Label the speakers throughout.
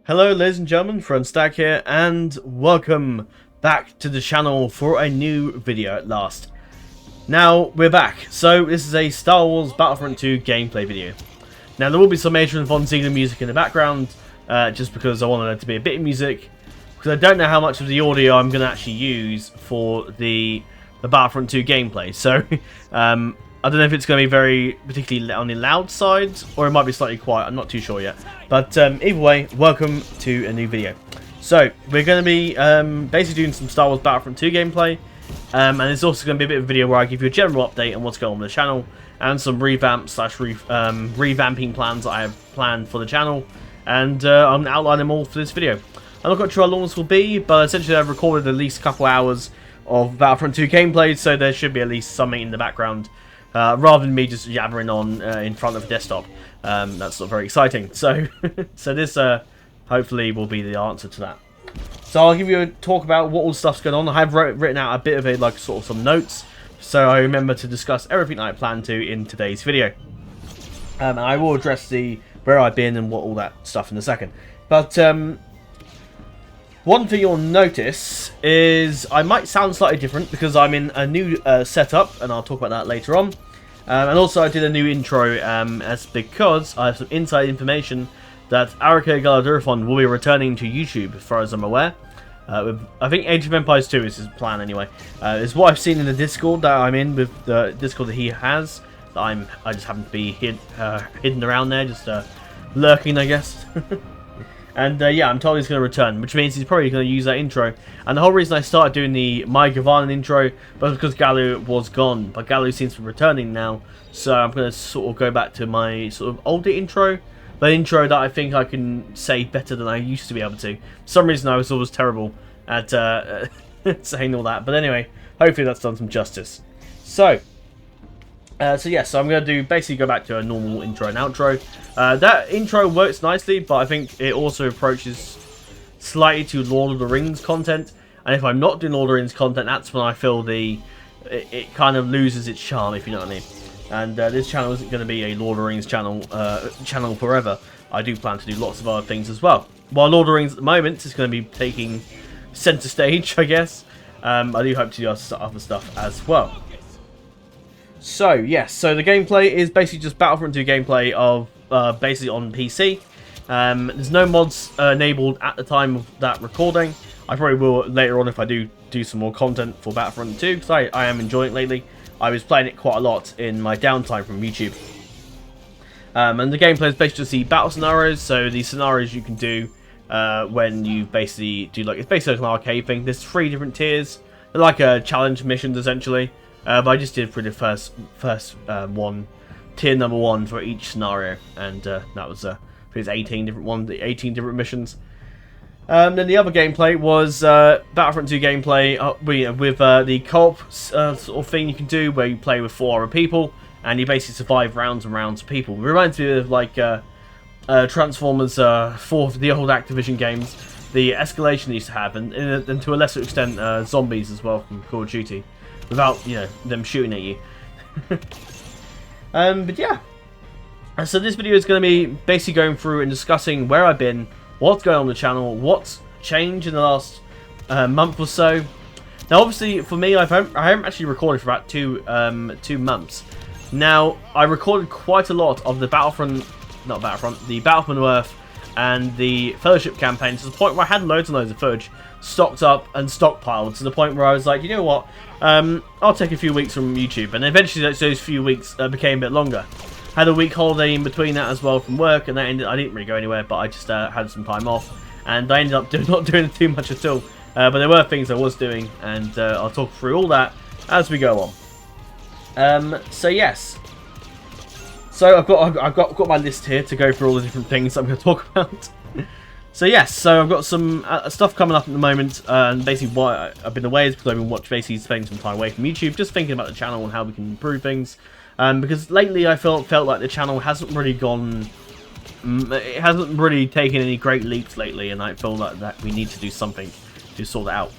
Speaker 1: Hello ladies and gentlemen, FrozenStag here, and welcome back to the channel for a new video at last. Now, we're back. So, this is a Star Wars Battlefront 2 gameplay video. Now, there will be some Adrian von Ziegler music in the background, just because I wanted there to be a bit of music, because I don't know how much of the audio I'm going to actually use for the Battlefront 2 gameplay. So, I don't know if it's going to be very particularly on the loud side, or it might be slightly quiet. I'm not too sure yet. But either way, welcome to a new video. So, we're going to be basically doing some Star Wars Battlefront 2 gameplay. And it's also going to be a bit of a video where I give you a general update on what's going on with the channel. And some revamping plans that I have planned for the channel. And I'm going to outline them all for this video. I'm not quite sure how long this will be, but essentially I've recorded at least a couple hours of Battlefront 2 gameplay. So there should be at least something in the background. Rather than me just yabbering on in front of a desktop. That's not very exciting. So, so this hopefully will be the answer to that. So I'll give you a talk about what all the stuff's going on. I have written out a bit of it, like sort of some notes, so I remember to discuss everything that I plan to in today's video. And I will address where I've been and what all that stuff in a second. But one thing you'll notice is I might sound slightly different because I'm in a new setup, and I'll talk about that later on. And also I did a new intro as because I have some inside information that Araka Galadurfon will be returning to YouTube, as far as I'm aware. I think Age of Empires 2 is his plan anyway. It's what I've seen in the Discord that I'm in, with the Discord that he has. I just happen to be hidden around there, just lurking, I guess. And yeah, I'm told he's going to return, which means he's probably going to use that intro. And the whole reason I started doing the My Gavanan intro was because Galu was gone. But Galu seems to be returning now, so I'm going to sort of go back to my sort of older intro. The intro that I think I can say better than I used to be able to. For some reason I was always terrible at saying all that. But anyway, hopefully that's done some justice. So yes, so I'm going to basically go back to a normal intro and outro. That intro works nicely, but I think it also approaches slightly to Lord of the Rings content. And if I'm not doing Lord of the Rings content, that's when I feel it kind of loses its charm, if you know what I mean. And this channel isn't going to be a Lord of the Rings channel forever. I do plan to do lots of other things as well. While Lord of the Rings at the moment is going to be taking center stage, I guess, I do hope to do other stuff as well. So, yes, so the gameplay is basically just Battlefront 2 gameplay of basically on PC. There's no mods enabled at the time of that recording. I probably will later on if I do some more content for Battlefront 2, because I am enjoying it lately. I was playing it quite a lot in my downtime from YouTube. And the gameplay is basically just the battle scenarios, so the scenarios you can do when you basically do, like, it's basically like an arcade thing. There's 3 different tiers. They're like challenge missions, essentially. But I just did for the first one, tier number 1 for each scenario, and that was 18 different missions. Then the other gameplay was Battlefront 2 gameplay with the co-op sort of thing you can do, where you play with 4 other people, and you basically survive rounds and rounds of people. It reminds me of like Transformers 4, the old Activision games, the escalation they used to have, and to a lesser extent zombies as well from Call of Duty, without them shooting at you. But yeah, so this video is going to be basically going through and discussing where I've been, what's going on the channel, what's changed in the last month or so. Now, obviously, for me, I haven't actually recorded for about 2 months. Now, I recorded quite a lot of the the Battlefront New Earth and the Fellowship campaign, to the point where I had loads and loads of footage stocked up and stockpiled, to the point where I was like, you know what, I'll take a few weeks from YouTube. And eventually those few weeks became a bit longer. Had a week holiday in between that as well from work, and I didn't really go anywhere, but I just had some time off, and I ended up not doing too much at all. But there were things I was doing, and I'll talk through all that as we go on. So yes, so I've got my list here to go through all the different things I'm going to talk about. So yes, so I've got some stuff coming up at the moment, and basically why I've been away is because I've been basically spending some time away from YouTube, just thinking about the channel and how we can improve things. Because lately I felt like the channel hasn't really taken any great leaps lately, and I feel like that we need to do something to sort it out.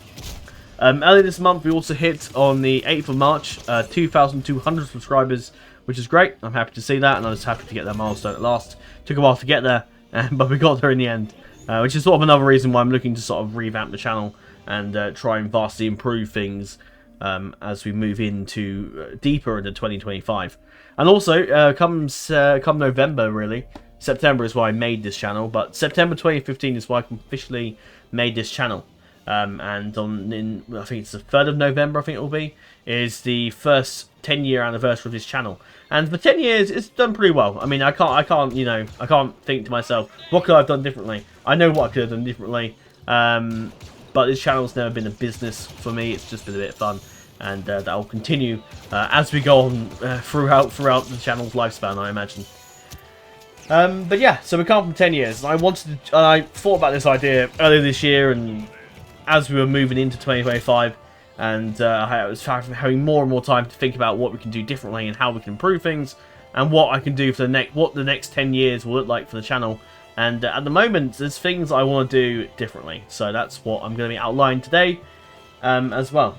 Speaker 1: Earlier this month we also hit on the 8th of March 2,200 subscribers, which is great. I'm happy to see that, and I was happy to get that milestone at last. Took a while to get there, but we got there in the end. which is sort of another reason why I'm looking to sort of revamp the channel and try and vastly improve things as we move into deeper into 2025. And also, come November, really, September is why I made this channel, but September 2015 is why I officially made this channel. And I think it's the 3rd of November, I think it will be, is the first 10-year anniversary of this channel. And for 10 years, it's done pretty well. I mean, I can't think to myself, what could I have done differently? I know what I could have done differently, but this channel's never been a business for me. It's just been a bit of fun, and that will continue as we go on throughout the channel's lifespan, I imagine. But yeah, so we come from 10 years. I thought about this idea earlier this year, and as we were moving into 2025, and I was having more and more time to think about what we can do differently and how we can improve things, and what I can do for what the next 10 years will look like for the channel. And at the moment, there's things I want to do differently, so that's what I'm going to be outlining today as well.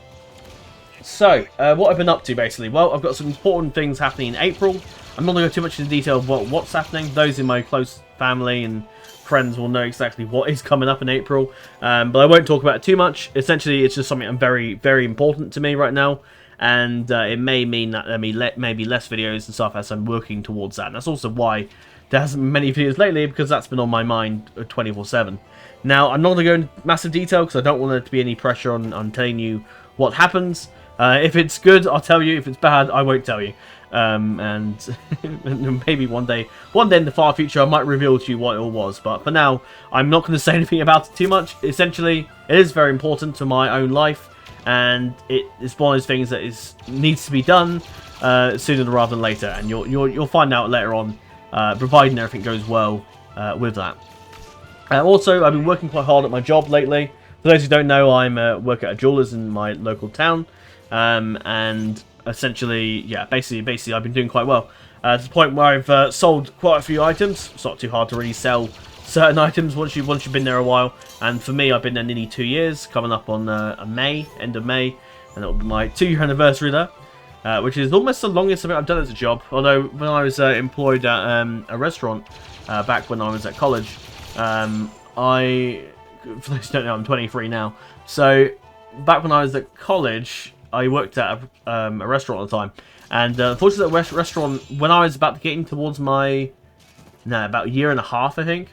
Speaker 1: So, what I've been up to, basically. Well, I've got some important things happening in April. I'm not going to go too much into detail of what's happening. Those in my close family and friends will know exactly what is coming up in April. But I won't talk about it too much. Essentially, it's just something very, very important to me right now. And it may mean that there may be less videos and stuff as I'm working towards that. And that's also why there hasn't been many videos lately, because that's been on my mind 24/7. Now, I'm not going to go into massive detail because I don't want there to be any pressure on telling you what happens. If it's good, I'll tell you. If it's bad, I won't tell you. And maybe one day in the far future, I might reveal to you what it all was. But for now, I'm not going to say anything about it too much. Essentially, it is very important to my own life, and it is one of those things that needs to be done sooner rather than later. And you'll find out later on, providing everything goes well with that. Also, I've been working quite hard at my job lately. For those who don't know, I'm work at a jeweler's in my local town, and essentially, yeah, basically, I've been doing quite well to the point where I've sold quite a few items. It's not too hard to really sell certain items once you've been there a while. And for me, I've been there nearly 2 years, coming up on end of May, and it'll be my 2-year anniversary there, which is almost the longest I've done as a job. Although when I was employed at a restaurant back when I was at college, for those who don't know, I'm 23 now. So back when I was at college, I worked at a restaurant at the time, and unfortunately, that restaurant, when I was about to get in towards about a year and a half, I think,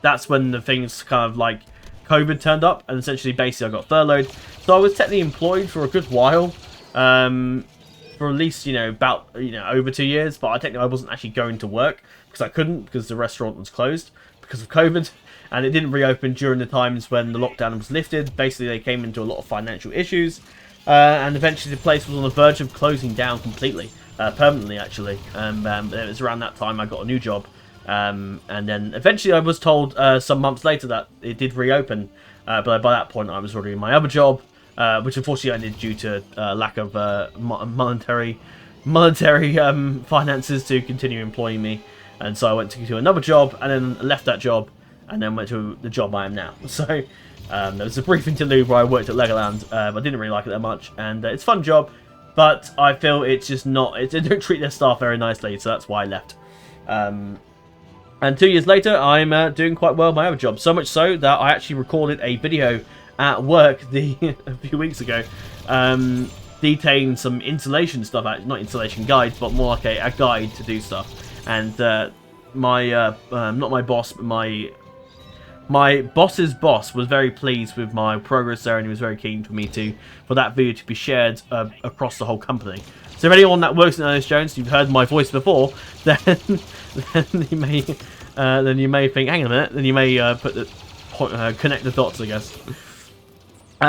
Speaker 1: that's when the things kind of like COVID turned up, and essentially, basically, I got furloughed. So I was technically employed for a good while, for at least over 2 years, but I wasn't actually going to work because I couldn't, because the restaurant was closed because of COVID. And it didn't reopen during the times when the lockdown was lifted. Basically, they came into a lot of financial issues. And eventually the place was on the verge of closing down completely. Permanently, actually. It was around that time I got a new job. And then eventually I was told some months later that it did reopen. But by that point I was already in my other job. Which unfortunately I did due to lack of monetary finances to continue employing me. And so I went to another job and then left that job. And then went to the job I am now. So there was a brief interlude where I worked at Legoland. I didn't really like it that much, and it's a fun job, but I feel it's just not. They don't treat their staff very nicely, so that's why I left. And 2 years later, I'm doing quite well at my other job. So much so that I actually recorded a video at work a few weeks ago, detailing some installation stuff. Not installation guides, but more like a guide to do stuff. And not my boss, but my boss's boss was very pleased with my progress there, and he was very keen for that video to be shared across the whole company. So if anyone that works in Ernest Jones, you've heard my voice before, then you may think, hang on a minute, then you may connect the dots, I guess.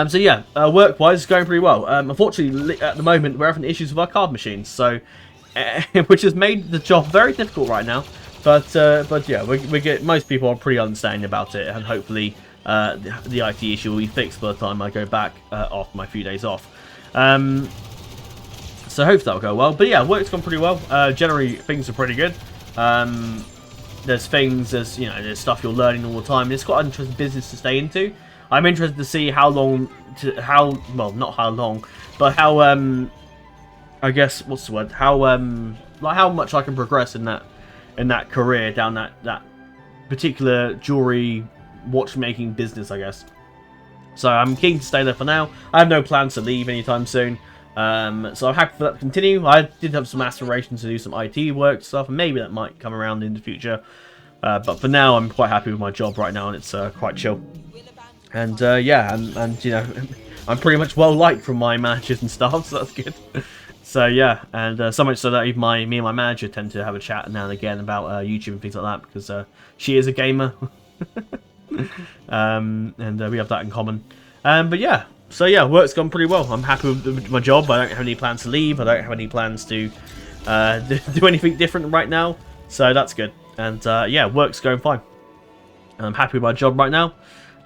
Speaker 1: So yeah, work-wise, it's going pretty well. Unfortunately, at the moment, we're having issues with our card machines, so which has made the job very difficult right now. But yeah, we get, most people are pretty understanding about it, and hopefully the IT issue will be fixed by the time I go back after my few days off. So hopefully that'll go well. But yeah, work's gone pretty well. Generally, things are pretty good. There's stuff you're learning all the time. It's quite an interesting business to stay into. I'm interested to see how I guess, what's the word? How much I can progress in that career down that particular jewelry watchmaking business, I guess. So I'm keen to stay there for now. I have no plans to leave anytime soon. So I'm happy for that to continue. I did have some aspirations to do some IT work stuff, and maybe that might come around in the future. But for now, I'm quite happy with my job right now, and it's quite chill. And yeah, and you know, I'm pretty much well liked from my managers and staff, so that's good. So yeah, and so much so that even me and my manager tend to have a chat now and again about YouTube and things like that, because she is a gamer. And we have that in common. But yeah, so yeah, work's gone pretty well. I'm happy with my job. I don't have any plans to leave. I don't have any plans to do anything different right now. So that's good. And yeah, work's going fine. And I'm happy with my job right now.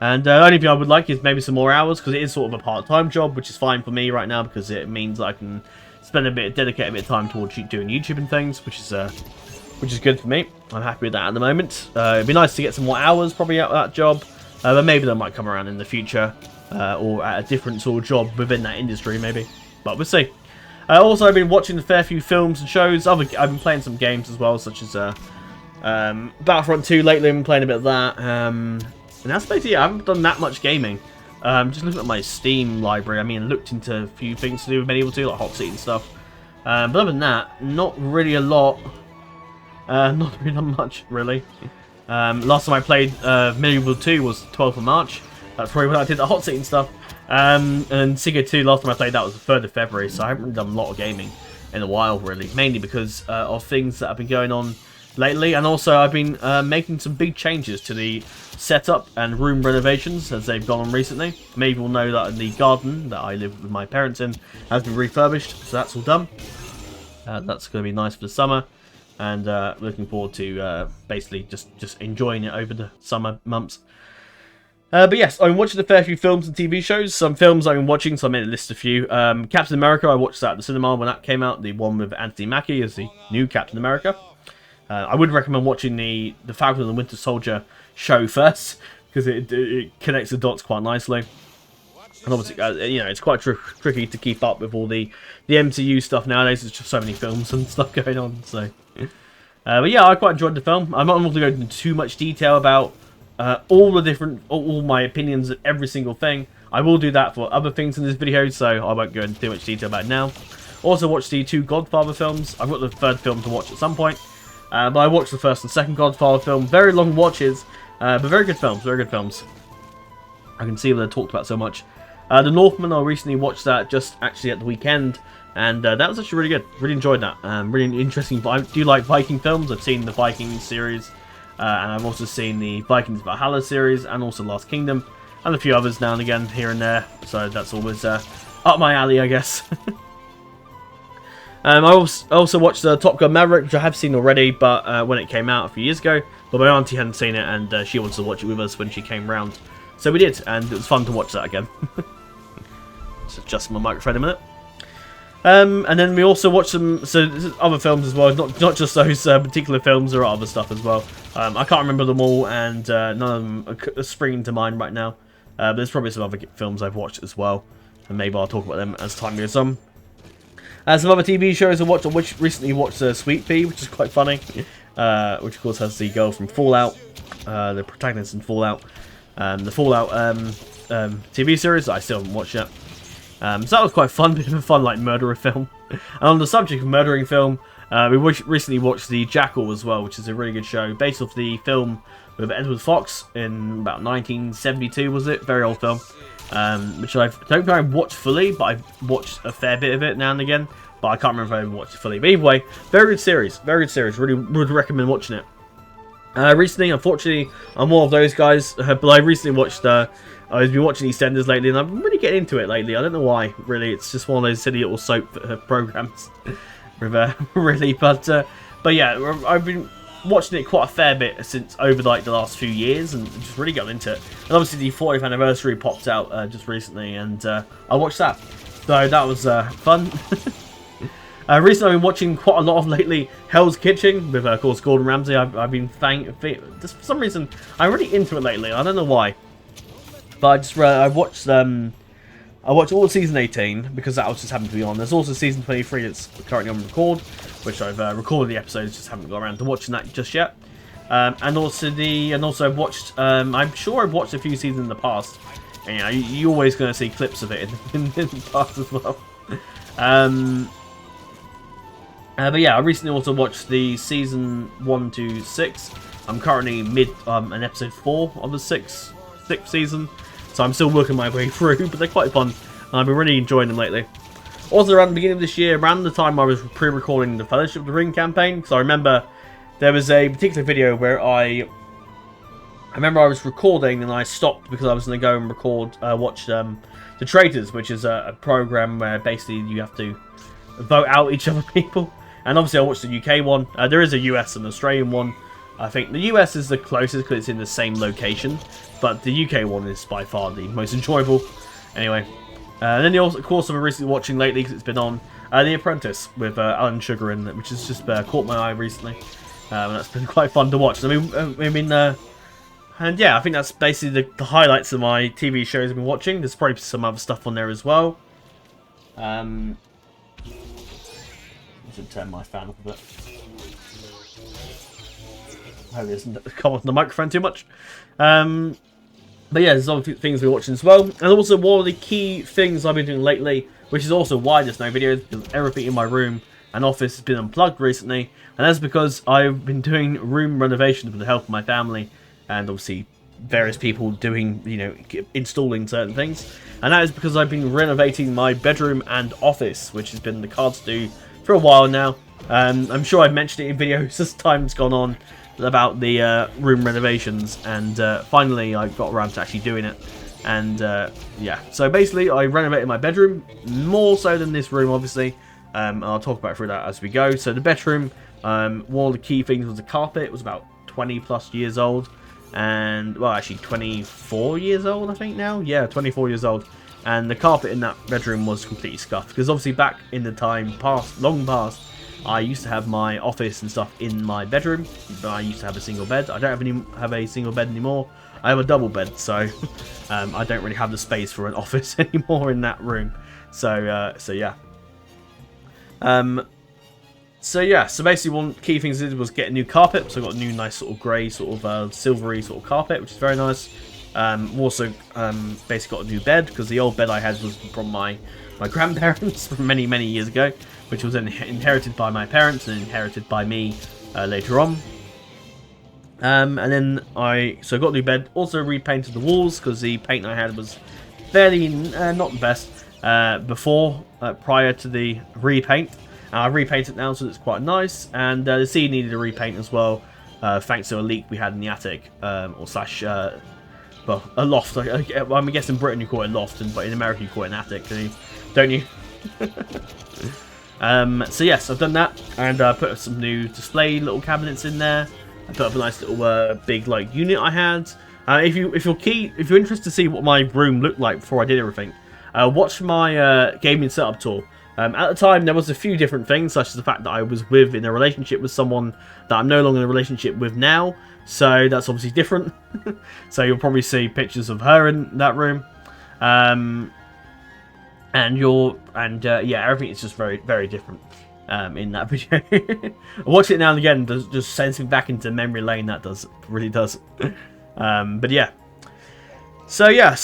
Speaker 1: And the only thing I would like is maybe some more hours, because it is sort of a part-time job, which is fine for me right now, because it means that I can dedicate a bit of time towards doing YouTube and things, which is good for me. I'm happy with that at the moment. It'd be nice to get some more hours probably out of that job, but maybe that might come around in the future, or at a different sort of job within that industry maybe. But we'll see. Also, I've been watching a fair few films and shows. I've been playing some games as well, such as Battlefront 2 lately. I've been playing a bit of that. And that's basically it. I haven't done that much gaming. Just looking at my Steam library, I mean, looked into a few things to do with Medieval 2, like Hot Seat and stuff. But other than that, not really a lot. Not really much, really. Last time I played Medieval 2 was 12th of March. That's probably when I did the Hot Seat and stuff. And Sigo 2, last time I played that was the 3rd of February, so I haven't really done a lot of gaming in a while, really. Mainly because of things that have been going on lately, and also I've been making some big changes to the setup and room renovations as they've gone on recently. Maybe you'll know that the garden that I live with my parents in has been refurbished, so that's all done. That's going to be nice for the summer, and looking forward to basically just enjoying it over the summer months. But yes, I've been watching a fair few films and TV shows. Some films I've been watching, so I made a list of a few. Captain America, I watched that at the cinema when that came out. The one with Anthony Mackie as the new Captain America. I would recommend watching the Falcon and the Winter Soldier show first, because it connects the dots quite nicely. And obviously, you know, it's quite tricky to keep up with all the MCU stuff nowadays. There's just so many films and stuff going on. So, but yeah, I quite enjoyed the film. I'm not going to go into too much detail about all my opinions of every single thing. I will do that for other things in this video, so I won't go into too much detail about it now. Also, watched the 2 Godfather films. I've got the 3rd film to watch at some point. But I watched the 1st and 2nd Godfather film. Very long watches, but very good films. Very good films. I can see why they're talked about so much. The Northman, I recently watched that just actually at the weekend, and that was actually really good. Really enjoyed that. Really interesting. I do like Viking films. I've seen the Vikings series, and I've also seen the Vikings Valhalla series, and also Last Kingdom, and a few others now and again here and there. So that's always up my alley, I guess. I also watched Top Gun Maverick, which I have seen already, but when it came out a few years ago. But my auntie hadn't seen it, and she wanted to watch it with us when she came round. So we did, and it was fun to watch that again. Just adjust my microphone a minute. And then we also watched some other films as well, not just those particular films, there are other stuff as well. I can't remember them all, and none of them are springing to mind right now. But there's probably some other films I've watched as well, and maybe I'll talk about them as time goes on. Some other TV shows I watched, recently watched Sweet Pea, which is quite funny, which of course has the girl from Fallout, the protagonist in Fallout, the Fallout TV series that I still haven't watched yet. So that was quite fun, bit of a fun like murderer film. And on the subject of murdering film, we recently watched The Jackal as well, which is a really good show, based off the film with Edward Fox in about 1972, was it? Very old film. Which I don't think I've watched fully, but I've watched a fair bit of it now and again. But I can't remember if I ever watched it fully. But either way, very good series. Very good series. Really would recommend watching it. Recently, unfortunately, I'm more of those guys. But I recently watched... I've been watching EastEnders lately, and I'm really getting into it lately. I don't know why, really. It's just one of those silly little soap programs. Really. But yeah, I've been watching it quite a fair bit since over like the last few years, and just really got into it. And obviously the 40th anniversary popped out just recently, and I watched that. So that was fun. Recently I've been watching quite a lot of lately Hell's Kitchen with of course Gordon Ramsay. I've been just for some reason I'm really into it lately. I don't know why, but I watched all of season 18 because that was just happened to be on. There's also season 23 that's currently on record, which I've recorded the episodes, just haven't got around to watching that just yet. and also I've watched. I'm sure I've watched a few seasons in the past. And, you know, you're always going to see clips of it in the past as well. But yeah, I recently also watched the season 1 to 6. I'm currently mid an episode 4 of the sixth season, so I'm still working my way through. But they're quite fun, and I've been really enjoying them lately. Also, around the beginning of this year, around the time I was pre-recording the Fellowship of the Ring campaign, because I remember there was a particular video where I remember I was recording and I stopped because I was going to go and watch The Traitors, which is a program where basically you have to vote out each other people. And obviously I watched the UK one. There is a US and Australian one. I think the US is the closest because it's in the same location, but the UK one is by far the most enjoyable. Anyway, and then of course I've been recently watching lately because it's been on The Apprentice with Alan Sugar in it, which has just caught my eye recently. And that's been quite fun to watch. And yeah, I think that's basically the highlights of my TV shows I've been watching. There's probably some other stuff on there as well. I should turn my fan up a bit. I hope it doesn't come off the microphone too much. But yeah, there's other things we're watching as well. And also one of the key things I've been doing lately, which is also why there's no videos, because everything in my room and office has been unplugged recently. And that's because I've been doing room renovations with the help of my family. And obviously various people doing, you know, installing certain things. And that is because I've been renovating my bedroom and office, which has been the cards to do for a while now. I'm sure I've mentioned it in videos as time's gone on about the room renovations, and finally I got around to actually doing it. And yeah, so basically I renovated my bedroom, more so than this room obviously, and I'll talk about through that as we go. So the bedroom, one of the key things was the carpet. It was about 20 plus years old, and well, actually 24 years old I think now. Yeah, 24 years old. And the carpet in that bedroom was completely scuffed, because obviously back in the time past, long past, I used to have my office and stuff in my bedroom, but I used to have a single bed. I don't have a single bed anymore. I have a double bed, so I don't really have the space for an office anymore in that room. So yeah. So basically one key things was get a new carpet. So I got a new nice sort of grey, sort of silvery sort of carpet, which is very nice. Also basically got a new bed, because the old bed I had was from my grandparents from many years ago, which was then inherited by my parents and inherited by me later on. And then I got a new bed. Also repainted the walls, because the paint I had was fairly not the best prior to the repaint. I repainted it now, so it's quite nice. And the ceiling needed a repaint as well, thanks to a leak we had in the attic, well, a loft. I guess in Britain you call it a loft, but in America you call it an attic, don't you? So yes, I've done that, and put up some new display little cabinets in there. I put up a nice little big like unit I had. If you're interested to see what my room looked like before I did everything, watch my gaming setup tour. At the time, there was a few different things, such as the fact that I was in a relationship with someone that I'm no longer in a relationship with now. So that's obviously different. So you'll probably see pictures of her in that room. Yeah, everything is just very different in that video. I watch it now and again, just sends me back into memory lane. That really does. But yeah. So yeah,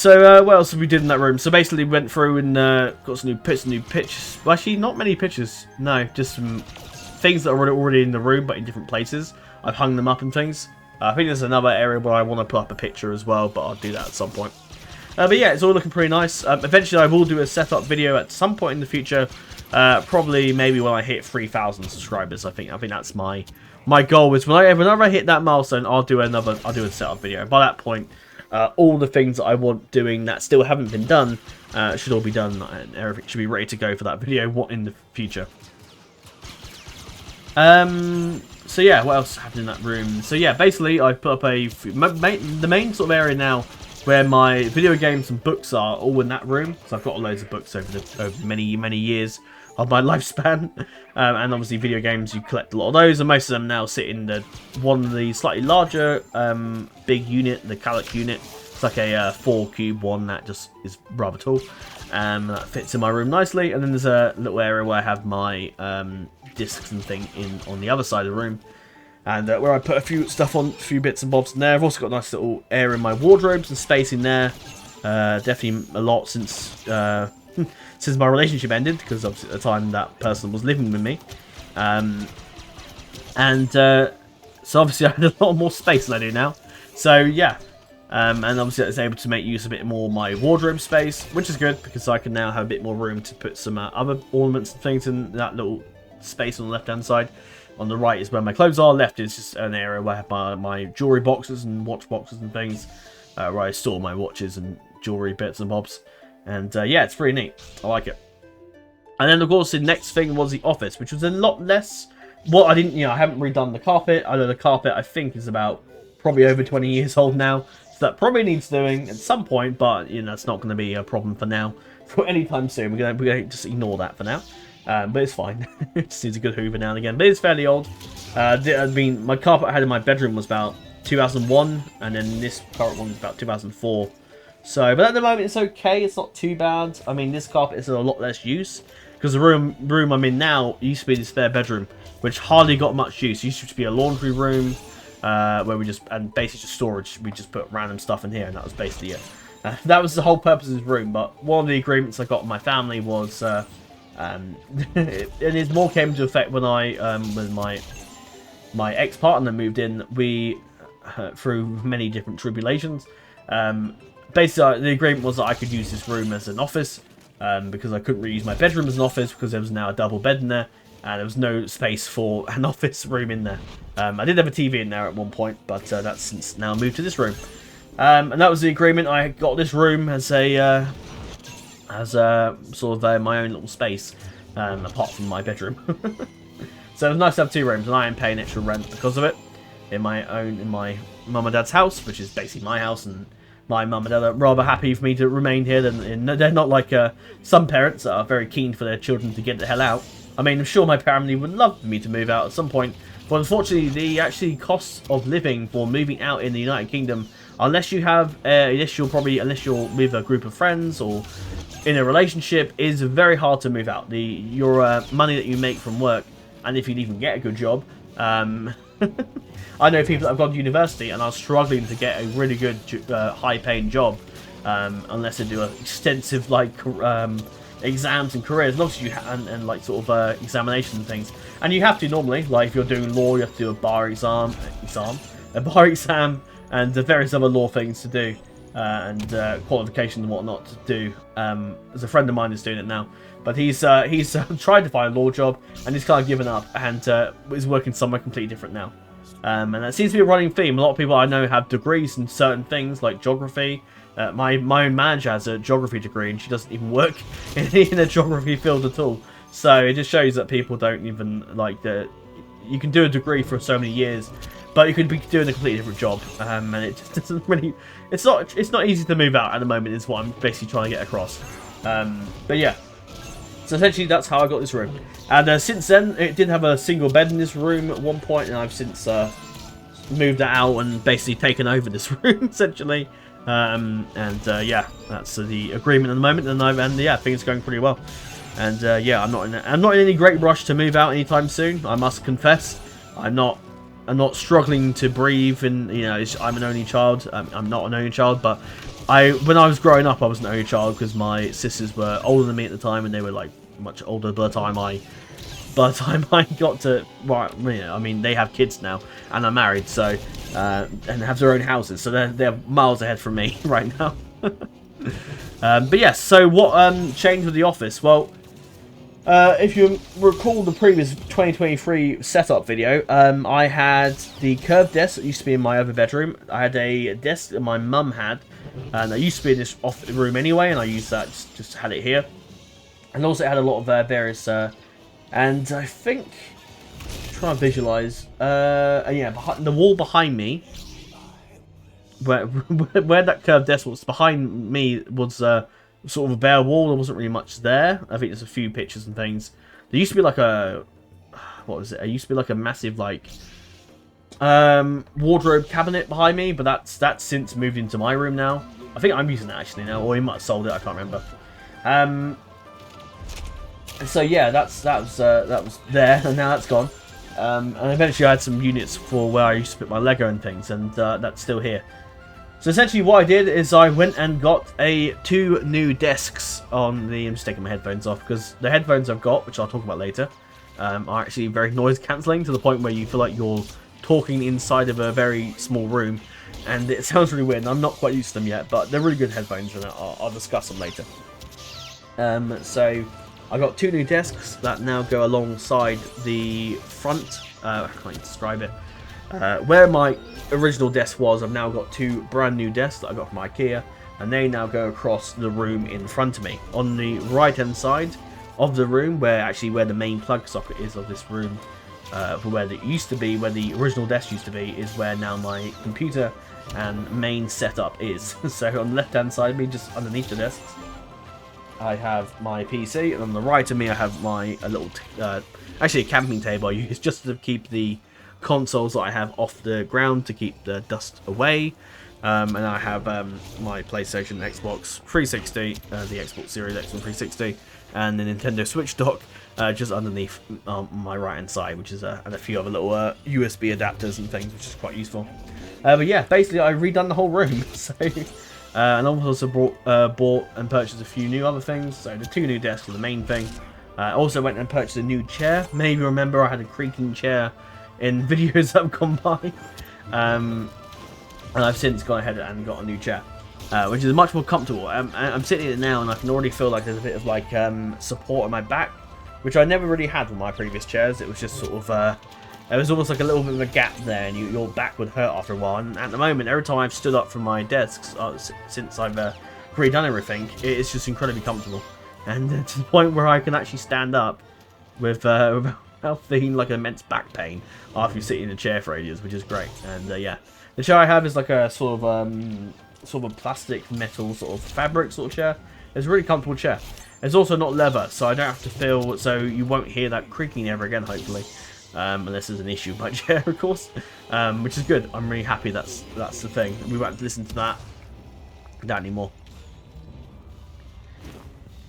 Speaker 1: what else we did in that room? So basically we went through and got some new pictures. Well, actually, not many pictures. No, just some things that are already in the room, but in different places. I've hung them up and things. I think there's another area where I want to put up a picture as well, but I'll do that at some point. But yeah, it's all looking pretty nice. Eventually I will do a setup video at some point in the future. Probably maybe when I hit 3,000 subscribers. I think that's my goal, is whenever I hit that milestone, I'll do a setup video. By that point, all the things that I want doing that still haven't been done should all be done, and everything should be ready to go for that video in the future. So yeah, what else happened in that room? So yeah, basically I put up the main sort of area now where my video games and books are all in that room. So I've got loads of books over many years of my lifespan, and obviously video games, you collect a lot of those, and most of them now sit in one of the slightly larger big unit, the Calic unit. It's like a 4 cube one that just is rather tall. That fits in my room nicely, and then there's a little area where I have my discs and thing on the other side of the room. And where I put a few bits and bobs in there. I've also got a nice little area in my wardrobes and space in there. Definitely a lot since since my relationship ended, because obviously at the time that person was living with me. So obviously I had a lot more space than I do now. So yeah, and obviously I was able to make use a bit more of my wardrobe space, which is good because I can now have a bit more room to put some other ornaments and things in that little space on the left hand side. On the right is where my clothes are. Left is just an area where I have my jewelry boxes and watch boxes and things, where I store my watches and jewelry bits and bobs. And yeah, it's pretty neat. I like it. And then of course the next thing was the office, which was a lot less. Well, I haven't redone the carpet. I know the carpet I think is about probably over 20 years old now, so that probably needs doing at some point. But it's not going to be a problem for now, for any time soon. We're gonna just ignore that for now. But it's fine. It just needs a good hoover now and again. But it's fairly old. I mean, my carpet I had in my bedroom was about 2001, and then this current one is about 2004. So, but at the moment it's okay. It's not too bad. I mean, this carpet is a lot less use because the room I'm in now used to be this spare bedroom, which hardly got much use. It used to be a laundry room where and basically just storage. We just put random stuff in here, and that was basically it. That was the whole purpose of this room. But one of the agreements I got with my family was. It more came into effect when when my ex-partner moved in. We through many different tribulations. Basically, the agreement was that I could use this room as an office because I couldn't really use my bedroom as an office because there was now a double bed in there and there was no space for an office room in there. I did have a TV in there at one point, but that's since now moved to this room. And that was the agreement. I got this room as a sort of my own little space, apart from my bedroom. So it was nice to have two rooms, and I am paying extra rent because of it in my mum and dad's house, which is basically my house, and my mum and dad are rather happy for me to remain here. They're not like some parents that are very keen for their children to get the hell out. I mean, I'm sure my family would love me to move out at some point, but unfortunately the costs of living for moving out in the United Kingdom, unless you're with a group of friends or in a relationship, is very hard to move out. Your money that you make from work, and if you even get a good job, I know people that have gone to university and are struggling to get a really good high-paying job, unless they do extensive exams and careers. And obviously examinations and things. And you have to normally, like if you're doing law, you have to do a bar exam, and various other law things to do. And qualifications and whatnot to do. There's a friend of mine that's doing it now, but he's tried to find a law job and he's kind of given up and is working somewhere completely different now. And that seems to be a running theme. A lot of people I know have degrees in certain things like geography. My own manager has a geography degree and she doesn't even work in a geography field at all. So it just shows that people don't even you can do a degree for so many years, but you could be doing a completely different job, and it just doesn't really. It's not easy to move out at the moment. Is what I'm basically trying to get across. But yeah, so essentially that's how I got this room. And since then, it did have a single bed in this room at one point, and I've since moved that out and basically taken over this room essentially. Yeah, that's the agreement at the moment, and yeah, things are going pretty well. And yeah, I'm not in any great rush to move out anytime soon. I must confess, I'm not struggling to breathe, and I'm an only child. I'm not an only child, but when I was growing up, I was an only child because my sisters were older than me at the time, and they were like much older by the time I got to I mean, they have kids now, and are married, so and have their own houses, so they're miles ahead from me right now. But yes, so what changed with the office? Well, if you recall the previous 2023 setup video, I had the curved desk that used to be in my other bedroom. I had a desk that my mum had, and that used to be in this off room anyway, and I used that, just had it here. And also it had a lot of various, and I think, trying to visualise, yeah, behind, the wall behind me, where that curved desk was, behind me was sort of a bare wall. There wasn't really much there. I think there's a few pictures and things. There used to be like a, what was it? It used to be like a massive wardrobe cabinet behind me, but that's since moved into my room now. I think I'm using it actually now, or he might have sold it. I can't remember. So yeah, that was there, and now that's gone. And eventually I had some units for where I used to put my Lego and things, and that's still here. So essentially what I did is I went and got two new desks on the... I'm just taking my headphones off, because the headphones I've got, which I'll talk about later, are actually very noise cancelling, to the point where you feel like you're talking inside of a very small room, and it sounds really weird, and I'm not quite used to them yet, but they're really good headphones, and I'll discuss them later. So I got two new desks that now go alongside the front. I can't describe it. Where my original desk was, I've now got two brand new desks that I got from IKEA, and they now go across the room in front of me. On the right hand side of the room, where the main plug socket is of this room, for where it used to be, where the original desk used to be, is where now my computer and main setup is. So on the left hand side of me, just underneath the desks, I have my PC, and on the right of me I have my actually a camping table I use just to keep the consoles that I have off the ground, to keep the dust away. And I have my PlayStation, Xbox 360, the Xbox Series X and 360, and the Nintendo Switch dock just underneath my right hand side, which is and a few other little USB adapters and things, which is quite useful. But yeah, basically I redone the whole room. So and I've also bought and purchased a few new other things. So the two new desks are the main thing. I also went and purchased a new chair. Maybe you remember I had a creaking chair in videos that have gone by. And I've since gone ahead and got a new chair, which is much more comfortable. I'm sitting in it now, and I can already feel like there's a bit of like support on my back, which I never really had with my previous chairs. It was just sort of there was almost like a little bit of a gap there, and your back would hurt after a while. And at the moment, every time I've stood up from my desks since I've redone everything, it's just incredibly comfortable, and to the point where I can actually stand up without feeling like immense back pain after you sit in a chair for ages, which is great. And yeah, the chair I have is like a sort of a plastic metal sort of fabric sort of chair. It's a really comfortable chair. It's also not leather, so I don't have to feel, so you won't hear that creaking ever again, hopefully. Unless there's an issue with my chair, of course, which is good. I'm really happy that's the thing. We won't listen to that anymore.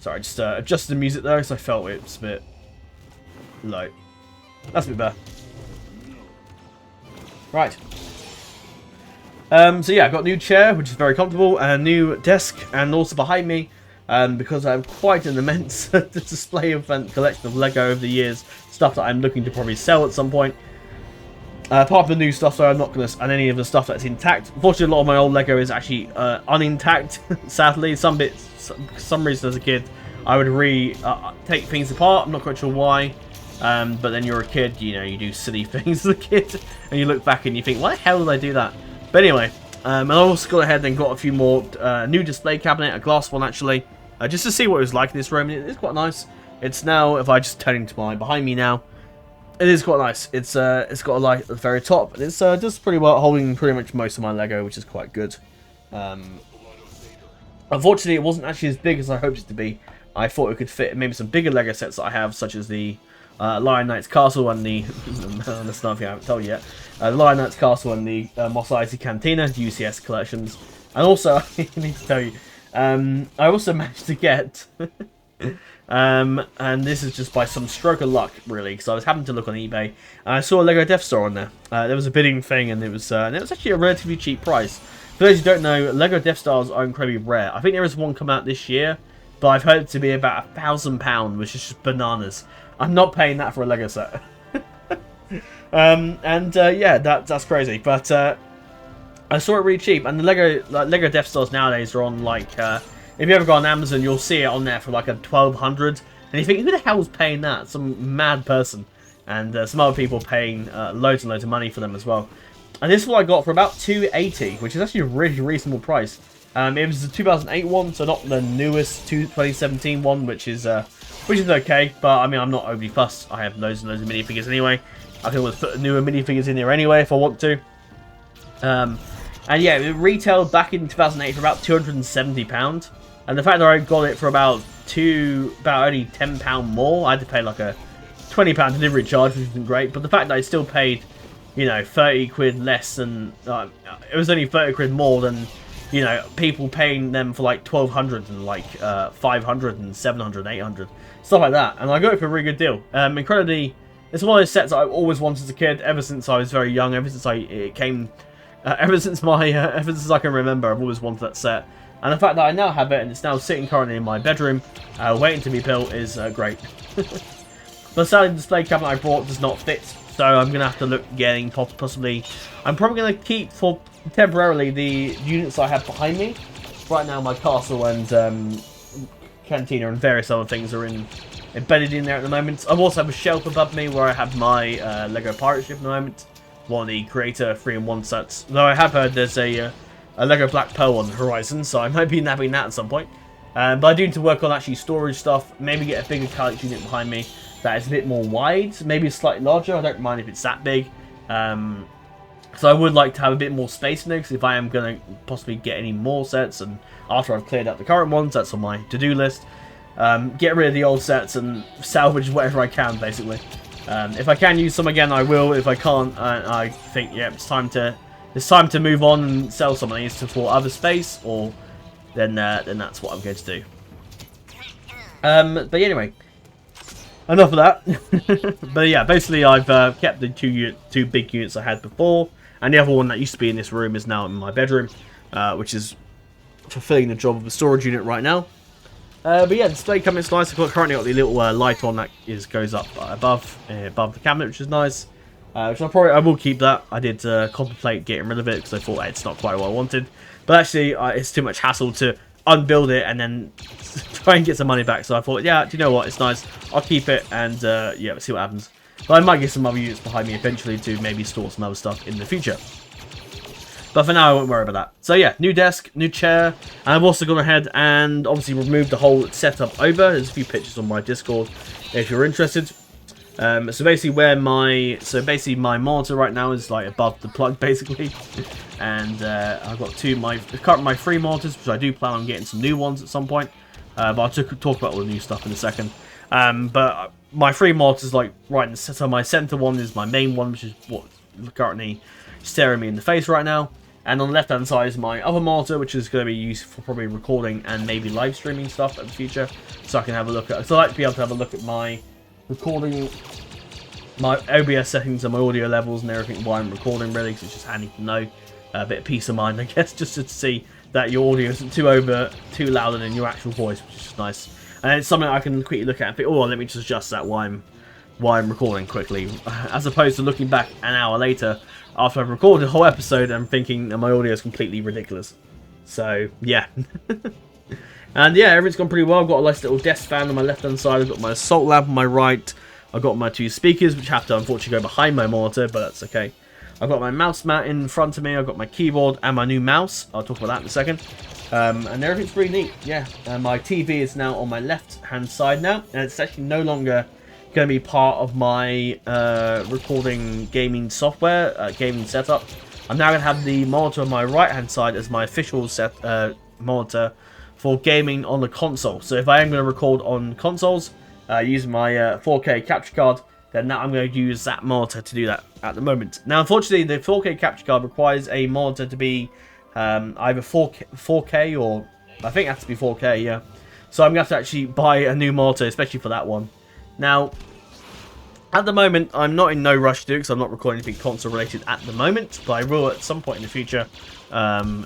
Speaker 1: Sorry, I just adjusted the music though, because I felt it was a bit low. That's a bit better. Right. So yeah, I've got a new chair, which is very comfortable, and a new desk, and also behind me, because I have quite an immense display of collection of Lego over the years, stuff that I'm looking to probably sell at some point. Apart from the new stuff, so I'm not going to, and any of the stuff that's intact. Unfortunately, a lot of my old Lego is actually unintact. Sadly, some some reason as a kid, I would take things apart. I'm not quite sure why. But then you're a kid, you know, you do silly things as a kid, and you look back and you think, why the hell did I do that? But anyway, and I also got ahead and got a few more new display cabinet, a glass one actually, just to see what it was like in this room. It's quite nice. It's now, if I just turn into my behind me now, it is quite nice. It's got a light at the very top, and it's just pretty well holding pretty much most of my Lego, which is quite good. Unfortunately, it wasn't actually as big as I hoped it to be. I thought it could fit maybe some bigger Lego sets that I have, such as the Lion Knight's Castle and the... that's nothing I haven't told you yet. The Lion Knight's Castle and the Mos Eisley Cantina, UCS collections. And also, I need to tell you, I also managed to get... and this is just by some stroke of luck, really, because I was having to look on eBay, and I saw a Lego Death Star on there. There was a bidding thing, and it was actually a relatively cheap price. For those who don't know, Lego Death Stars are incredibly rare. I think there is one come out this year, but I've heard it to be about £1,000, which is just bananas. I'm not paying that for a Lego set. Yeah, that's crazy. But I saw it really cheap, and the Lego Death Stars nowadays are on like. If you ever go on Amazon, you'll see it on there for like a 1,200, and you think, who the hell's paying that? Some mad person, and some other people paying loads and loads of money for them as well. And this is what I got for about $280, which is actually a really reasonable price. It was the 2008 one, so not the newest 2017 one, which is okay. But I mean, I'm not overly fussed. I have loads and loads of minifigures anyway. I can always put newer minifigures in there anyway if I want to. And yeah, it retailed back in 2008 for about £270. And the fact that I got it for about only £10 more, I had to pay like a £20 delivery charge, which isn't great. But the fact that I still paid, you know, 30 quid less than, it was only 30 quid more than, you know, people paying them for like 1,200 and like 500 and 700 and 800, stuff like that. And I got it for a really good deal. Incredibly It's one of those sets I've always wanted as a kid, ever since I was very young, ever since ever since I can remember. I've always wanted that set, and the fact that I now have it and it's now sitting currently in my bedroom, waiting to be built, is great. The sadly, display cabinet I brought does not fit, so I'm gonna have to look getting possibly. I'm probably gonna keep for temporarily the units I have behind me. Right now, my castle and cantina and various other things are embedded in there at the moment. I also have a shelf above me where I have my Lego pirate ship at the moment, one of the Creator 3-in-1 sets. Though I have heard there's a Lego Black Pearl on the horizon, so I might be nabbing that at some point. But I do need to work on actually storage stuff, maybe get a bigger Calyx unit behind me that is a bit more wide, maybe slightly larger. I don't mind if it's that big. So I would like to have a bit more space in there, because if I am going to possibly get any more sets, and after I've cleared out the current ones, that's on my to-do list, get rid of the old sets and salvage whatever I can, basically. If I can use some again, I will. If I can't, I think, yeah, it's time to move on and sell some of these for other space, or then that's what I'm going to do. But anyway, enough of that. But yeah, basically I've kept the two big units I had before, and the other one that used to be in this room is now in my bedroom, which is fulfilling the job of a storage unit right now. But yeah, the display cabinet's nice. I've currently got the little light on that goes up above the cabinet, which is nice. Which I will keep that. I did contemplate getting rid of it because I thought it's not quite what I wanted. But actually, it's too much hassle to unbuild it and then try and get some money back. So I thought, yeah, do you know what? It's nice. I'll keep it and yeah, let's see what happens. But I might get some other units behind me eventually to maybe store some other stuff in the future. But for now, I won't worry about that. So yeah, new desk, new chair. And I've also gone ahead and obviously removed the whole setup over. There's a few pictures on my Discord if you're interested. So basically my monitor right now is like above the plug basically. And I've got my free monitors, which I do plan on getting some new ones at some point. But I'll talk about all the new stuff in a second. But my free monitors, like right in the center, my center one is my main one, which is what's currently staring me in the face right now. And on the left hand side is my other monitor, which is going to be used for probably recording and maybe live streaming stuff in the future. So I can have a look at. So I like to be able to have a look at my recording, my OBS settings and my audio levels and everything while I'm recording, really, because it's just handy to know. A bit of peace of mind, I guess, just to see that your audio isn't too louder than your actual voice, which is just nice. And it's something I can quickly look at and think, oh, let me just adjust that while I'm recording quickly, as opposed to looking back an hour later after I've recorded a whole episode and thinking that my audio is completely ridiculous. So yeah. And yeah, everything's gone pretty well. I've got a nice little desk fan on my left hand side. I've got my assault lamp on my right. I've got my two speakers, which have to unfortunately go behind my monitor, but that's okay. I've got my mouse mat in front of me. I've got my keyboard and my new mouse. I'll talk about that in a second. And everything's pretty neat. Yeah, my TV is now on my left hand side now, and it's actually no longer going to be part of my recording gaming software, gaming setup. I'm now going to have the monitor on my right hand side as my official monitor for gaming on the console. So if I am going to record on consoles using my 4K capture card, then now I'm going to use that monitor to do that at the moment. Now, unfortunately, the 4K capture card requires a monitor to be either 4K or I think it has to be 4K, yeah. So I'm going to have to actually buy a new monitor, especially for that one. Now, at the moment, I'm not in no rush to do it because I'm not recording anything console related at the moment, but I will at some point in the future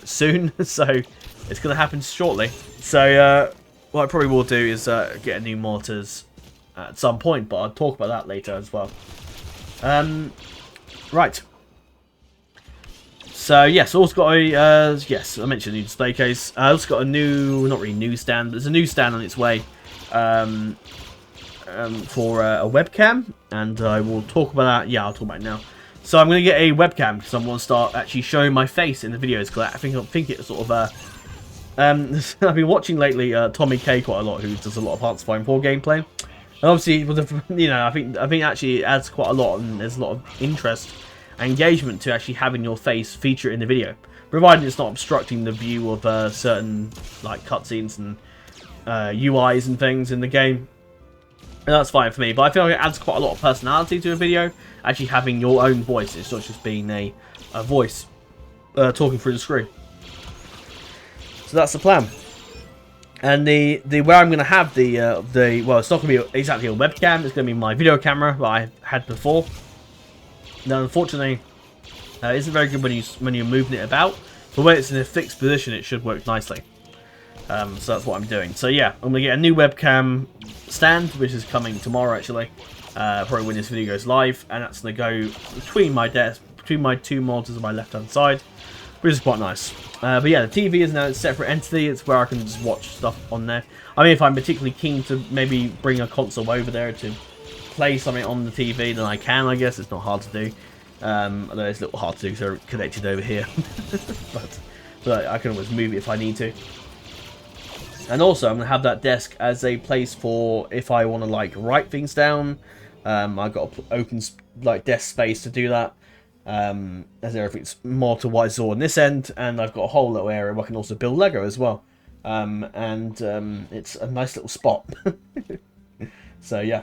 Speaker 1: soon, so it's going to happen shortly. So what I probably will do is get a new monitors at some point, but I'll talk about that later as well. Right. So yes, also got a yes, I mentioned a new display case. I also got a new, not really new stand, but there's a new stand on its way for a webcam, and I will talk about that. Yeah, I'll talk about it now. So I'm going to get a webcam because I want to start actually showing my face in the videos, because I think it's sort of I've been watching lately Tommy K quite a lot, who does a lot of Hearts of Iron 4 gameplay. And obviously, you know, I think actually it adds quite a lot, and there's a lot of interest and engagement to actually having your face feature in the video, provided it's not obstructing the view of certain like cutscenes and UIs and things in the game. And that's fine for me, but I feel like it adds quite a lot of personality to a video, actually having your own voice. It's not just being a voice talking through the screen. So that's the plan. And the where I'm going to have well, it's not going to be exactly a webcam. It's going to be my video camera that I had before. Now, unfortunately, it isn't very good when you're moving it about. But when it's in a fixed position, it should work nicely. So that's what I'm doing. So yeah, I'm going to get a new webcam stand, which is coming tomorrow actually. Probably when this video goes live, and that's going to go between my desk, between my two monitors on my left-hand side, which is quite nice. But yeah, the TV is now a separate entity. It's where I can just watch stuff on there. I mean, if I'm particularly keen to maybe bring a console over there to play something on the TV, then I can, I guess. It's not hard to do. Although it's a little hard to do because they're connected over here. but I can always move it if I need to. And also, I'm going to have that desk as a place for if I want to, like, write things down. I've got open, like, desk space to do that. As everything's more to what I saw on this end, and I've got a whole little area where I can also build Lego as well. It's a nice little spot. So yeah.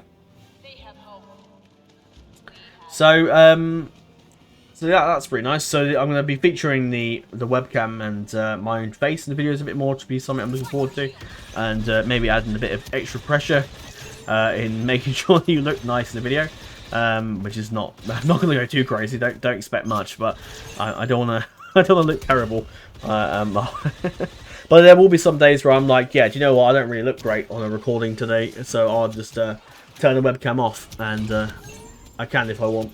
Speaker 1: So yeah, that's pretty nice. So I'm going to be featuring the webcam and my own face in the videos a bit more, to be something I'm looking forward to, and maybe adding a bit of extra pressure in making sure you look nice in the video. Which is not. I'm not going to go too crazy. Don't expect much, but I don't want to. I don't want to look terrible. But there will be some days where I'm like, yeah, do you know what? I don't really look great on a recording today, so I'll just turn the webcam off, and I can if I want.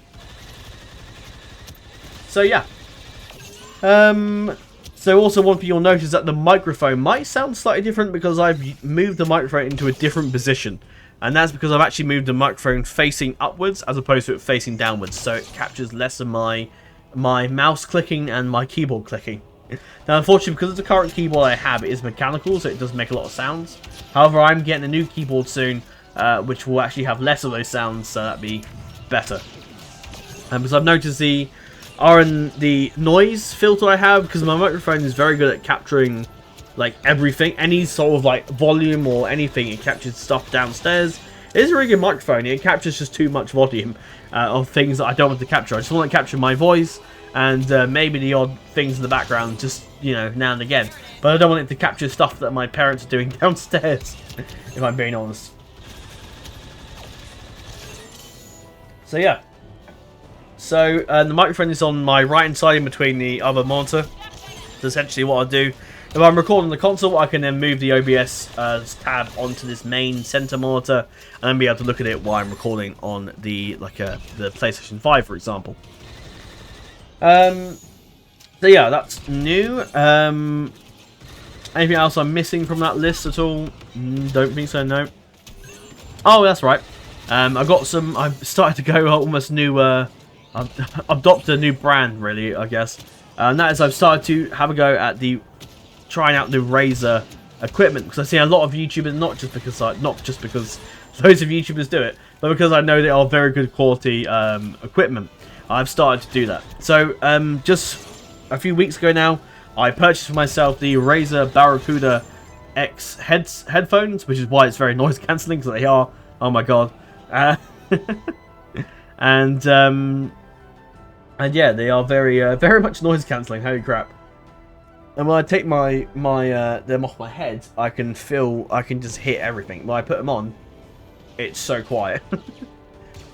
Speaker 1: So yeah. So also one thing you'll notice that the microphone might sound slightly different because I've moved the microphone into a different position. And that's because I've actually moved the microphone facing upwards as opposed to it facing downwards, so it captures less of my mouse clicking and my keyboard clicking. Now, unfortunately, because of the current keyboard I have, it is mechanical, so it does make a lot of sounds. However, I'm getting a new keyboard soon, which will actually have less of those sounds, so that'd be better. Because I've noticed the noise filter I have, because my microphone is very good at capturing like everything, any sort of like volume or anything. It captures stuff downstairs. It is a really good microphone. It captures just too much volume of things that I don't want to capture. I just want to capture my voice and maybe the odd things in the background, just, you know, now and again. But I don't want it to capture stuff that my parents are doing downstairs, if I'm being honest. So yeah. So the microphone is on my right hand side in between the other monitor. So essentially what I'll do, if I'm recording the console, I can then move the OBS tab onto this main center monitor and then be able to look at it while I'm recording on the the PlayStation 5, for example. So yeah, that's new. Anything else I'm missing from that list at all? Don't think so, no. Oh, that's right. I've started to go almost new. I've adopted a new brand, really, I guess. And that is, I've started to have a go at trying out the Razer equipment, because I see a lot of YouTubers, not just because loads of YouTubers do it, but because I know they are very good quality equipment. I've started to do that. So just a few weeks ago now, I purchased for myself the Razer Barracuda X headphones, which is why it's very noise cancelling, because they are. Oh my god. And yeah, they are very much noise cancelling. Holy crap! And when I take them off my head, I can just hit everything. When I put them on, it's so quiet. To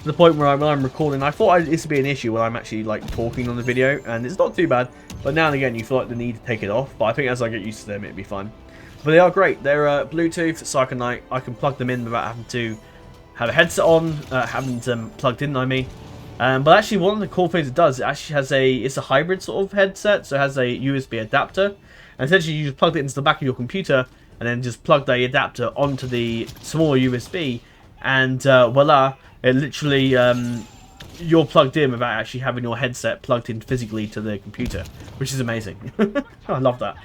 Speaker 1: the point where when I'm recording, I thought this would be an issue when I'm actually like talking on the video, and it's not too bad. But now and again, you feel like the need to take it off. But I think as I get used to them, it'll be fine. But they are great. They're Bluetooth, so I can plug them in without having to have a headset on, having them plugged in. I mean. But actually, one of the cool things it does, it actually has it's a hybrid sort of headset, so it has a USB adapter. And essentially, you just plug it into the back of your computer, and then just plug the adapter onto the smaller USB, and voila, it literally, you're plugged in without actually having your headset plugged in physically to the computer, which is amazing. I love that.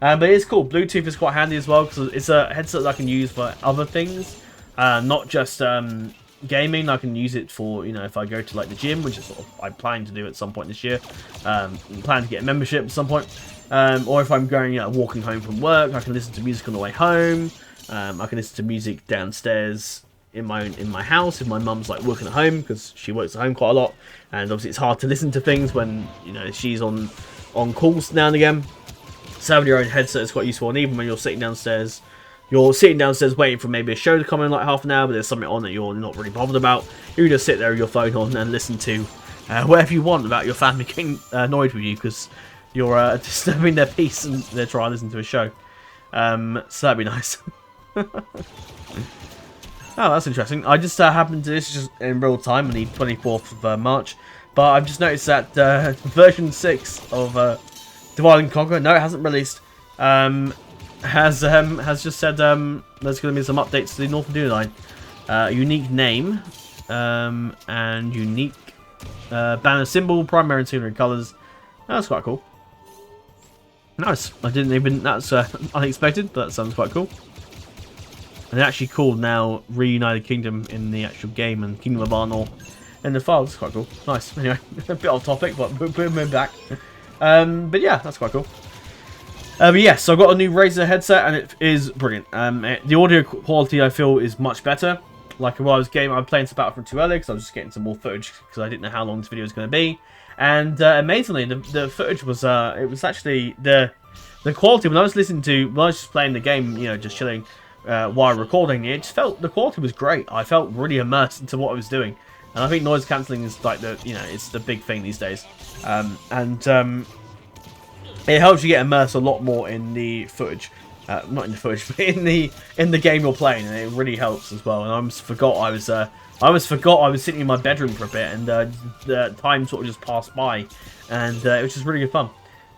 Speaker 1: But it's cool. Bluetooth is quite handy as well, because it's a headset that I can use for other things, not just gaming. I can use it for, you know, if I go to like the gym, which is sort of I'm planning to do at some point this year. I'm planning to get a membership at some point. Or if I'm going, walking home from work, I can listen to music on the way home. I can listen to music downstairs in my house if my mum's like working at home, because she works at home quite a lot, and obviously it's hard to listen to things when, you know, she's on calls now and again. So having your own headset is quite useful, and even when you're sitting downstairs you're sitting downstairs waiting for maybe a show to come in like half an hour, but there's something on that you're not really bothered about, you can just sit there with your phone on and listen to whatever you want about your family getting annoyed with you because you're disturbing their peace and they're trying to listen to a show. So that'd be nice. Oh, that's interesting. I just happened to this just in real time on the 24th of March, but I've just noticed that version 6 of Divide and Conquer, no, it hasn't released, has just said there's going to be some updates to the Northern Duo line. Unique name and unique banner symbol, primary and secondary colours. That's quite cool. Nice. I didn't even. That's unexpected, but that sounds quite cool. And they actually called now Reunited Kingdom in the actual game and Kingdom of Arnor in the files. Quite cool. Nice. Anyway, a bit off topic, but we're back. But yeah, that's quite cool. But yeah, so I've got a new Razer headset and it is brilliant. The audio quality I feel is much better. Like while I was playing some Battlefront 2 earlier because I was just getting some more footage because I didn't know how long this video was going to be. And amazingly, the footage was it was actually the quality when I was just playing the game, you know, just chilling. While recording it, just felt the quality was great. I felt really immersed into what I was doing, and I think noise cancelling is like it's the big thing these days. It helps you get immersed a lot more in the footage, not in the footage, but in the game you're playing, and it really helps as well. And I almost forgot I was sitting in my bedroom for a bit, and the time sort of just passed by, and it was just really good fun.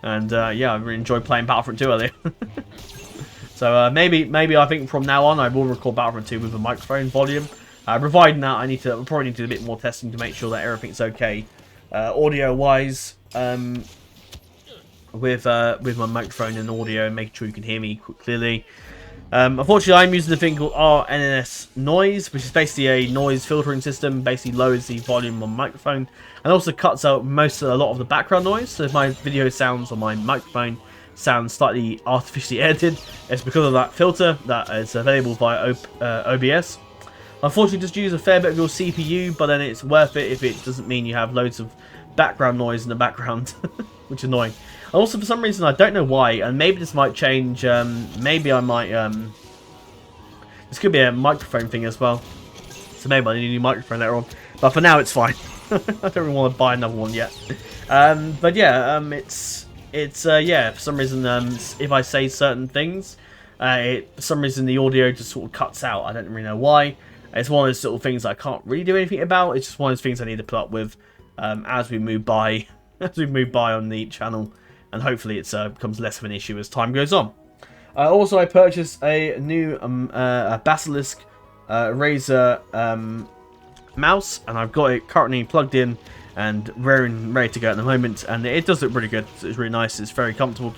Speaker 1: And yeah, I really enjoyed playing Battlefront 2 earlier. So maybe I think from now on I will record Battlefront 2 with a microphone volume. Providing that I probably need to do a bit more testing to make sure that everything's okay, audio wise, with my microphone and audio, and making sure you can hear me clearly. Unfortunately, I'm using the thing called RNNS Noise, which is basically a noise filtering system. Basically lowers the volume on my microphone and also cuts out a lot of the background noise. So if my video sounds on my microphone sounds slightly artificially edited, it's because of that filter that is available via OBS. Unfortunately, just use a fair bit of your CPU, but then it's worth it if it doesn't mean you have loads of background noise in the background, which is annoying. And also, for some reason, I don't know why, and maybe this might change. Maybe I might. This could be a microphone thing as well, so maybe I need a new microphone later on. But for now, it's fine. I don't really want to buy another one yet. But yeah, yeah, for some reason, if I say certain things, for some reason the audio just sort of cuts out. I don't really know why. It's one of those little things I can't really do anything about. It's just one of those things I need to put up with as we move by, on the channel, and hopefully it becomes less of an issue as time goes on. Also, I purchased a new Basilisk Razer mouse, and I've got it currently plugged in and ready to go at the moment, and it does look really good. It's really nice. It's very comfortable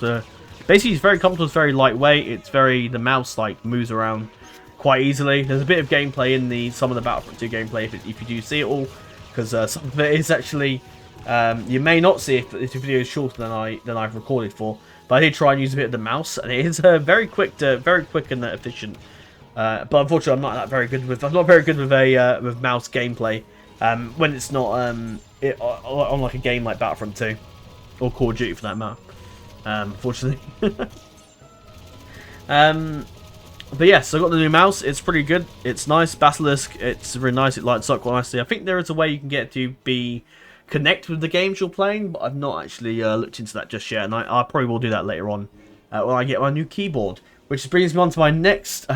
Speaker 1: basically it's very comfortable. It's very lightweight. The mouse like moves around quite easily. There's a bit of gameplay in some of the Battlefront 2 gameplay if you do see it all, because some of it is actually you may not see if the video is shorter than I've recorded for, but I did try and use a bit of the mouse, and it is very quick and efficient. But unfortunately, I'm not very good with with mouse gameplay when it's not on like a game like Battlefront 2 or Call of Duty for that matter. Unfortunately. But yes, I got the new mouse. It's pretty good. It's nice. Basilisk. It's really nice. It lights up quite nicely. I think there is a way you can get to connect with the games you're playing, but I've not actually looked into that just yet, and I probably will do that later on when I get my new keyboard. Which brings me on to my next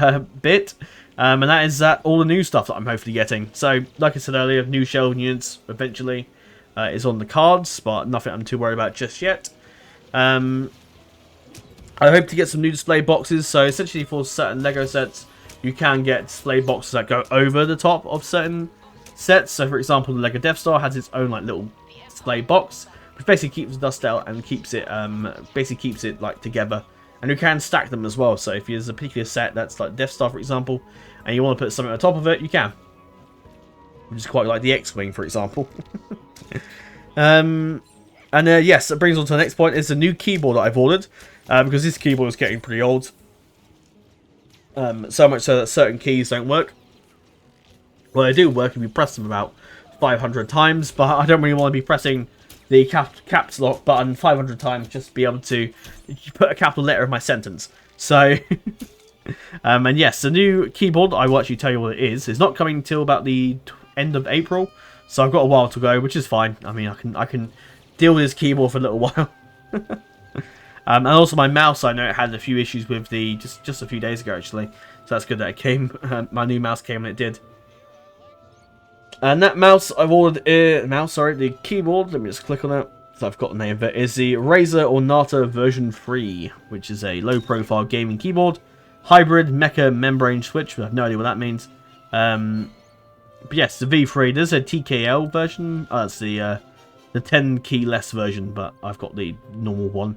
Speaker 1: bit, and that is all the new stuff that I'm hopefully getting. So, like I said earlier, new shelving units eventually is on the cards, but nothing I'm too worried about just yet. I hope to get some new display boxes. So, essentially for certain LEGO sets, you can get display boxes that go over the top of certain sets. So, for example, the LEGO Death Star has its own like little display box, which basically keeps the dust out and keeps it like together. And you can stack them as well. So if there's a particular set that's like Death Star, for example, and you want to put something on top of it, you can. Which is quite like the X-Wing, for example. Yes, that brings on to the next point. It's a new keyboard that I've ordered. Because this keyboard is getting pretty old. So much so that certain keys don't work. Well, they do work if you press them about 500 times. But I don't really want to be pressing the caps lock button 500 times just to be able to put a capital letter in my sentence. So And yes, the new keyboard, I will actually tell you what it is. It's not coming until about the end of April, so I've got a while to go, which is fine. I mean, I can deal with this keyboard for a little while. And also my mouse, I know it had a few issues with the just a few days ago actually, so that's good that it came. My new mouse came and it did. And that mouse I've ordered, the keyboard. Let me just click on that. So I've got the name of it. Is the Razer Ornata version 3, which is a low-profile gaming keyboard, hybrid mecha membrane switch. I have no idea what that means. But yes, the V3. There's a TKL version. That's the 10 key less version, but I've got the normal one.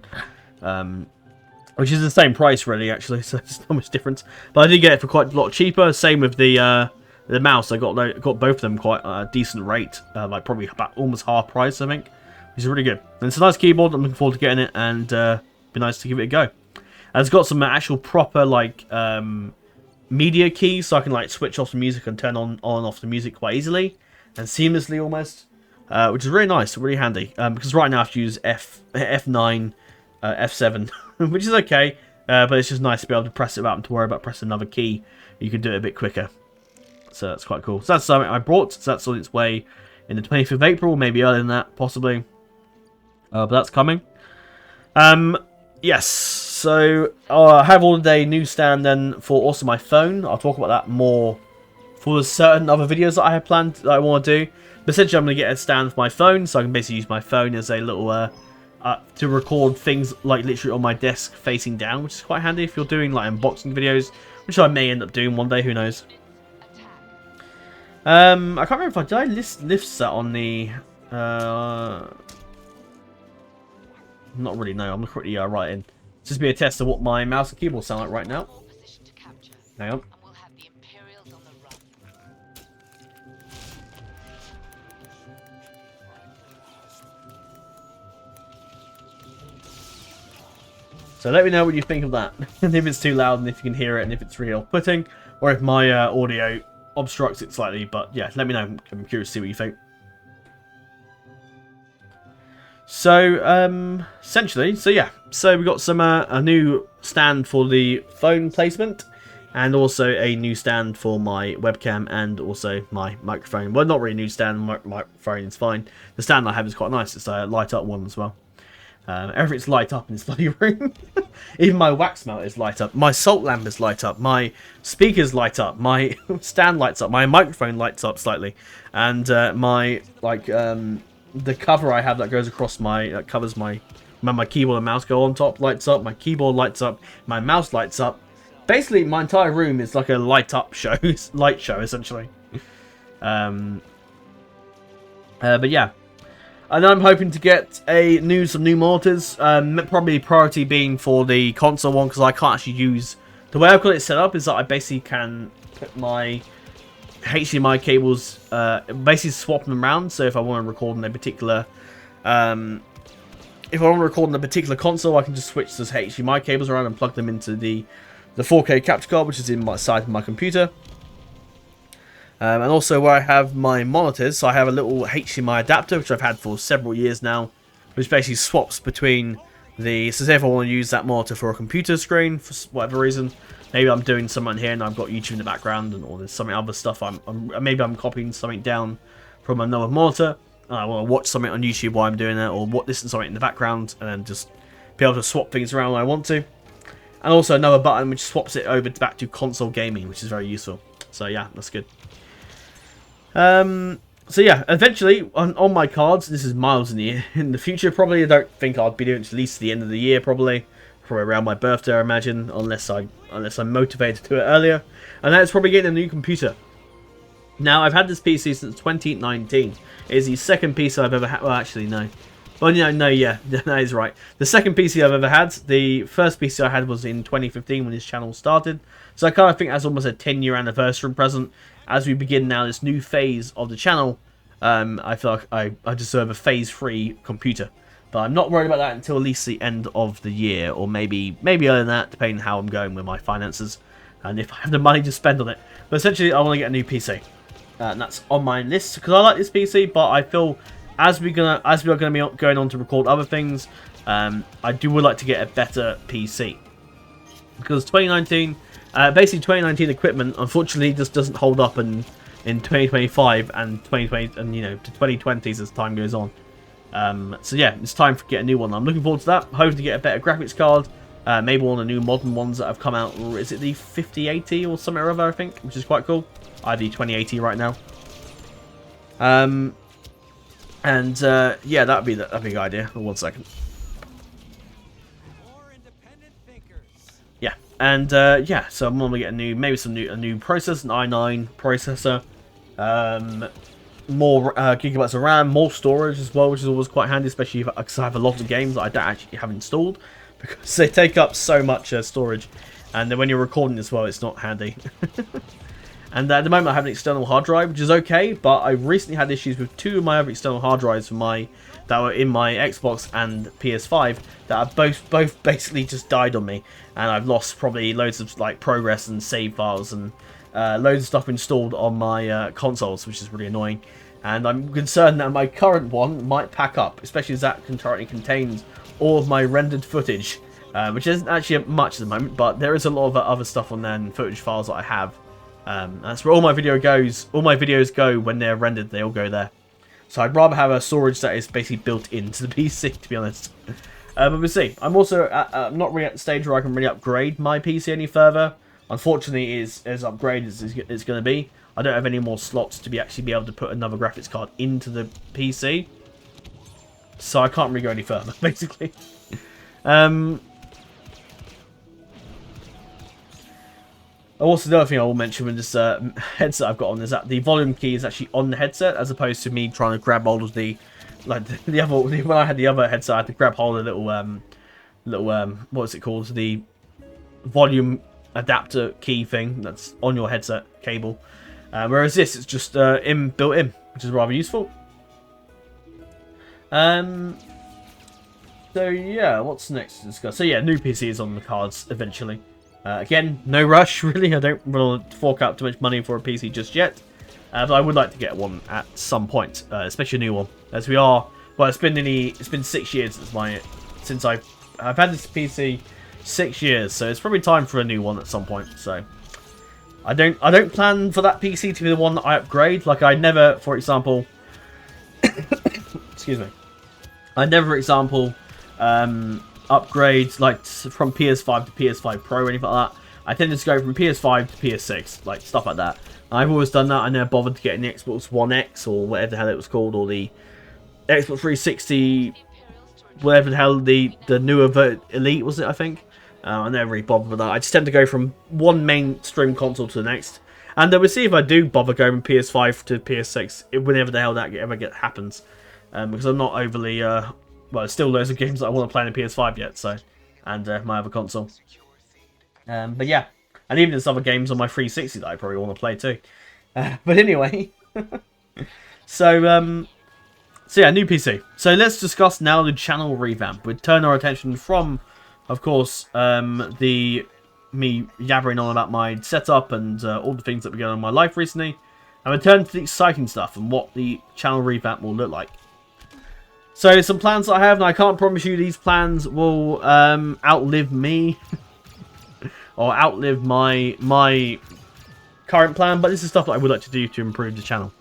Speaker 1: Which is the same price really actually, so it's not much difference. But I did get it for quite a lot cheaper. Same with the mouse. I got both of them quite a decent rate, like probably about almost half price I think, which is really good. And it's a nice keyboard. I'm looking forward to getting it, and be nice to give it a go. And it's got some actual proper like media keys, so I can like switch off the music and turn on and off the music quite easily and seamlessly almost, which is really nice, really handy. Because right now I have to use F9. F7, which is okay, but it's just nice to be able to press it without having to worry about pressing another key. You can do it a bit quicker, so that's quite cool. So that's something I brought, so that's on its way in the 25th of April, maybe earlier than that, possibly. But that's coming. Yes, so I have ordered a new stand then for also my phone. I'll talk about that more for certain other videos that I have planned that I want to do. But essentially I'm going to get a stand for my phone, so I can basically use my phone as a little to record things like literally on my desk facing down, which is quite handy if you're doing like unboxing videos, which I may end up doing one day, who knows. I can't remember if did I list that on the not really, no, I'm pretty right in. Just be a test of what my mouse and keyboard sound like right now. Hang on. So let me know what you think of that, and if it's too loud, and if you can hear it, and if it's really off-putting, or if my audio obstructs it slightly. But yeah, let me know. I'm curious to see what you think. So essentially, so yeah, so we got some a new stand for the phone placement, and also a new stand for my webcam, and also my microphone. Well, not really a new stand. Microphone is fine. The stand I have is quite nice. It's a light up one as well. Everything's light up in this bloody room. Even my wax melt is light up. My salt lamp is light up. My speakers light up. My stand lights up. My microphone lights up slightly. And my like the cover I have that goes across my that covers my keyboard and mouse go on top lights up. My keyboard lights up. My mouse lights up. Basically, my entire room is like a light up show, light show essentially. But yeah. And I'm hoping to get some new monitors, probably priority being for the console one, because I can't actually use... The way I've got it set up is that I basically can put my HDMI cables, basically swap them around, so if I want to record on a particular... if I want to record on a particular console, I can just switch those HDMI cables around and plug them into the 4K capture card, which is in my side of my computer. And also where I have my monitors, so I have a little HDMI adapter, which I've had for several years now, which basically swaps between the... So say if I want to use that monitor for a computer screen, for whatever reason, maybe I'm doing something here and I've got YouTube in the background, or there's some other stuff, maybe I'm copying something down from another monitor, and I want to watch something on YouTube while I'm doing that, or listen to something in the background, and then just be able to swap things around when I want to. And also another button which swaps it over back to console gaming, which is very useful. So yeah, that's good. So yeah, eventually on my cards, this is miles in the future probably. I don't think I'll be doing it at least the end of the year probably around my birthday I imagine, unless I'm motivated to do it earlier. And that's probably getting a new computer. Now I've had this PC since 2019. It is the second PC I've ever had. Well, actually no. Well, no, yeah, that is right. The second PC I've ever had. The first PC I had was in 2015 when this channel started. So I kind of think that's almost a 10-year anniversary present. As we begin now this new phase of the channel, I feel like I deserve a phase-free computer. But I'm not worried about that until at least the end of the year, or maybe earlier than that, depending on how I'm going with my finances and if I have the money to spend on it. But essentially, I want to get a new PC, and that's on my list because I like this PC. But I feel as we are going to be going on to record other things, would like to get a better PC because 2019 Basically, 2019 equipment unfortunately just doesn't hold up in 2025 and 2020 and to 2020s as time goes on. So yeah, it's time to get a new one. I'm looking forward to that. Hoping to get a better graphics card. Maybe one of the new modern ones that have come out. Or is it the 5080 or something or other, I think, which is quite cool. I have the 2080 right now. Yeah, that'd be a big idea. One second. Yeah, and yeah, so I'm gonna get a new processor, an i9 processor, more gigabytes of RAM, more storage as well, which is always quite handy, especially because I have a lot of games that I don't actually have installed because they take up so much storage, and then when you're recording as well, it's not handy. And at the moment, I have an external hard drive, which is okay, but I recently had issues with 2 of my other external hard drives that were in my Xbox and PS5 that are both basically just died on me, and I've lost probably loads of like progress and save files and loads of stuff installed on my consoles, which is really annoying. And I'm concerned that my current one might pack up, especially as that currently contains all of my rendered footage, which isn't actually much at the moment, but there is a lot of other stuff on there and footage files that I have. That's where all my videos go when they're rendered. They all go there. So I'd rather have a storage that is basically built into the PC, to be honest. But we'll see. I'm also not really at the stage where I can really upgrade my PC any further. Unfortunately, as upgraded as it's going to be, I don't have any more slots to actually be able to put another graphics card into the PC. So I can't really go any further, basically. Also, the other thing I will mention with this headset I've got on is that the volume key is actually on the headset, as opposed to me trying to grab hold of the when I had the other headset, I had to grab hold of the little what is it called, the volume adapter key thing that's on your headset cable. Whereas this, it's just built in, which is rather useful. So yeah, what's next to discuss? So yeah, new PC is on the cards eventually. Again, no rush, really. I don't want to fork out too much money for a PC just yet. But I would like to get one at some point, especially a new one. As we are, well, it's been 6 years since I've had this PC, 6 years. So it's probably time for a new one at some point. So I don't plan for that PC to be the one that I upgrade. Like I never, for example, excuse me, I never, for example, upgrades like from PS5 to PS5 Pro or anything like that. I tend to go from PS5 to PS6, like stuff like that. I've always done that. I never bothered to get the Xbox One X or whatever the hell it was called, or the Xbox 360, whatever the hell the newer Elite was it, I think. I never really bothered with that. I just tend to go from one mainstream console to the next, and then we'll see if I do bother going from PS5 to PS6 whenever the hell that ever happens, because I'm not overly well, there's still loads of games that I want to play on the PS5 yet, so, and my other console. But yeah, and even there's other games on my 360 that I probably want to play too. But anyway, so yeah, new PC. So let's discuss now the channel revamp. We'd turn our attention from, of course, me yabbering on about my setup and all the things that were going on in my life recently, and return to the exciting stuff and what the channel revamp will look like. So, some plans that I have, and I can't promise you these plans will outlive me or outlive my current plan, but this is stuff that I would like to do to improve the channel.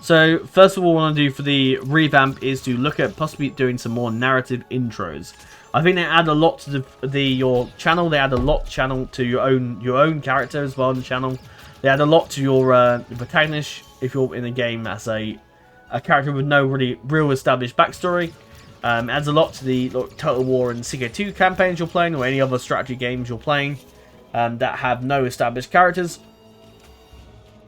Speaker 1: So, first of all, what I want to do for the revamp is to look at possibly doing some more narrative intros. I think they add a lot to your channel. They add a lot to your own character as well in the channel. They add a lot to your protagonist if you're in a game as a character with no really real established backstory. Adds a lot to the Total War and CK2 campaigns you're playing, or any other strategy games you're playing that have no established characters.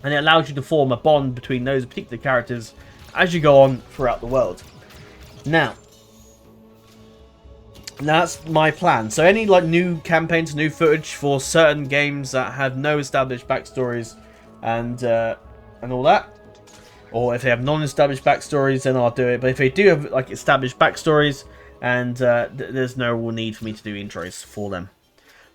Speaker 1: And it allows you to form a bond between those particular characters as you go on throughout the world. Now that's my plan. So any new campaigns, new footage for certain games that have no established backstories and all that, or if they have non-established backstories, then I'll do it. But if they do have established backstories, and there's no real need for me to do intros for them.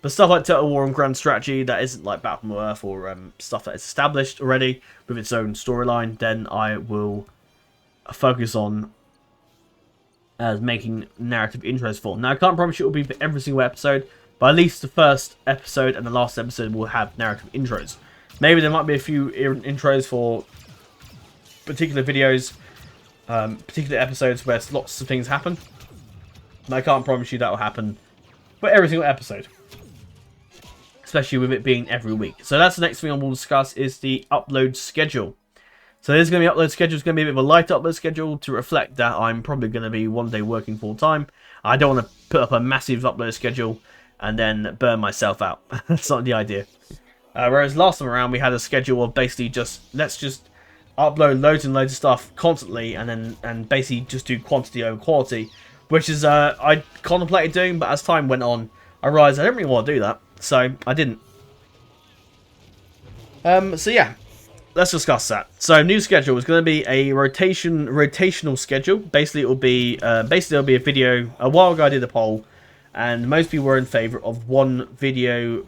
Speaker 1: But stuff like Total War and Grand Strategy that isn't like Battlefront Earth or stuff that is established already with its own storyline, then I will focus on making narrative intros for. Now I can't promise you it will be for every single episode, But at least the first episode and the last episode will have narrative intros. Maybe there might be a few intros for particular videos, particular episodes where lots of things happen. But I can't promise you that will happen for every single episode. Especially with it being every week. So that's the next thing I will discuss is the upload schedule. So there's going to be upload schedule. It's going to be a bit of a light upload schedule to reflect that I'm probably going to be one day working full time. I don't want to put up a massive upload schedule and then burn myself out. That's not the idea. Whereas last time around we had a schedule of basically let's just upload loads and loads of stuff constantly and basically just do quantity over quality, which is I contemplated doing, but as time went on I realised I didn't really want to do that, so I didn't. So yeah, let's discuss that. So new schedule is going to be a rotational schedule. Basically it will be a video. A while ago I did a poll and most people were in favour of one video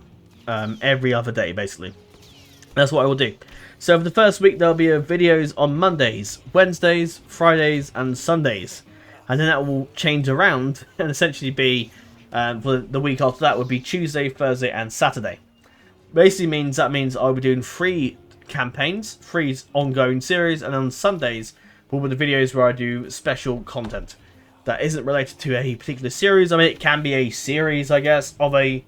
Speaker 1: every other day, basically. That's what I will do. So for the first week there'll be videos on Mondays, Wednesdays, Fridays and Sundays. And then that will change around and essentially be, for the week after that would be Tuesday, Thursday and Saturday. Basically that means I'll be doing 3 campaigns, 3 ongoing series, and on Sundays will be the videos where I do special content that isn't related to a particular series. I mean, it can be a series, I guess, of a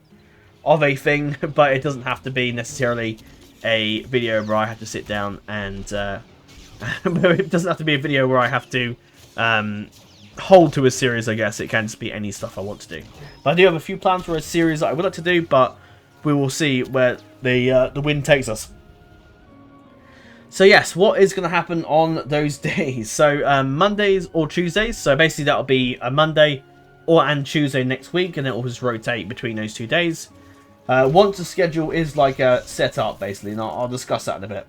Speaker 1: thing, but it doesn't have to be necessarily a video where I have to sit down and it doesn't have to be a video where I have to hold to a series, I guess. It can just be any stuff I want to do. But I do have a few plans for a series that I would like to do, but we will see where the wind takes us. So yes, what is going to happen on those days? So Mondays or Tuesdays. So basically that'll be a Monday and Tuesday next week, and it will just rotate between those 2 days. Once the schedule is set up, basically, and I'll discuss that in a bit.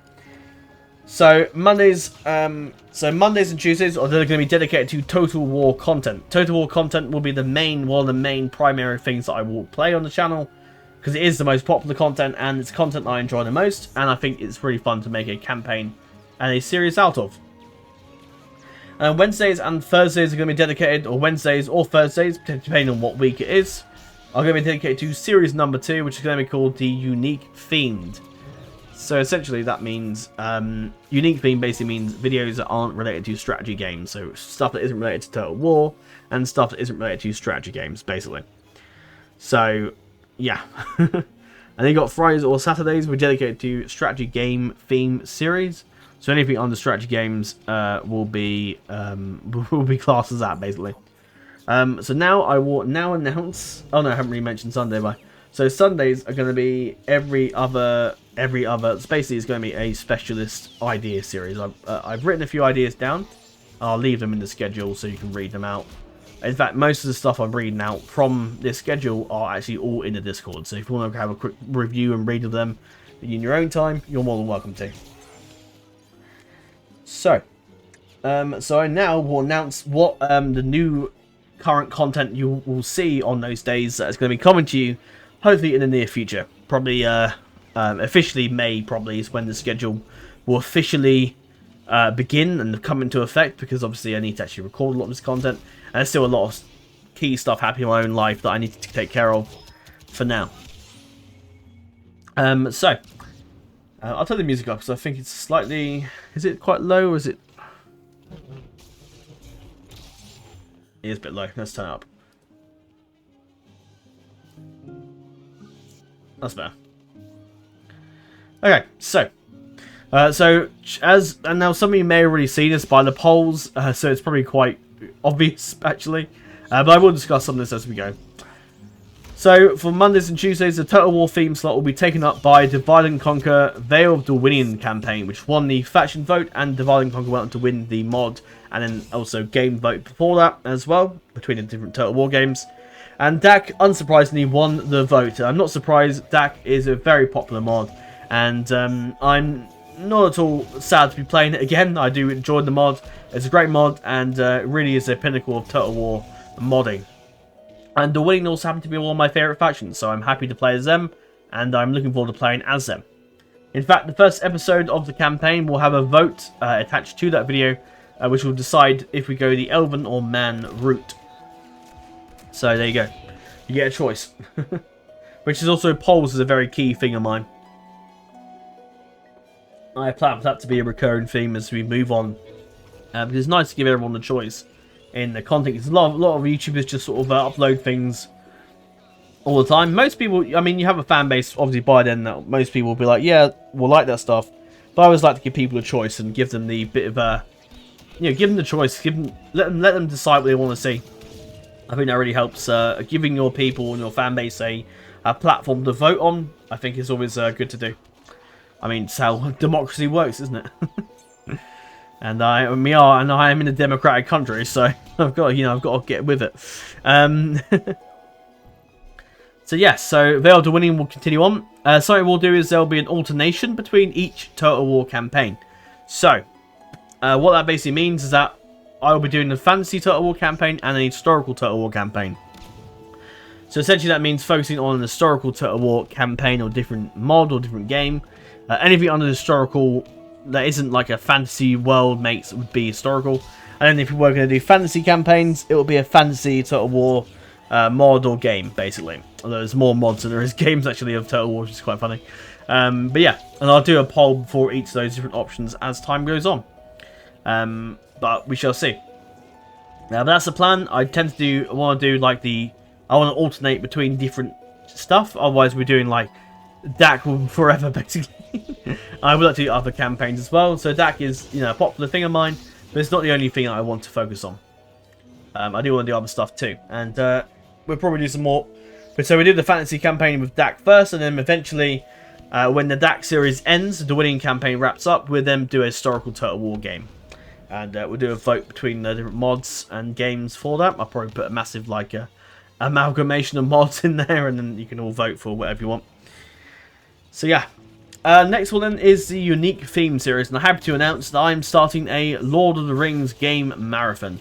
Speaker 1: So Mondays and Tuesdays are going to be dedicated to Total War content. Total War content will be one of the main primary things that I will play on the channel, because it is the most popular content and it's content I enjoy the most, and I think it's really fun to make a campaign and a series out of. Wednesdays and Thursdays are going to be dedicated, or Wednesdays or Thursdays, depending on what week it is, are going to be dedicated to series number 2, which is going to be called the Unique Themed. So essentially that means, Unique Theme basically means videos that aren't related to strategy games. So stuff that isn't related to Total War, and stuff that isn't related to strategy games, basically. So, yeah. And then you got Fridays or Saturdays, we're dedicated to strategy game theme series. So anything under strategy games will be classed as that, basically. So now I will announce. Oh no, I haven't really mentioned Sunday, but so Sundays are going to be every other. Basically, it's going to be a specialist idea series. I've written a few ideas down. I'll leave them in the schedule so you can read them out. In fact, most of the stuff I'm reading out from this schedule are actually all in the Discord. So if you want to have a quick review and read of them in your own time, you're more than welcome to. So I now will announce what the new current content you will see on those days that is going to be coming to you, hopefully in the near future. Probably officially May probably is when the schedule will officially begin and come into effect, because obviously I need to actually record a lot of this content, and there's still a lot of key stuff happening in my own life that I need to take care of for now. I'll turn the music up because I think it's slightly... Is it quite low or is it... It is a bit low. Let's turn it up. That's better. Okay, and now some of you may have already seen this by the polls, so it's probably quite obvious actually, but I will discuss some of this as we go. So for Mondays and Tuesdays, the Total War theme slot will be taken up by Divide and Conquer Veil of Dorwinion campaign, which won the faction vote, and Divide and Conquer went on to win the mod, and then also game vote before that as well, between the different Total War games. And DAC, unsurprisingly, won the vote. I'm not surprised. DAC is a very popular mod, and I'm not at all sad to be playing it again. I do enjoy the mod. It's a great mod, and it really is a pinnacle of Total War modding. And the Winning also happen to be one of my favourite factions, so I'm happy to play as them, and I'm looking forward to playing as them. In fact, the first episode of the campaign will have a vote attached to that video, which will decide if we go the Elven or Man route. So there you go. You get a choice. which is also polls is a very key thing of mine. I plan for that to be a recurring theme as we move on, because it's nice to give everyone a choice in the content. Because a lot of YouTubers just sort of upload things all the time. Most people, I mean, you have a fan base obviously by then that most people will be like, yeah, we'll like that stuff. But I always like to give people a choice and give them the bit of a, give them the choice, let them decide what they want to see. I think that really helps. Giving your people and your fan base a platform to vote on, I think is always good to do. I mean, it's how democracy works, isn't it? And I am in a democratic country, so I've got to get with it. So yes, so Veil to Winning will continue on. Something we'll do is there'll be an alternation between each Total War campaign. So what that basically means is that I will be doing a fantasy Total War campaign and a historical Total War campaign. So essentially that means focusing on an historical Total War campaign or different mod or different game. Anything under historical that isn't like a fantasy world would be historical. And then if you were going to do fantasy campaigns, it will be a fantasy Total War mod or game, basically. Although there's more mods than there is games actually of Total War, which is quite funny. But yeah, and I'll do a poll for each of those different options as time goes on. But we shall see. But that's the plan. I want to do like I want to alternate between different stuff. Otherwise we're doing like DAC forever, basically. I would like to do other campaigns as well. So DAC is, a popular thing of mine, but it's not the only thing that I want to focus on. I do want to do other stuff too, and we'll probably do some more. But so we did the fantasy campaign with DAC first, and then eventually, when the DAC series ends, the winning campaign wraps up, we'll then do a historical Total War game, and we'll do a vote between the different mods and games for that. I'll probably put a massive amalgamation of mods in there, and then you can all vote for whatever you want. So yeah. Next one then is the unique theme series, and I'm happy to announce that I'm starting a Lord of the Rings game marathon,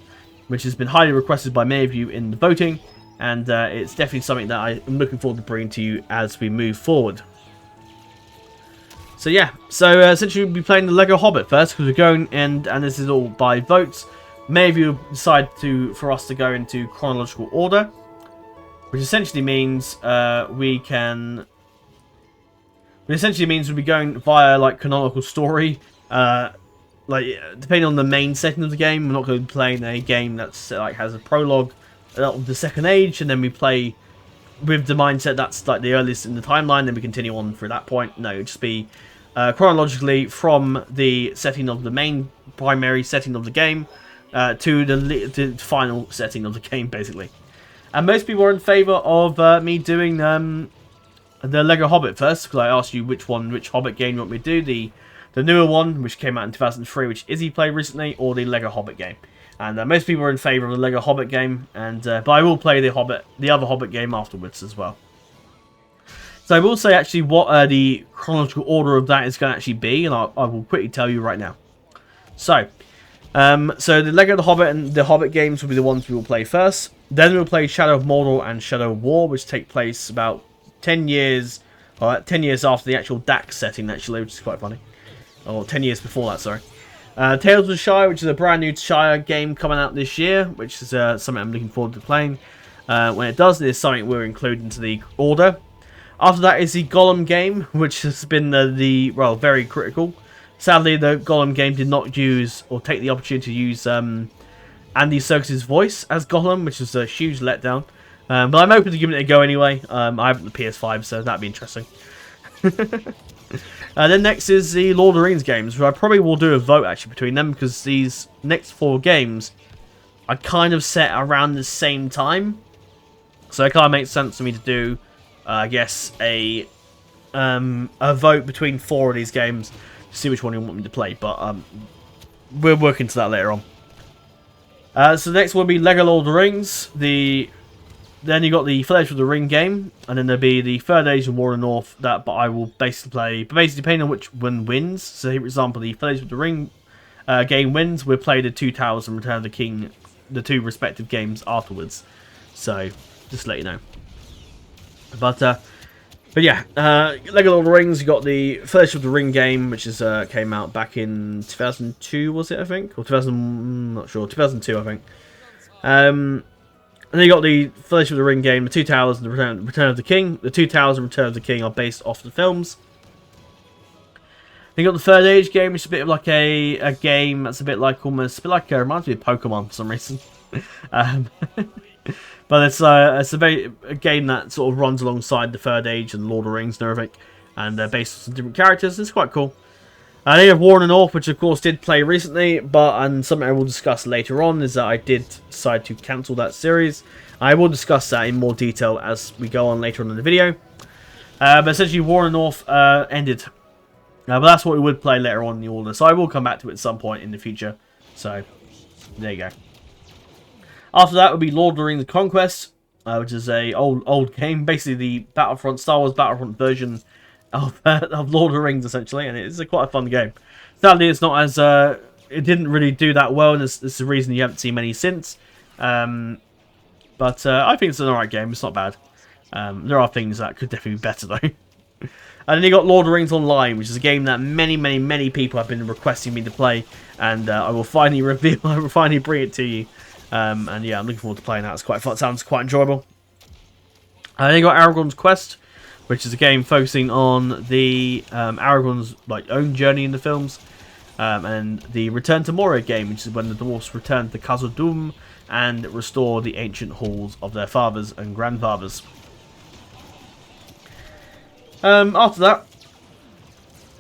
Speaker 1: which has been highly requested by many of you in the voting, and it's definitely something that I am looking forward to bringing to you as we move forward. So yeah, essentially we'll be playing the Lego Hobbit first, because we're going, and this is all by votes. Many of you decide for us to go into chronological order, which essentially means we'll be going via canonical story. Depending on the main setting of the game, we're not going to be playing a game that's has a prologue of the Second Age, and then we play with the mindset that's the earliest in the timeline, then we continue on through that point. No, it'll just be chronologically from the setting of the main primary setting of the game to the final setting of the game, basically. And most people are in favour of me doing the Lego Hobbit first, because I asked you which Hobbit game you want me to do. The newer one, which came out in 2003, which Izzy played recently, or the Lego Hobbit game. And most people are in favour of the Lego Hobbit game, but I will play the other Hobbit game afterwards as well. So I will say actually what the chronological order of that is going to actually be, and I will quickly tell you right now. So the Lego the Hobbit and the Hobbit games will be the ones we will play first. Then we'll play Shadow of Mordor and Shadow of War, which take place about 10 years after the actual DAC setting, actually, which is quite funny. Or 10 years before that, sorry. Tales of the Shire, which is a brand new Shire game coming out this year, which is something I'm looking forward to playing. When it does, it is something we'll include into the order. After that is the Gollum game, which has been very critical. Sadly, the Gollum game did not use or take the opportunity to use Andy Serkis' voice as Gollum, which is a huge letdown. But I'm open to giving it a go anyway. I have the PS5, so that'd be interesting. Then next is the Lord of the Rings games, where I probably will do a vote actually between them, because these next 4 games are kind of set around the same time. So it kind of makes sense for me to do, I guess, a vote between 4 of these games to see which one you want me to play. But we're working to that later on. So the next one will be Lego Lord of the Rings. Then you got the Fellowship of the Ring game, and then there'll be the Third Age of War in the North that I will basically play. But basically, depending on which one wins. So, for example, the Fellowship of the Ring game wins, we'll play the Two Towers and Return of the King, the 2 respective games afterwards. So, just to let you know. But yeah, Lego Lord of the Rings. You got the Fellowship of the Ring game, which came out back in 2002, was it? I think, or 2000. I'm not sure. 2002, I think. And then you got the Fellowship of the Ring game, the Two Towers, and the Return of the King. The Two Towers and Return of the King are based off the films. Then you got the Third Age game, which is a bit of like a game that's a bit like reminds me of Pokemon for some reason. But it's a game that sort of runs alongside the Third Age and Lord of the Rings and everything, and they're based on some different characters. It's quite cool. Then you have War in the North, which of course did play recently, and something I will discuss later on is that I did decide to cancel that series. I will discuss that in more detail as we go on later on in the video. But essentially, War in the North ended. But that's what we would play later on in the order, so I will come back to it at some point in the future. So, there you go. After that would be Lord of the Rings Conquest, which is a old game, basically the Battlefront, Star Wars Battlefront version of Lord of the Rings, essentially, and it's quite a fun game. Sadly, it's not as it didn't really do that well, and this is the reason you haven't seen many since. But I think it's an alright game. It's not bad. There are things that could definitely be better though. And then you got Lord of the Rings Online, which is a game that many people have been requesting me to play, and I will finally reveal. I will finally bring it to you. And yeah, I'm looking forward to playing that. It's quite fun. It sounds quite enjoyable. And then you got Aragorn's Quest, which is a game focusing on the Aragorn's own journey in the films, and the Return to Moria game, which is when the dwarfs return to Khazad-dûm and restore the ancient halls of their fathers and grandfathers. After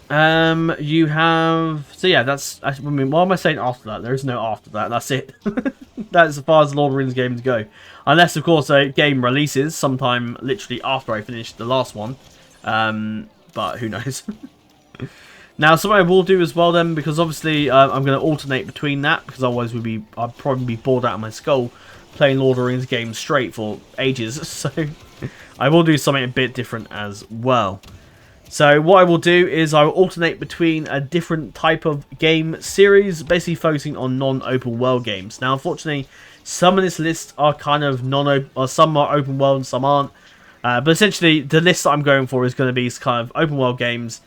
Speaker 1: that, you have... So yeah, that's... I mean, why am I saying after that? There is no after that. That's it. That's as far as the Lord of the Rings games go. Unless, of course, a game releases sometime literally after I finish the last one. But who knows? Now, something I will do as well then, because obviously I'm going to alternate between that, because otherwise I'd probably be bored out of my skull playing Lord of the Rings games straight for ages. So I will do something a bit different as well. So what I will do is I will alternate between a different type of game series, basically focusing on non-open world games. Now, unfortunately, some of this list are kind of non-open, or some are open world and some aren't. But essentially, the list that I'm going for is going to be kind of open world games,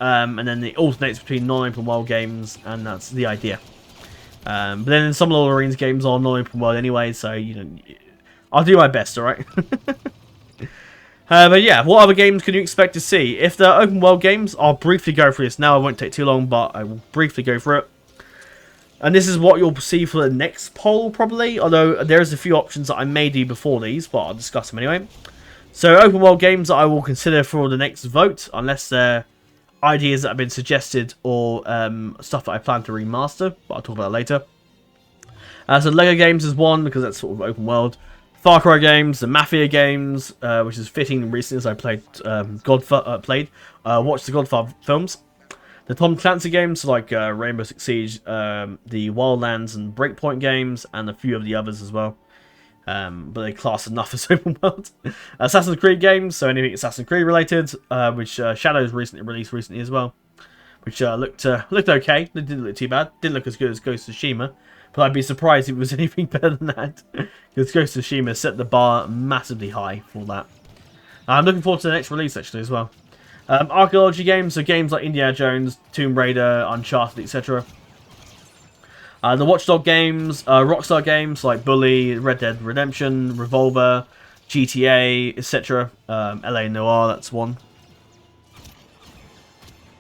Speaker 1: and then it alternates between non-open world games, and that's the idea. But then some Lord of the Rings games are non-open world anyway, so you know, I'll do my best, alright? But yeah, what other games can you expect to see? If they're open world games, I'll briefly go through this now. It won't take too long, but I will briefly go through it. And this is what you'll see for the next poll, probably. Although, there's a few options that I may do before these, but I'll discuss them anyway. So, open world games that I will consider for the next vote, unless they're ideas that have been suggested or stuff that I plan to remaster, but I'll talk about that later. So, Lego games is one, because that's sort of open world. Far Cry games, the Mafia games, which is fitting recently as I played watched the Godfather films. The Tom Clancy games like Rainbow Six Siege, the Wildlands and Breakpoint games, and a few of the others as well. But they class enough as open world. Assassin's Creed games, so anything Assassin's Creed related, which Shadows released recently as well, which looked okay. It didn't look too bad. Didn't look as good as Ghost of Tsushima. But I'd be surprised if it was anything better than that. Because Ghost of Tsushima set the bar massively high for that. I'm looking forward to the next release, actually, as well. Archaeology games, so games like Indiana Jones, Tomb Raider, Uncharted, etc. The Watchdog games, Rockstar games like Bully, Red Dead Redemption, Revolver, GTA, etc. LA Noire, that's one. What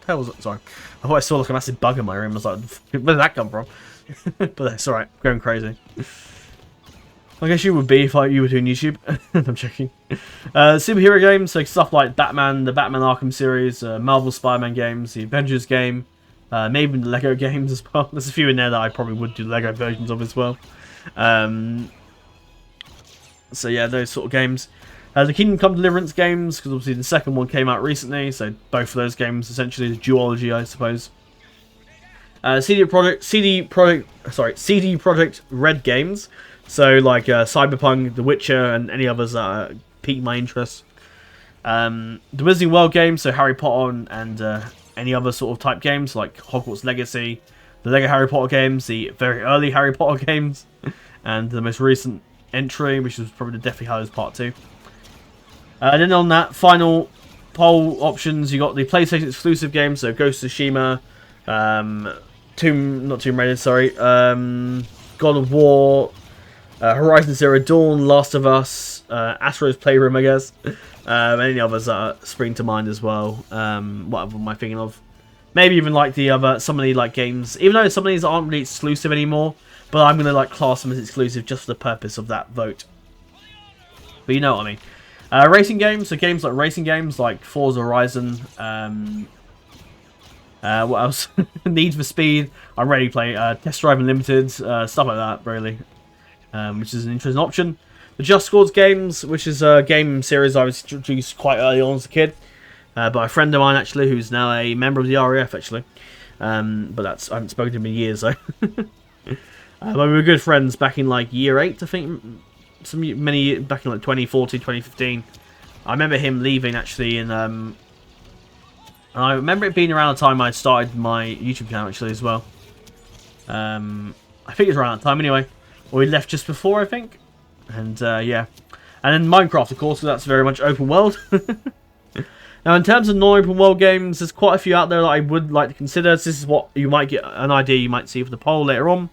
Speaker 1: the hell was it? Sorry. I thought I saw like a massive bug in my room. I was like, where did that come from? But that's alright, going crazy. I guess you would be if you were doing YouTube. I'm joking. Superhero games, so stuff like Batman, the Batman Arkham series, Marvel Spider-Man games, the Avengers game, maybe the Lego games as well. There's a few in there that I probably would do Lego versions of as well. So yeah, those sort of games. The Kingdom Come Deliverance games, because obviously the second one came out recently, so both of those games essentially the duology, I suppose. CD Projekt Red games, so like Cyberpunk, The Witcher, and any others that pique my interest. The Wizarding World games, so Harry Potter and any other sort of type games like Hogwarts Legacy, the Lego Harry Potter games, the very early Harry Potter games, and the most recent entry, which was probably the Deathly Hallows Part 2. And then on that final poll options, you got the PlayStation exclusive games, so Ghost of Tsushima, not Tomb Raider, sorry, God of War, Horizon Zero Dawn, Last of Us, Astro's Playroom, I guess. Any others that spring to mind as well. What am I thinking of? Maybe even like some of the like games, even though some of these aren't really exclusive anymore. But I'm gonna like class them as exclusive just for the purpose of that vote. But you know what I mean. Racing games, so games like racing games like Forza Horizon. What else? Need for Speed. I'm ready to play Test Drive Unlimited, stuff like that, really. Which is an interesting option. The Just Cause games, which is a game series I was introduced quite early on as a kid. By a friend of mine, actually, who's now a member of the RAF, actually. But I haven't spoken to him in years, though. But we were good friends back in, like, year 8, I think. Back in, like, 2014, 2015. I remember him leaving, actually, and I remember it being around the time I started my YouTube channel, actually, as well. I think it was around that time, anyway. Or we left just before, I think. And, yeah. And then Minecraft, of course, that's very much open world. Now, in terms of non-open world games, there's quite a few out there that I would like to consider. This is what you might get an idea you might see for the poll later on.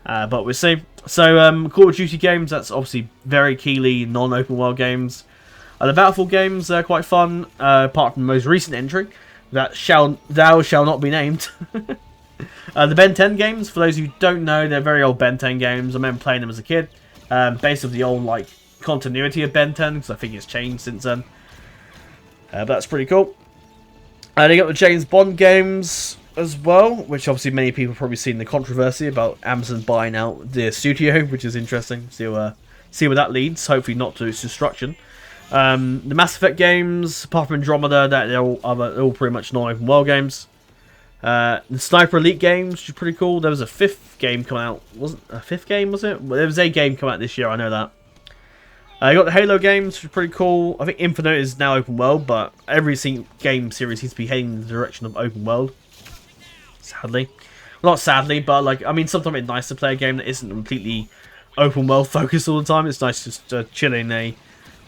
Speaker 1: But we'll see. So, Call of Duty games, that's obviously very keyly non-open world games. The Battlefield games, they're quite fun, apart from the most recent entry. Thou shall not be named. The Ben 10 games, for those who don't know, they're very old Ben 10 games. I remember playing them as a kid. Based off the old, like, continuity of Ben 10, because I think it's changed since then. But that's pretty cool. They got the James Bond games as well, which obviously many people have probably seen the controversy about Amazon buying out their studio, which is interesting. So, see where that leads. Hopefully not to its destruction. The Mass Effect games, apart from Andromeda, they're all pretty much non-open world games. The Sniper Elite games, which is pretty cool. There was a 5th game coming out. Wasn't a 5th game, was it? Well, there was a game coming out this year, I know that. You got the Halo games, which are pretty cool. I think Infinite is now open world, but every game series seems to be heading in the direction of open world. Sadly. Well, not sadly, but like, I mean, sometimes it's nice to play a game that isn't completely open world focused all the time. It's nice just to chill in a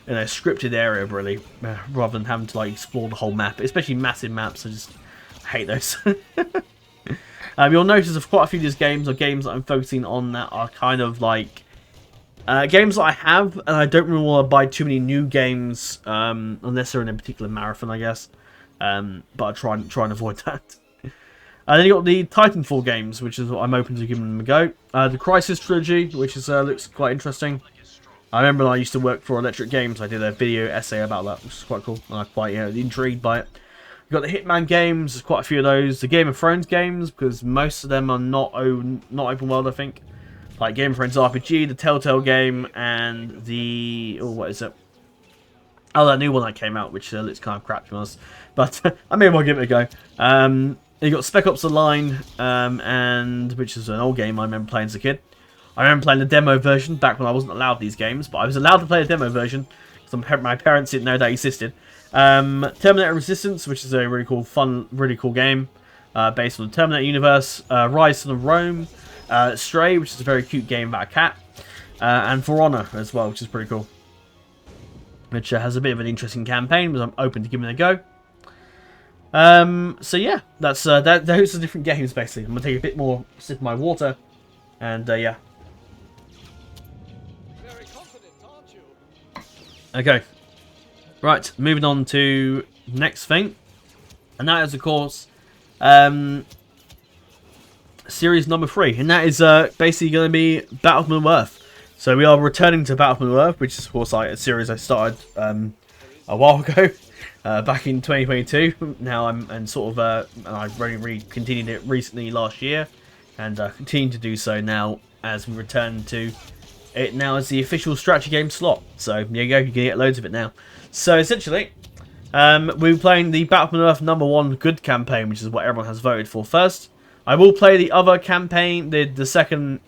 Speaker 1: scripted area, really, rather than having to like explore the whole map, especially massive maps. I just hate those. You'll notice of quite a few of these games are games that I'm focusing on that are kind of like games that I have, and I don't really want to buy too many new games unless they're in a particular marathon, I guess. But I try and avoid that. Then you got the Titanfall games, which is what I'm open to giving them a go. The Crisis trilogy, which is looks quite interesting. I remember when I used to work for Electric Games, I did a video essay about that, which is quite cool. I'm quite intrigued by it. You've got the Hitman games, there's quite a few of those. The Game of Thrones games, because most of them are not open world, I think. Like Game of Thrones RPG, the Telltale game, and the... Oh, what is it? Oh, that new one that came out, which looks kind of crap, to be honest. But I may well give it a go. You got Spec Ops: The Line, and which is an old game I remember playing as a kid. I remember playing the demo version back when I wasn't allowed these games, but I was allowed to play the demo version because my parents didn't know that existed. Terminator Resistance, which is a really cool game based on the Terminator universe. Rise of Rome, Stray, which is a very cute game about a cat, and For Honor as well, which is pretty cool. Which has a bit of an interesting campaign, but I'm open to giving it a go. So yeah, that's those are different games basically. I'm gonna take a bit more sip of my water, and yeah.
Speaker 2: Very confident, aren't you?
Speaker 1: Okay, right, moving on to the next thing, and that is of course series number 3, and that is basically going to be Battlefront Earth. So we are returning to Battlefront Earth, which is of course a series I started a while ago. Back in 2022. Now and I've really continued it recently last year, and continue to do so now as we return to it now as the official strategy game slot. So there you go, you can get loads of it now. So essentially, we're playing the Battlefront Earth #1 good campaign, which is what everyone has voted for first. I will play the other campaign, the second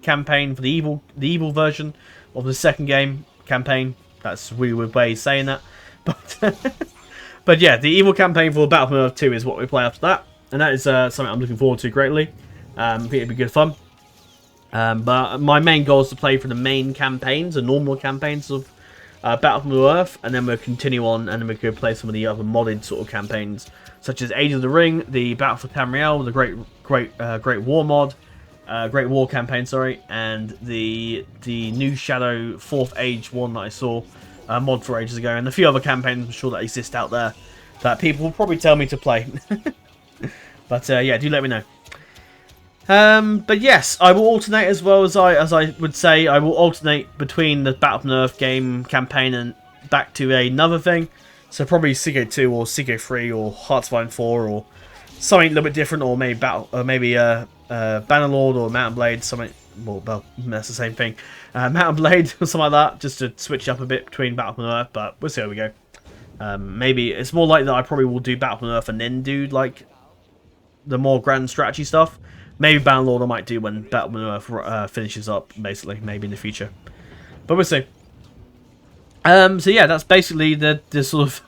Speaker 1: campaign for the evil version of the second campaign. That's a really weird way of saying that, but. But yeah, the evil campaign for Battlefront Earth 2 is what we play after that. And that is something I'm looking forward to greatly. I think it'll be good fun. But my main goal is to play for the main campaigns, the normal campaigns of Battlefront Earth. And then we'll continue on, and then we could play some of the other modded sort of campaigns. Such as Age of the Ring, the Battle for Tamriel, the Great War mod. Great War campaign, sorry, and the new Shadow 4th Age one that I saw mod for ages ago, and a few other campaigns I'm sure that exist out there that people will probably tell me to play. But yeah, do let me know. But yes, I will alternate as well as I would say. I will alternate between the Battlefront Earth game campaign and back to another thing. So probably Sigo 2 or Sigo 3 or Heartsvine 4 or something a little bit different, or maybe Bannerlord or Mountain Blade, something. Well, that's the same thing. Mountain Blade or something like that, just to switch up a bit between Battlefront Earth. But we'll see how we go. Maybe it's more likely that I probably will do Battlefront Earth and then do like the more grand strategy stuff. Maybe Bannerlord I might do when Battlefront Earth finishes up, basically, maybe in the future. But we'll see. So yeah, that's basically the sort of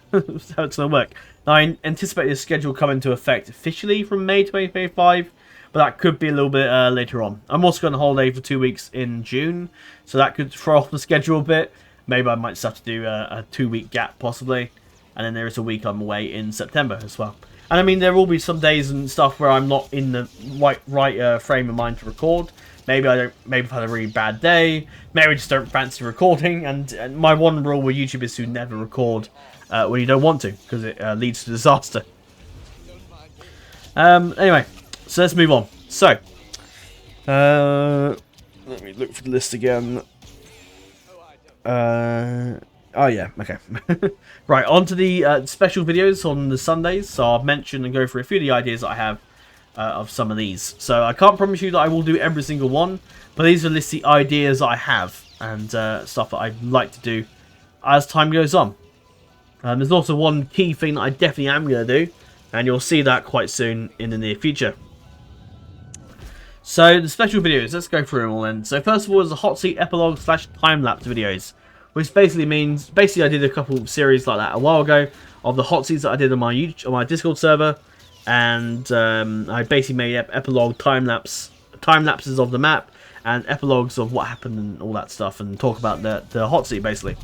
Speaker 1: how it's going to work. Now, I anticipate this schedule coming into effect officially from May 2025, but that could be a little bit later on. I'm also going on holiday for 2 weeks in June, so that could throw off the schedule a bit. Maybe I might just have to do a 2-week gap, possibly. And then there is a week I'm away in September as well. And I mean, there will be some days and stuff where I'm not in the right frame of mind to record. Maybe Maybe I've had a really bad day. Maybe I just don't fancy recording. And my one rule with YouTube is to never record when you don't want to, because it leads to disaster. Anyway, so let's move on. So, let me look for the list again. Oh yeah, okay. Right, on to the special videos on the Sundays. So I'll mention and go through a few of the ideas that I have of some of these. So I can't promise you that I will do every single one, but these are the ideas I have and stuff that I'd like to do as time goes on. There's also one key thing that I definitely am going to do, and you'll see that quite soon in the near future. So the special videos, let's go through them all then. So first of all is the hot seat epilogue / time-lapse videos. Which basically means, I did a couple of series like that a while ago of the hot seats that I did on my Discord server, and I basically made epilogue time lapses of the map and epilogues of what happened and all that stuff, and talk about the hot seat basically.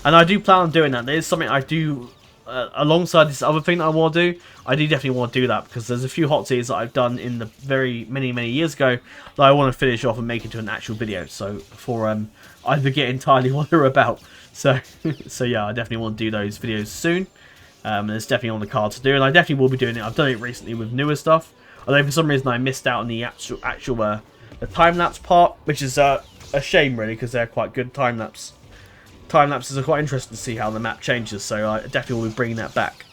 Speaker 1: And I do plan on doing that. There's something I do alongside this other thing that I want to do. I do definitely want to do that because there's a few hot seats that I've done in the very many years ago that I want to finish off and make into an actual video. So for I forget entirely what they're about. So yeah, I definitely want to do those videos soon. And it's definitely on the card to do, and I definitely will be doing it. I've done it recently with newer stuff. Although for some reason I missed out on the actual the time lapse part, which is a shame really, because they're quite good time lapse. Time lapses are quite interesting to see how the map changes, so I definitely will be bringing that back.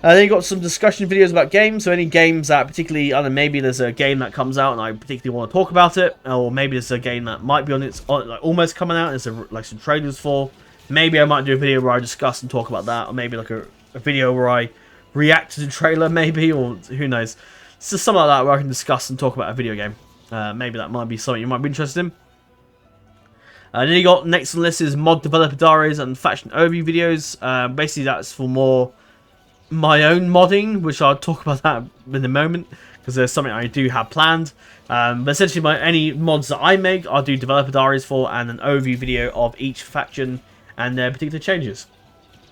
Speaker 1: Then you got some discussion videos about games, so any games that particularly, I don't know, maybe there's a game that comes out and I particularly want to talk about it, or maybe there's a game that might be like almost coming out, and there's like some trailers for. Maybe I might do a video where I discuss and talk about that, or maybe like a video where I react to the trailer, maybe, or who knows. It's just something like that where I can discuss and talk about a video game. Maybe that might be something you might be interested in. Then you got next on the list is mod developer diaries and faction overview videos. Basically, that's for more my own modding, which I'll talk about that in a moment because there's something I do have planned. But essentially, any mods that I make, I'll do developer diaries for and an overview video of each faction and their particular changes.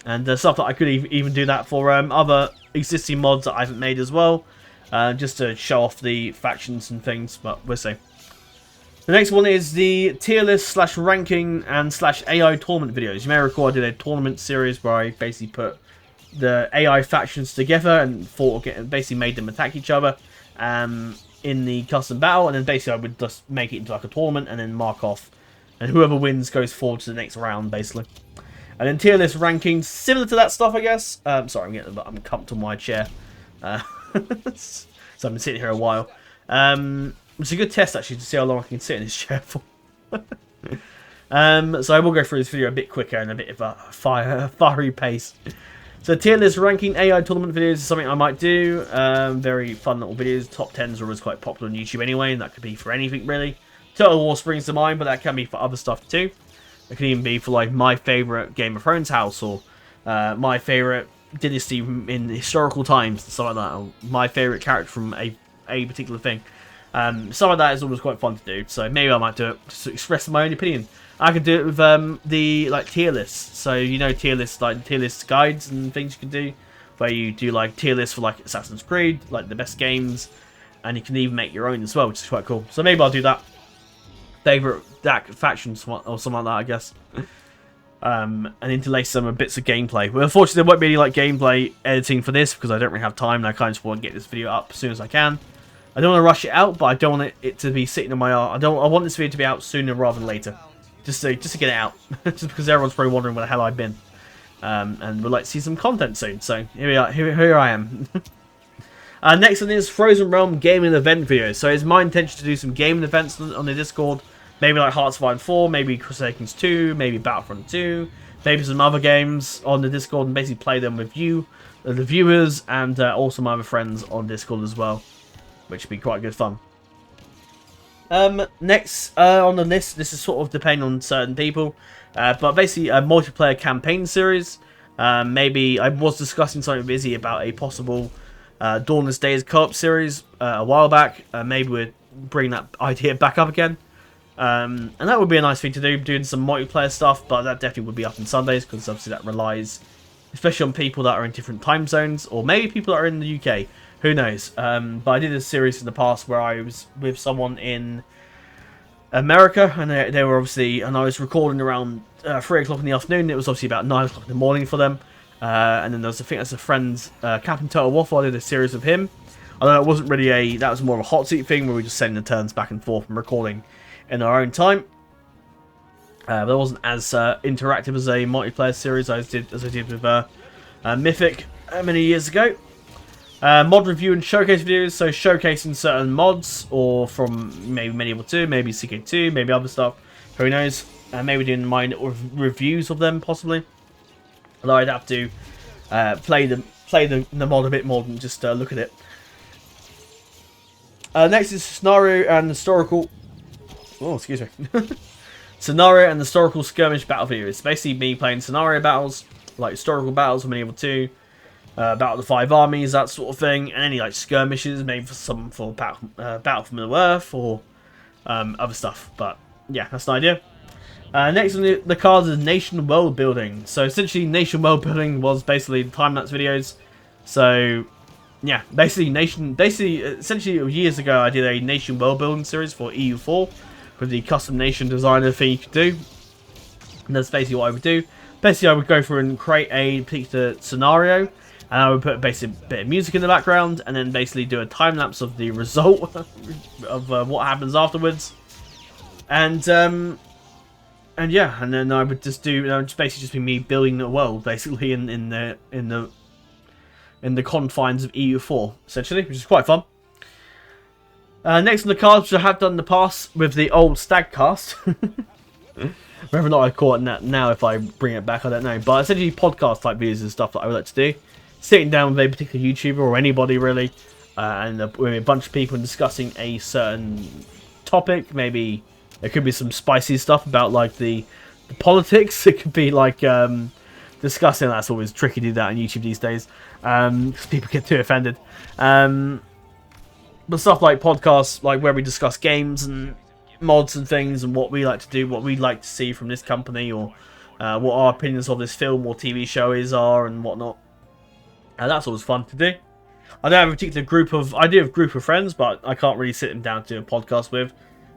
Speaker 1: And stuff that I could even do that for other existing mods that I haven't made as well, just to show off the factions and things. But we'll see. The next one is the tier list / ranking and / AI tournament videos. You may recall I did a tournament series where I basically put the AI factions together and basically made them attack each other in the custom battle, and then basically I would just make it into like a tournament and then mark off, and whoever wins goes forward to the next round basically. And then tier list rankings, similar to that stuff I guess. Sorry, I'm comfortable in my chair, so I've been sitting here a while. It's a good test actually to see how long I can sit in this chair for. So I will go through this video a bit quicker and a bit of a fiery pace. So tier list ranking AI tournament videos is something I might do. Very fun little videos. Top 10s are always quite popular on YouTube anyway, and that could be for anything really. Total War springs to mind, but that can be for other stuff too. It can even be for like my favourite Game of Thrones house, or my favourite dynasty in historical times, stuff like that, or my favourite character from a particular thing. Some of that is always quite fun to do, so maybe I might do it just to express my own opinion. I could do it with the like tier lists. So you know tier lists, like tier list guides and things you can do, where you do like tier lists for like Assassin's Creed, like the best games, and you can even make your own as well, which is quite cool. So maybe I'll do that. Favorite faction or something like that, I guess. And interlace some bits of gameplay. Well, unfortunately, there won't be any like gameplay editing for this because I don't really have time, and I kind of just want to get this video up as soon as I can. I don't want to rush it out, but I don't want it to be sitting on my arm. I want this video to be out sooner rather than later, just to get it out. Just because everyone's probably wondering where the hell I've been, and would like to see some content soon. So here we are. Here I am. Next one is Frozen Realm gaming event video. So it's my intention to do some gaming events on the Discord. Maybe like Hearts of Iron 4, maybe Crusader Kings 2, maybe Battlefront 2, maybe some other games on the Discord, and basically play them with you, the viewers, and also my other friends on Discord as well, which would be quite good fun. Next on the list, this is sort of depending on certain people, but basically a multiplayer campaign series. Maybe I was discussing something with Izzy about a possible Dawnless Days co-op series a while back. Maybe we'd bring that idea back up again. And that would be a nice thing to do, doing some multiplayer stuff, but that definitely would be up on Sundays, because obviously that relies, especially on people that are in different time zones, or maybe people that are in the UK, who knows. But I did a series in the past where I was with someone in America, and they were obviously, and I was recording around 3 o'clock in the afternoon. It was obviously about 9 o'clock in the morning for them. And then there was, I think that's a friend, Captain Turtle Waffle. I did a series with him. Although it wasn't really that was more of a hot seat thing where we just send the turns back and forth and recording in our own time. But it wasn't as interactive as a multiplayer series as I did with Mythic many years ago. Mod review and showcase videos, so showcasing certain mods, or from maybe Medieval 2, maybe CK2, maybe other stuff, who knows. Maybe doing my reviews of them, possibly. Although I'd have to play the mod a bit more than just look at it. Next is scenario and historical. Oh, excuse me. Scenario and historical skirmish battle video. It's basically me playing scenario battles, like historical battles from Medieval 2, Battle of the Five Armies, that sort of thing, and any like skirmishes, maybe for Battle for Middle-earth or other stuff. But yeah, that's the idea. Next on the cards is nation world building. So essentially, nation world building was basically time-lapse videos. So yeah, essentially years ago I did a nation world building series for EU4 with the custom nation designer thing you could do. And that's basically what I would do. Basically, I would go through and create a particular scenario, and I would put basically a bit of music in the background, and then basically do a time lapse of the result of what happens afterwards. And yeah, and then I would just do, just basically just be me building the world, basically in the confines of EU4, essentially, which is quite fun. Next on the cards, which I have done in the past with the old Stag cast. Whether or not I call it now, if I bring it back, I don't know. But essentially, podcast type videos and stuff that I would like to do. Sitting down with a particular YouTuber or anybody really, and with a bunch of people discussing a certain topic. Maybe there could be some spicy stuff about like the politics. It could be like discussing. That's always tricky to do that on YouTube these days, because people get too offended. But stuff like podcasts, like where we discuss games and mods and things, and what we like to do, what we'd like to see from this company, or what our opinions of this film or TV show are, and whatnot. And that's always fun to do. I don't have a particular group of, I do have a group of friends, but I can't really sit them down to do a podcast with.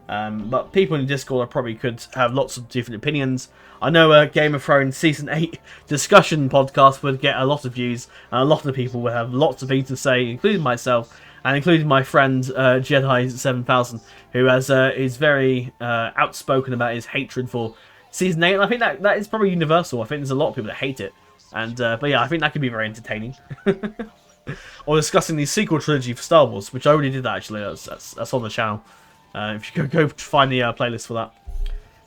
Speaker 1: But people in Discord I probably could have lots of different opinions. I know a Game of Thrones Season 8 discussion podcast would get a lot of views, and a lot of the people would have lots of things to say, including myself, and including my friend Jedi7000, who is very outspoken about his hatred for Season 8. And I think that is probably universal. I think there's a lot of people that hate it. And but yeah, I think that could be very entertaining. Or discussing the sequel trilogy for Star Wars, which I already did that actually. That's on the channel. If you go find the playlist for that.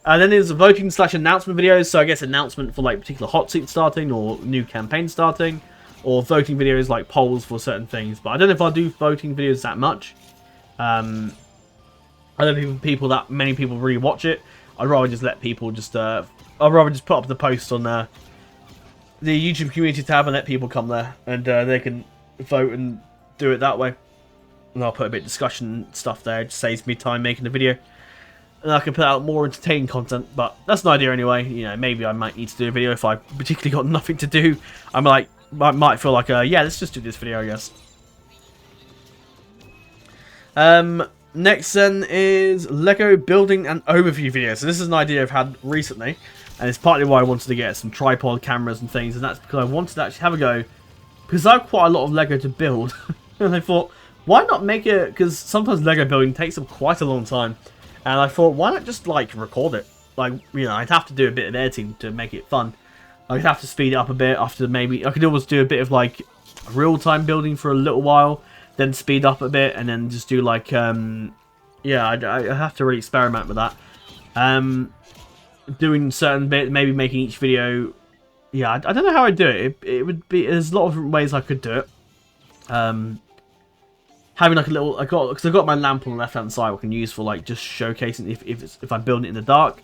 Speaker 1: And then there's voting / announcement videos. So I guess announcement for like particular hot seat starting or new campaign starting, or voting videos like polls for certain things. But I don't know if I'll do voting videos that much. I don't think many people really watch it. I'd rather just let people just I'd rather just put up the post on the YouTube community tab and let people come there, and they can vote and do it that way. And I'll put a bit of discussion stuff there. It just saves me time making the video, and I can put out more entertaining content. But that's an idea anyway. You know, maybe I might need to do a video if I particularly got nothing to do. I might feel like yeah, let's just do this video, I guess. Next then is Lego building and overview video. So this is an idea I've had recently, and it's partly why I wanted to get some tripod cameras and things, and that's because I wanted to actually have a go, because I have quite a lot of Lego to build, and I thought, why not make it, because sometimes Lego building takes up quite a long time, and I thought, why not just, like, record it? Like, you know, I'd have to do a bit of editing to make it fun. I'd have to speed it up a bit after maybe, I could always do a bit of, like, real-time building for a little while, then speed up a bit, and then just do, like, yeah, I have to really experiment with that. Doing certain bit, maybe making each video, yeah, I don't know how I'd do it. It would be, there's a lot of different ways I could do it. Having like a little, because I've got my lamp on the left hand side, I can use for like just showcasing if I'm building it in the dark.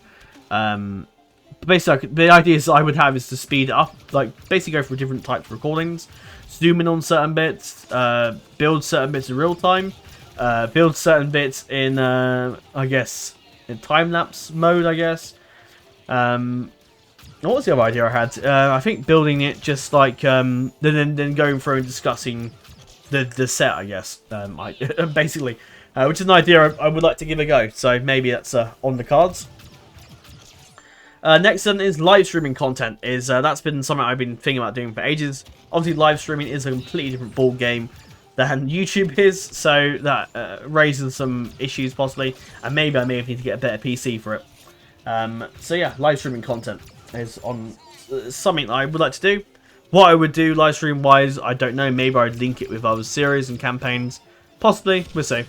Speaker 1: Basically, the idea is I would have is to speed it up, like basically go for different types of recordings, zoom in on certain bits, build certain bits in real time, build certain bits in I guess in time lapse mode, I guess. What was the other idea I had? I think building it just like then going through and discussing the set, I guess. Basically, which is an idea I would like to give a go. So maybe that's on the cards. Next one is live streaming content. That's been something I've been thinking about doing for ages. Obviously, live streaming is a completely different ball game than YouTube is, so that raises some issues possibly, and maybe I may need to get a better PC for it. So yeah, live streaming content is on something I would like to do. What I would do live stream wise, I don't know. Maybe I'd link it with other series and campaigns. Possibly, we'll see.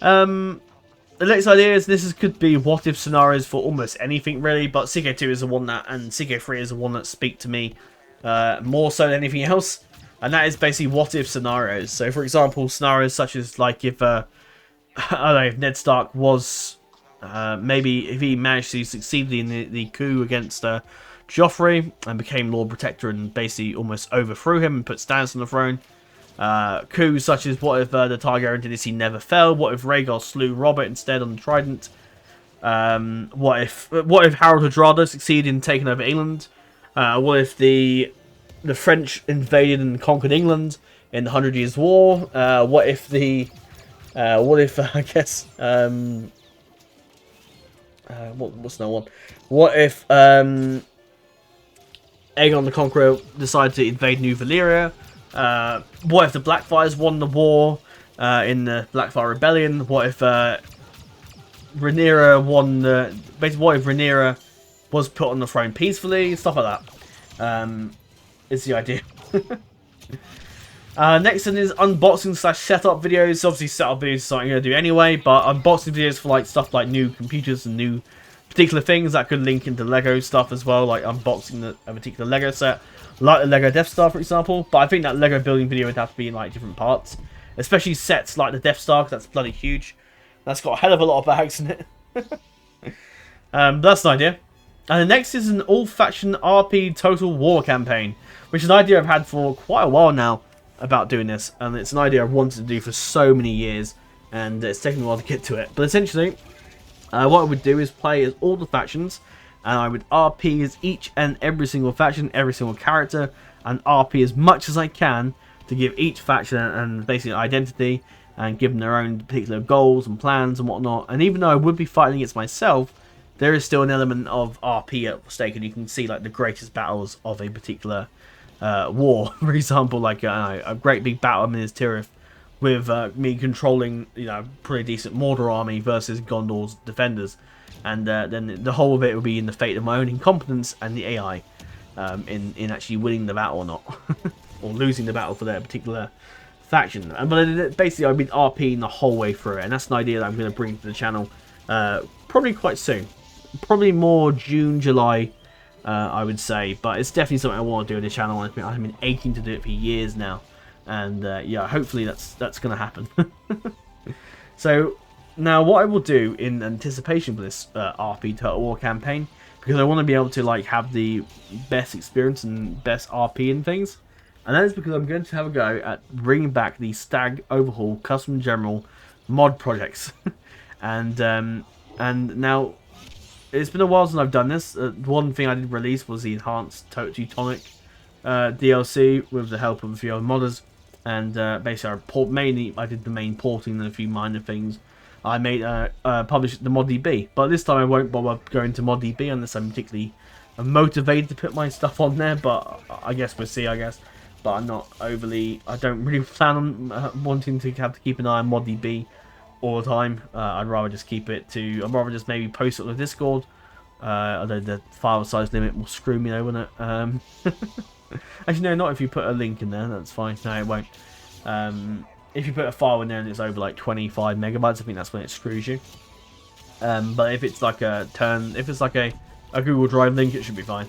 Speaker 1: The next idea is could be what if scenarios for almost anything really, but CK2 is the one that, and CK3 is the one that speak to me more so than anything else, and that is basically what if scenarios. So for example, scenarios such as like if I don't know, if Ned Stark was maybe if he managed to succeed in the coup against Joffrey and became Lord Protector and basically almost overthrew him and put Stannis on the throne. Coups such as what if the Targaryen did this, he never fell? What if Rhaegar slew Robert instead on the Trident? What if Harold Hardrada succeeded in taking over England? What if the French invaded and conquered England in the 100 Years' War? What if I guess what's another one? What if Aegon the Conqueror decided to invade New Valyria? What if the Blackfires won the war in the Blackfire Rebellion? What if Rhaenyra won the... Basically, what if Rhaenyra was put on the throne peacefully? Stuff like that. Is the idea. Next one is unboxing / setup videos. Obviously, setup videos is something I'm going to do anyway, but unboxing videos for like stuff like new computers and new particular things that could link into Lego stuff as well, like unboxing a particular Lego set, like the Lego Death Star, for example. But I think that Lego building video would have to be in like different parts, especially sets like the Death Star, because that's bloody huge. That's got a hell of a lot of bags in it. But that's an idea. And the next is an all-faction RP Total War campaign, which is an idea I've had for quite a while now about doing this, and it's an idea I've wanted to do for so many years, and it's taken me a while to get to it. But essentially, what I would do is play as all the factions, and I would RP as each and every single faction, every single character, and RP as much as I can to give each faction and basically identity, and give them their own particular goals and plans and whatnot. And even though I would be fighting against myself, there is still an element of RP at stake, and you can see like the greatest battles of a particular war. For example, like a great big battle of Minas Tirith with me controlling, pretty decent Mordor army versus Gondor's defenders, and then the whole of it will be in the fate of my own incompetence and the AI in actually winning the battle or not, or losing the battle for their particular faction. But basically, I've been RPing the whole way through it, and that's an idea that I'm going to bring to the channel probably quite soon, probably more June, July. I would say, but it's definitely something I want to do on the channel. I've been aching to do it for years now, and yeah, hopefully that's going to happen. So now, what I will do in anticipation for this RP Total War campaign, because I want to be able to like have the best experience and best RP and things, and that is because I'm going to have a go at bringing back the Stag Overhaul Custom General mod projects, and now. It's been a while since I've done this. One thing I did release was the Enhanced Teutonic DLC with the help of a few other modders.
Speaker 3: and basically I did the main porting and a few minor things. I made published the ModDB, but this time I won't bother going to ModDB unless I'm particularly motivated to put my stuff on there. But I guess we'll see. But I'm not overly. I don't really plan on wanting to have to keep an eye on ModDB all the time. I'd rather just keep it to. I'd rather just maybe post it on the Discord. Although the file size limit will screw me over, won't it? Actually, no, not if you put a link in there. That's fine. No, it won't. If you put a file in there and it's over like 25 megabytes, I think that's when it screws you. But if it's like a Google Drive link, it should be fine.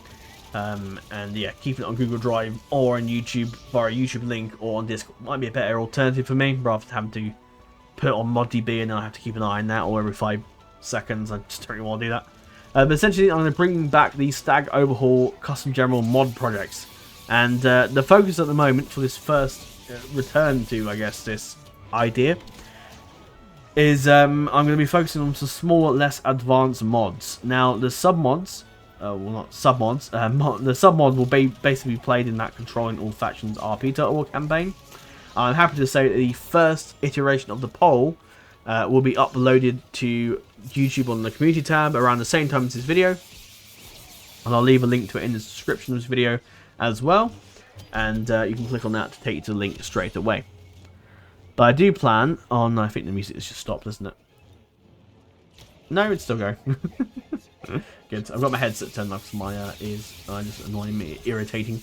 Speaker 3: And yeah, keeping it on Google Drive or on YouTube via a YouTube link or on Discord might be a better alternative for me, rather than having to put it on ModDB and then I have to keep an eye on that all every 5 seconds. I just don't really want to do that. But essentially, I'm going to bring back the Stag Overhaul Custom General mod projects. And the focus at the moment for this first return to, I guess, this idea is I'm going to be focusing on some smaller, less advanced mods. Now, the sub-mods, well, not sub-mods, the sub-mod will basically be played in that Controlling All Factions RP Total War campaign. I'm happy to say that the first iteration of the poll will be uploaded to YouTube on the community tab around the same time as this video. And I'll leave a link to it in the description of this video as well. And you can click on that to take you to the link straight away. But I do plan on... I think the music has just stopped, isn't it? No, it's still going. Good. I've got my headset turned off because my ears are just annoying me, irritating.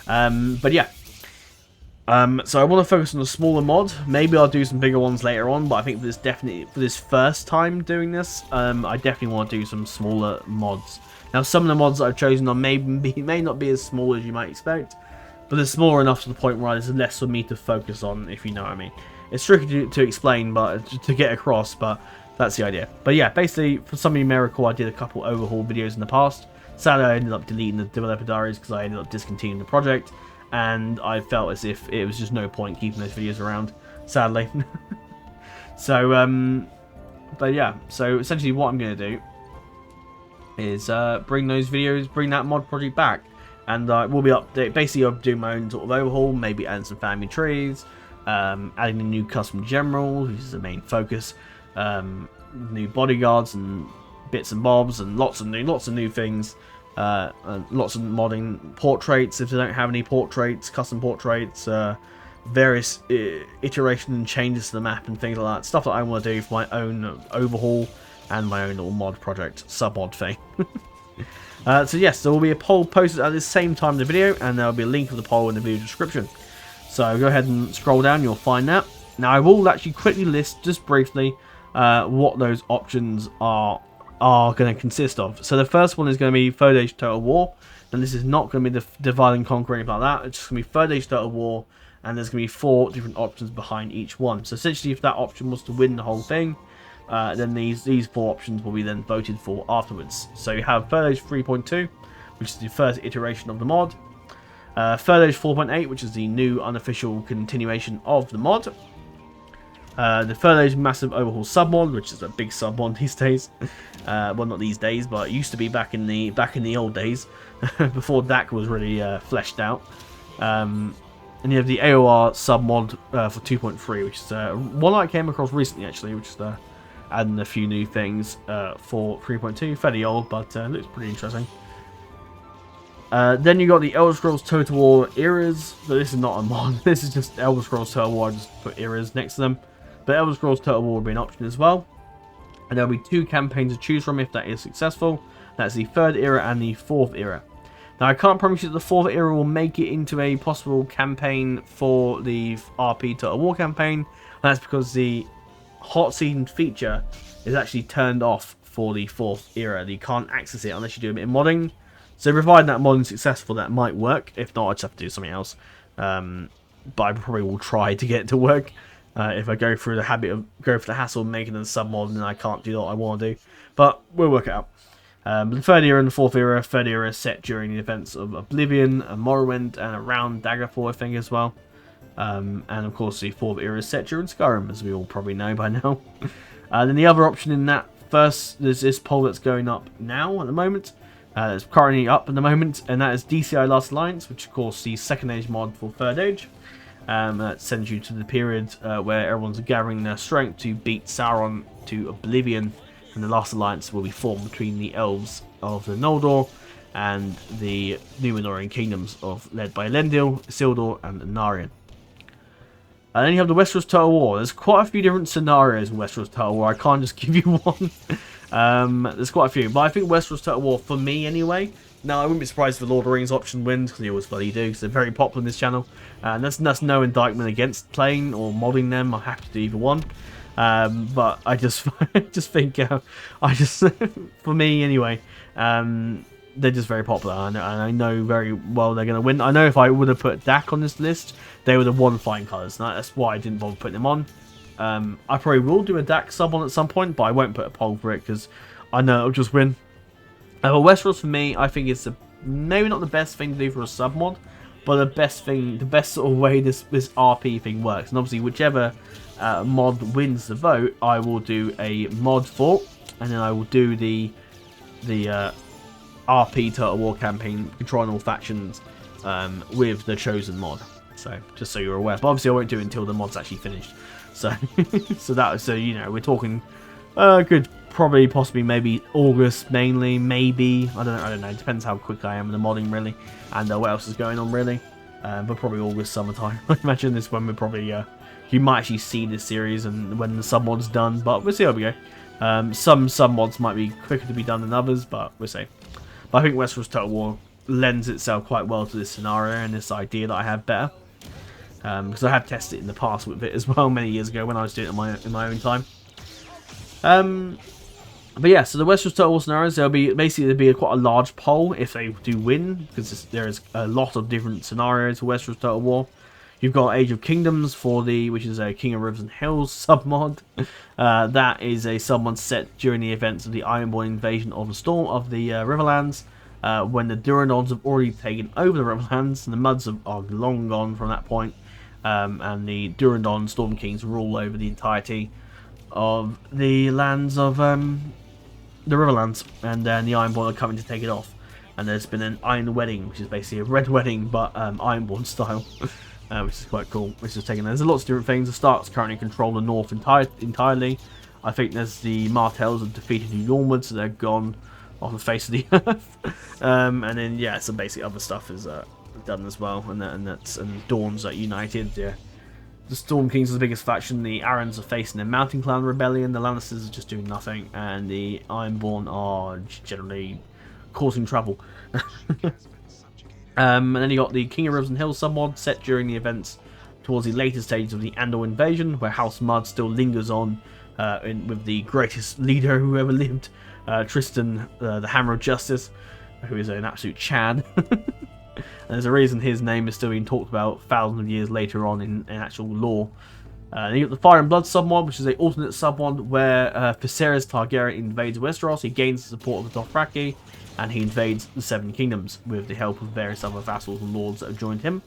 Speaker 3: But yeah. So I want to focus on the smaller mod. Maybe I'll do some bigger ones later on, but I think for this first time doing this, I definitely want to do some smaller mods. Now, some of the mods that I've chosen are may not be as small as you might expect, but they're small enough to the point where there's less for me to focus on, if you know what I mean. It's tricky to explain, but to get across, but that's the idea. But yeah, basically, for some of you may recall, I did a couple overhaul videos in the past. Sadly, I ended up deleting the developer diaries because I ended up discontinuing the project. And I felt as if it was just no point keeping those videos around, sadly. So, but yeah, so essentially what I'm going to do is bring that mod project back. And we'll be basically I'll do my own sort of overhaul, maybe adding some family trees, adding a new custom general, which is the main focus, new bodyguards and bits and bobs, and lots of new things. And lots of modding portraits if they don't have any portraits, custom portraits, various iteration and changes to the map and things like that. Stuff that I want to do for my own overhaul and my own little mod project, sub-mod thing. So yes, there will be a poll posted at the same time in the video, and there will be a link of the poll in the video description. So go ahead and scroll down, you'll find that. Now I will actually quickly list, just briefly, what those options are going to consist of. So the first one is going to be Third Age Total War, and this is not going to be the Divide and Conquer or anything like that. It's just going to be Third Age Total War, and there's going to be 4 different options behind each one. So essentially, if that option was to win the whole thing, then these 4 options will be then voted for afterwards. So you have Third Age 3.2, which is the first iteration of the mod, Third Age 4.8, which is the new unofficial continuation of the mod, the Third Age Massive Overhaul Submod, which is a big submod these days. Well, not these days, but it used to be back in the old days, before DAC was really fleshed out. And you have the AOR submod for 2.3, which is one I came across recently actually, which is adding a few new things for 3.2. Fairly old, but looks pretty interesting. Then you got the Elder Scrolls Total War eras. So this is not a mod. This is just Elder Scrolls Total War. I just put eras next to them. But Elder Scrolls Total War will be an option as well. And there will be 2 campaigns to choose from if that is successful. That's the 3rd era and the 4th era. Now, I can't promise you that the 4th era will make it into a possible campaign for the RP Total War campaign. And that's because the hot season feature is actually turned off for the 4th era. You can't access it unless you do a bit of modding. So provided that modding is successful, that might work. If not, I just have to do something else. But I probably will try to get it to work. If I go through the hassle of making a submod, then I can't do what I want to do. But we'll work it out. The 3rd era and the 4th era. 3rd era is set during the events of Oblivion and Morrowind and around Daggerfall, I think, as well. And of course, the 4th era is set during Skyrim, as we all probably know by now. Then the other option in that there's this poll that's going up now at the moment. It's currently up at the moment, and that is DCI Last Alliance, which of course the 2nd Age mod for 3rd Age. That sends you to the period where everyone's gathering their strength to beat Sauron to oblivion, and the last alliance will be formed between the elves of the Noldor and the Númenorian kingdoms led by Elendil, Isildur, and Anarion. And then you have the Westeros Total War. There's quite a few different scenarios in Westeros Total War. I can't just give you one. There's quite a few, but I think Westeros Total War, for me anyway. Now, I wouldn't be surprised if the Lord of the Rings option wins, because they always bloody do, because they're very popular in this channel. And that's no indictment against playing or modding them. I'm happy to do either one. But I just think, for me anyway, they're just very popular, and I know very well they're going to win. I know if I would have put Dak on this list, they would have won Flying Colours. That's why I didn't bother putting them on. I probably will do a Dak sub on at some point, but I won't put a poll for it, because I know it'll just win. But Westeros, for me, I think it's maybe not the best thing to do for a sub mod, but the best sort of way this RP thing works. And obviously, whichever mod wins the vote, I will do a mod for, and then I will do the RP Total War campaign, controlling all factions, with the chosen mod. So just so you're aware, but obviously I won't do it until the mod's actually finished. So so you know, we're talking good, probably possibly maybe August mainly, maybe I don't know. It depends how quick I am with the modding really, and what else is going on really. But probably August, summertime. I imagine this when we're probably you might actually see this series and when the sub mod's done, but we'll see how we go. Some sub mods might be quicker to be done than others, but we'll see. But I think Westeros Total War lends itself quite well to this scenario and this idea that I have better. Because I have tested it in the past with it as well many years ago when I was doing it in my own time. But yeah, so the Westeros Total War scenarios, there'll be quite a large poll if they do win, because there's a lot of different scenarios for Westeros Total War. You've got Age of Kingdoms which is a King of Rivers and Hills submod. That is a submod set during the events of the Ironborn invasion of the Riverlands, when the Durandons have already taken over the Riverlands, and the Muds are long gone from that point, and the Durandon Storm Kings rule over the entirety of the lands of the Riverlands, and then the Ironborn are coming to take it off. And there's been an Iron Wedding, which is basically a red wedding, but Ironborn style. Which is quite cool. There's lots of different things. The Starks currently control the north entirely. I think there's the Martells have defeated the Yormwood, so they're gone off the face of the earth. And then yeah, some basic other stuff is done as well, and Dawns are united. Yeah, the Storm Kings are the biggest faction. The Arryns are facing the Mountain Clan rebellion. The Lannisters are just doing nothing, and the Ironborn are generally causing trouble. And then you got the King of Rivers and Hills submod set during the events towards the later stages of the Andor invasion, where House Mud still lingers on with the greatest leader who ever lived, Tristan, the Hammer of Justice, who is an absolute Chad. And there's a reason his name is still being talked about thousands of years later on in actual lore. Then you got the Fire and Blood submod, which is an alternate submod where Viserys Targaryen invades Westeros. He gains the support of the Dothraki, and he invades the Seven Kingdoms with the help of various other vassals and lords that have joined him.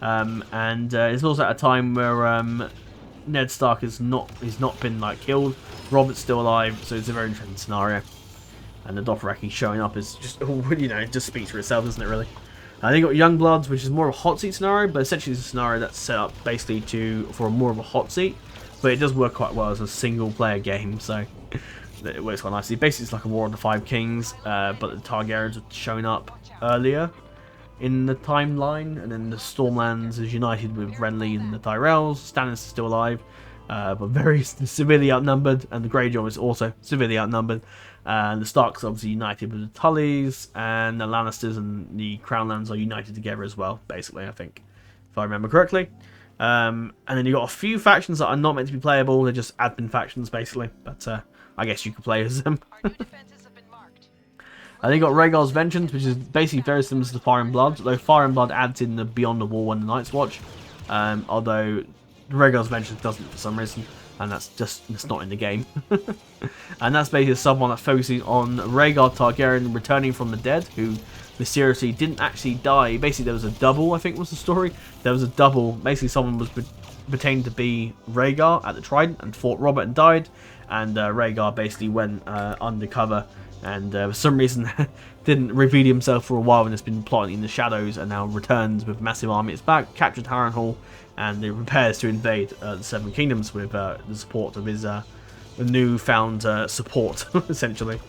Speaker 3: And it's also at a time where Ned Stark has not been killed. Robert's still alive, so it's a very interesting scenario. And the Dothraki showing up is just, it just speaks for itself, doesn't it, really? And then you got Youngbloods, which is more of a hot seat scenario, but essentially it's a scenario that's set up basically for more of a hot seat, but it does work quite well as a single player game, so it works quite nicely. Basically it's like a War of the Five Kings, but the Targaryens have shown up earlier in the timeline, and then the Stormlands is united with Renly and the Tyrells. Stannis is still alive, but very severely outnumbered, and the Greyjoy is also severely outnumbered. And the Starks are obviously united with the Tullys, and the Lannisters and the Crownlands are united together as well, basically, I think, if I remember correctly. And then you got a few factions that are not meant to be playable. They're just admin factions, basically, but I guess you could play as them. And then you got Rhaegar's Vengeance, which is basically very similar to the Fire and Blood, although Fire and Blood adds in the Beyond the Wall and the Night's Watch, although Rhaegar's Vengeance doesn't for some reason, and it's not in the game. And that's basically a sub-one that focuses on Rhaegar Targaryen returning from the dead, who mysteriously didn't actually die. Basically, there was a double, I think was the story. There was a double. Basically, someone was pretending to be Rhaegar at the Trident and fought Robert and died. And Rhaegar basically went undercover, and for some reason didn't reveal himself for a while and has been plotting in the shadows, and now returns with a massive army at his back, captured Harrenhal, and it prepares to invade the Seven Kingdoms with the support of his newfound support, essentially.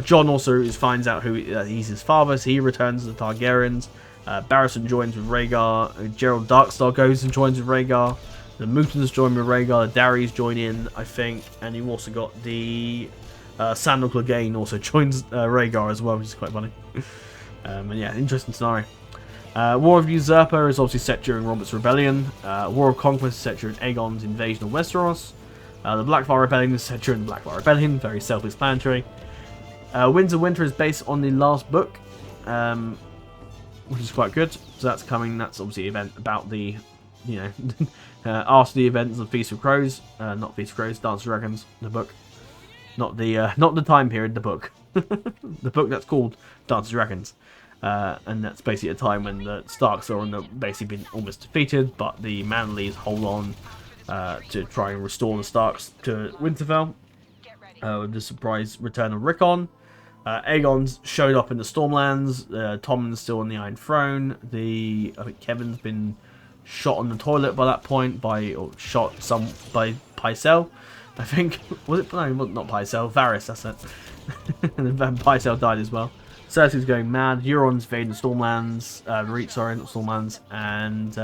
Speaker 3: Jon also finds out who he's his father, so he returns to the Targaryens. Barristan joins with Rhaegar. Gerald Darkstar goes and joins with Rhaegar. The Mootons join with Rhaegar. The Darrys join in, I think, and you've also got the Sandor Clegane also joins Rhaegar as well, which is quite funny. And yeah, interesting scenario. War of Usurper is obviously set during Robert's Rebellion. War of Conquest is set during Aegon's invasion of Westeros. The Blackfire Rebellion is set during the Blackfire Rebellion, very self-explanatory. Winds of Winter is based on the last book, which is quite good. So that's coming. That's obviously an event about the, after the events of Feast of Crows, not Feast of Crows, Dance of Dragons, the book, not the time period, the book, the book that's called Dance of Dragons, and that's basically a time when the Starks are basically been almost defeated, but the Manleys hold on to try and restore the Starks to Winterfell. With the surprise return of Rickon. Aegon's showed up in the Stormlands. Tommen's still on the Iron Throne. I think Kevin's been shot on the toilet by that point by Pycelle. I think was it? No, not Pycelle. Varys. That's it. And then Pycelle died as well. Cersei's going mad. Euron's invading the Stormlands. Sorry, not Stormlands. And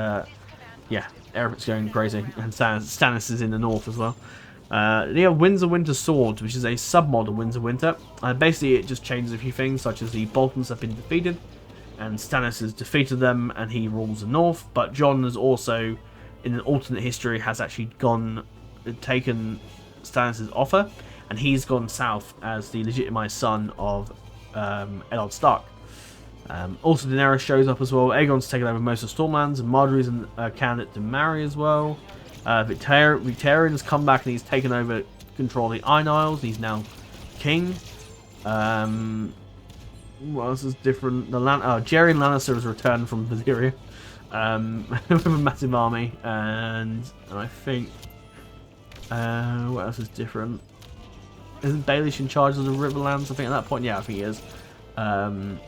Speaker 3: yeah, Eric's going crazy. And Stannis is in the north as well. They have Winds of Winter Sword, which is a sub-mod of Winds of Winter. Basically, it just changes a few things, such as the Boltons have been defeated, and Stannis has defeated them, and he rules the North. But Jon has also, in an alternate history, has actually taken Stannis' offer, and he's gone south as the legitimized son of Eddard Stark. Also, Daenerys shows up as well. Aegon's taken over most of Stormlands, and Marjorie's a candidate to marry as well. Victarion has come back and he's taken over control of the Iron Isles. He's now king. What else is different? Jaerion Lannister has returned from Valyria with a massive army, and I think what else is different? Isn't Baelish in charge of the Riverlands? I think at that point, yeah, I think he is. And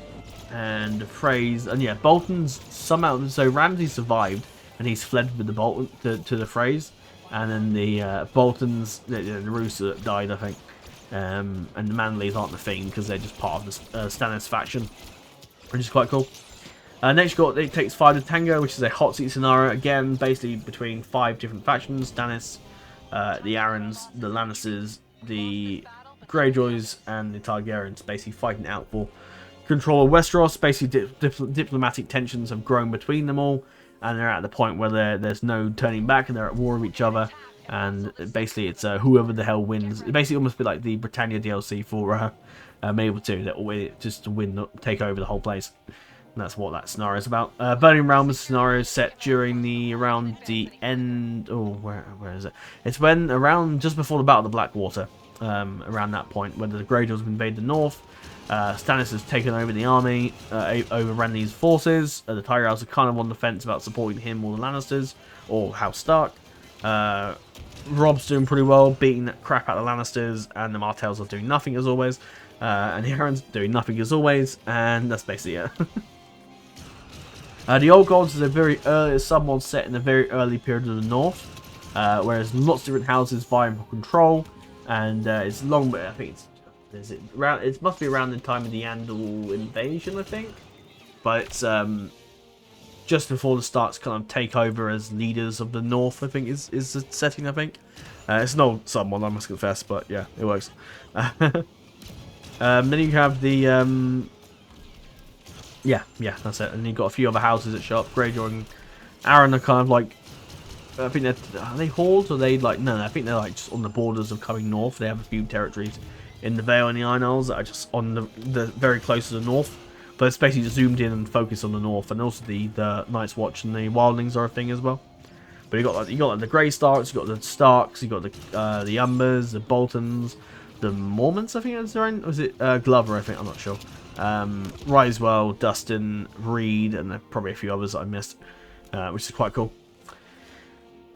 Speaker 3: Freys, and yeah, Bolton's somehow. So Ramsay survived. And he's fled with the Bolton to the Freys, and then the Boltons, the Roose died, I think, and the Manleys aren't the thing because they're just part of the Stannis faction, which is quite cool. Next, you got It Takes 5 to Tango, which is a hot seat scenario again, basically between 5 different factions: Stannis, the Arryns, the Lannisters, the Greyjoys, and the Targaryens, basically fighting out for control of Westeros. Basically, diplomatic tensions have grown between them all. And they're at the point where there's no turning back, and they're at war with each other. And basically, it's whoever the hell wins. It basically almost be like the Britannia DLC for Mabel 2. That always just to win, take over the whole place. And that's what that scenario is about. Burning Realms scenario is set during around the end. Oh, where is it? It's when around just before the Battle of the Blackwater. Around that point, when the Greyjoys have invaded the north. Stannis has taken over the army, overran these forces. The Tyrells are kind of on the fence about supporting him or the Lannisters, or House Stark. Rob's doing pretty well, beating the crap out of the Lannisters, and the Martells are doing nothing as always. And the Arryns doing nothing as always, and that's basically it. The Old Gods is a very early sub-mod set in a very early period of the North, whereas lots of different houses vying for control, and it's long, but I think it must be around the time of the Andal invasion, I think. But it's just before the Starks kind of take over as leaders of the North, I think is the setting, I think. It's an old sub-mod, I must confess, but yeah, it works. Then you have the... yeah, that's it. And you've got a few other houses that show up. Greyjoy and Arryn are kind of like... I think are they hordes, or are they like... No, I think they're like just on the borders of coming north. They have a few territories in the Vale and the Iron Isles that are just on the very close to the north, but it's basically zoomed in and focused on the north, and also the Night's Watch and the Wildlings are a thing as well. But you got like the Grey Starks, you got the Starks, you got the Umbers, the Boltons, the Mormonts. I think it's their own. Was it Glover? I think, I'm not sure. Risewell, Dustin, Reed, and probably a few others that I missed, which is quite cool.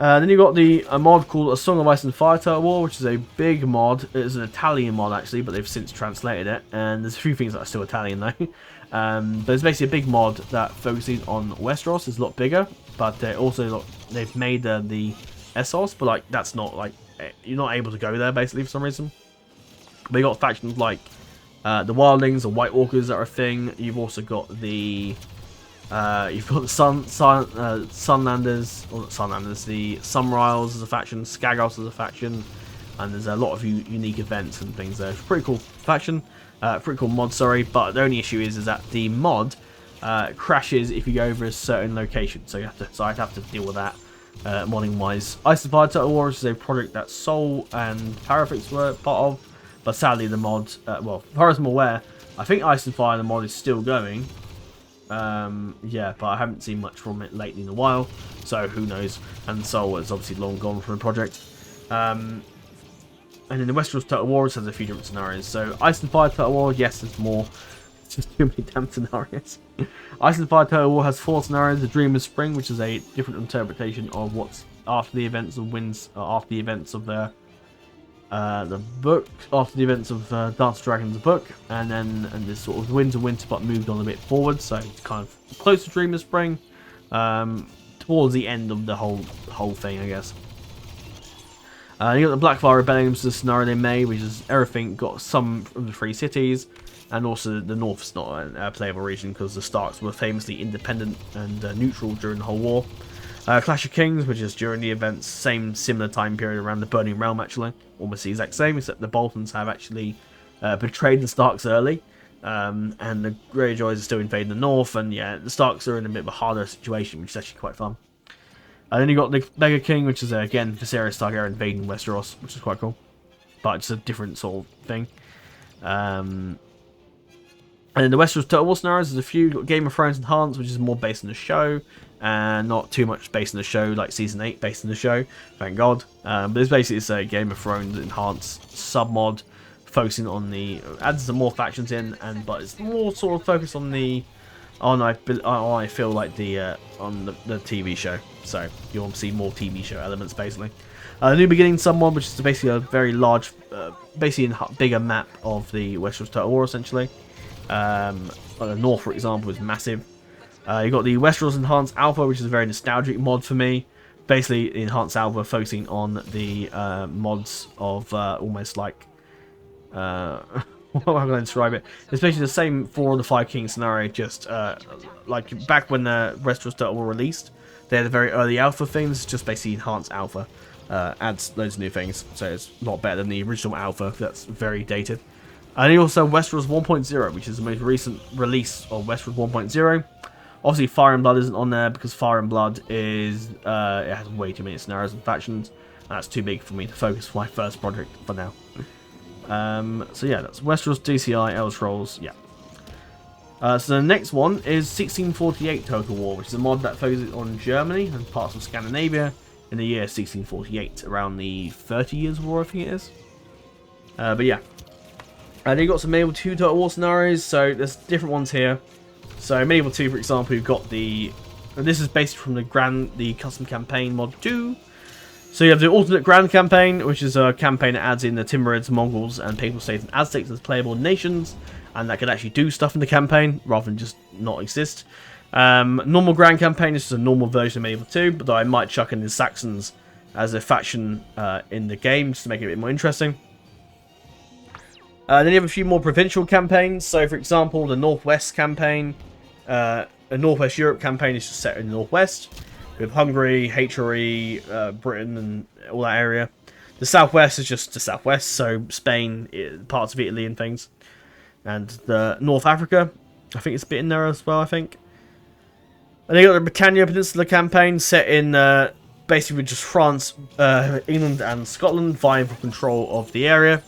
Speaker 3: Then you've got a mod called A Song of Ice and Fire Turtle War, which is a big mod. It's an Italian mod, actually, but they've since translated it. And there's a few things that are still Italian, though. But it's basically a big mod that focuses on Westeros. It's a lot bigger, but they've made the Essos, but like that's not like you're not able to go there basically for some reason. But you got factions like the Wildlings, the White Walkers that are a thing. You've also got the Sunlanders, or not Sunlanders, the Sumriles as a faction, Skagos as a faction, and there's a lot of unique events and things there. It's a pretty cool faction, pretty cool mod, sorry, but the only issue is that the mod crashes if you go over a certain location, so I'd have to deal with that modding wise. Ice and Fire Turtle War is a project that Soul and Parafix were part of, but sadly the mod, well, as far as I'm aware, I think Ice and Fire, the mod, is still going. Yeah, but I haven't seen much from it lately in a while, so who knows. And Soul is obviously long gone from the project. And in the Westeros Turtle Wars has a few different scenarios. So Ice and Fire Turtle War, yes, there's more. It's just too many damn scenarios. Ice and Fire Turtle War has 4 scenarios. The Dream of Spring, which is a different interpretation of what's after the events of after the events of the book, after the events of Dance of Dragons book, and this sort of Winds of Winter, but moved on a bit forward, so it's kind of close to Dream of Spring, towards the end of the whole thing, I guess. You got the Blackfire Rebellion, which is a scenario they made, which is everything got some of the 3 cities, and also the North is not a playable region because the Starks were famously independent and neutral during the whole war. Clash of Kings, which is during the events, similar time period around the Burning Realm, actually. Almost the exact same, except the Boltons have actually betrayed the Starks early. And the Greyjoys are still invading the North, and yeah, the Starks are in a bit of a harder situation, which is actually quite fun. And then you got the Mega King, which is, again, Viserys Targaryen invading Westeros, which is quite cool. But it's a different sort of thing. And in the Westeros Turtle War scenarios, there's a few. You've got Game of Thrones Enhanced, which is more based on the show, and not too much based on the show, like Season 8 based on the show, thank God. But it's basically a Game of Thrones Enhanced sub-mod, focusing on adds some more factions in, but it's more sort of focused on I feel like on the TV show. So you'll see more TV show elements, basically. The New Beginning sub-mod, which is basically a very large, basically a bigger map of the Westeros Turtle War, essentially. The North, for example, is massive. You got the Westeros Enhanced Alpha, which is a very nostalgic mod for me. Basically, the Enhanced Alpha focusing on the mods of almost like how can I describe it? It's basically the same 4 of the 5 Kings scenario, just like back when the Westeros Turtle were released. They had a very early alpha things, just basically Enhanced Alpha. Adds loads of new things, so it's a lot better than the original alpha that's very dated. And also Westeros 1.0, which is the most recent release of Westeros 1.0. Obviously Fire and Blood isn't on there because Fire and Blood is it has way too many scenarios and factions, and that's too big for me to focus for my first project for now. So yeah, that's Westeros DCI Elder Scrolls, yeah. So the next one is 1648 Total War, which is a mod that focuses on Germany and parts of Scandinavia in the year 1648, around the 30 Years' War, I think it is. But yeah. And you got some Medieval 2 Total War scenarios, so there's different ones here. So Medieval 2, for example, you've got and this is based from the custom campaign mod 2. So you have the alternate grand campaign, which is a campaign that adds in the Timurids, Mongols, and Papal States and Aztecs as playable nations, and that can actually do stuff in the campaign rather than just not exist. Normal grand campaign is just a normal version of Medieval 2, but I might chuck in the Saxons as a faction in the game just to make it a bit more interesting. Then you have a few more provincial campaigns. So, for example, the Northwest campaign, a Northwest Europe campaign is just set in the Northwest, with Hungary, HRE, Britain, and all that area. The Southwest is just the Southwest, so Spain, parts of Italy and things. And the North Africa, I think it's a bit in there as well, I think. And then you got the Britannia Peninsula campaign, set in basically just France, England, and Scotland, vying for control of the area.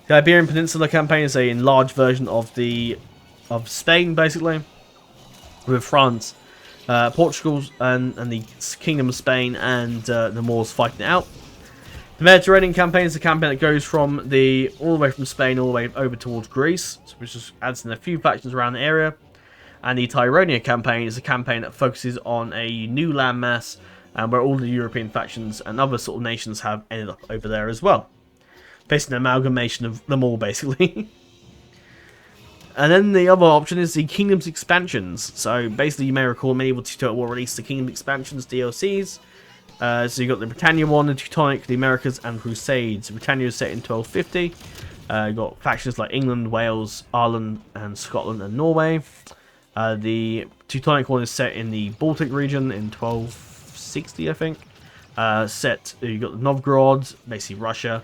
Speaker 3: The Iberian Peninsula campaign is an enlarged version of Spain, basically, with France, Portugal, and the Kingdom of Spain and the Moors fighting it out. The Mediterranean campaign is a campaign that goes from all the way from Spain all the way over towards Greece, which just adds in a few factions around the area. And the Tyronia campaign is a campaign that focuses on a new landmass
Speaker 1: where all the European factions and other sort of nations have ended up over there as well. Basically an amalgamation of them all, basically. And then the other option is the Kingdoms expansions. So basically, you may recall Medieval 2 Total War released the Kingdom expansions DLCs. So you got the Britannia one, the Teutonic, the Americas, and Crusades. Britannia is set in 1250. You got factions like England, Wales, Ireland, and Scotland and Norway. The Teutonic one is set in the Baltic region in 1260, I think. You got the Novgorod, basically Russia.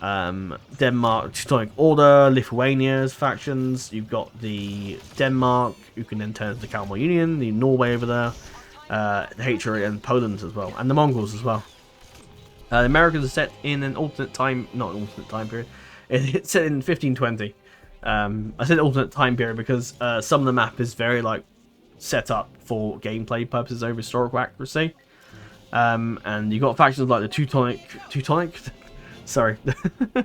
Speaker 1: Denmark, Teutonic Order, Lithuania's factions. You've got the Denmark, you can then turn to the Kalmar Union, the Norway over there, the HRA and Poland as well, and the Mongols as well. The Americans are set in an alternate time, not an alternate time period, it's set in 1520. I said alternate time period because some of the map is very like set up for gameplay purposes over historical accuracy. And you've got factions like the Teutonic. Sorry,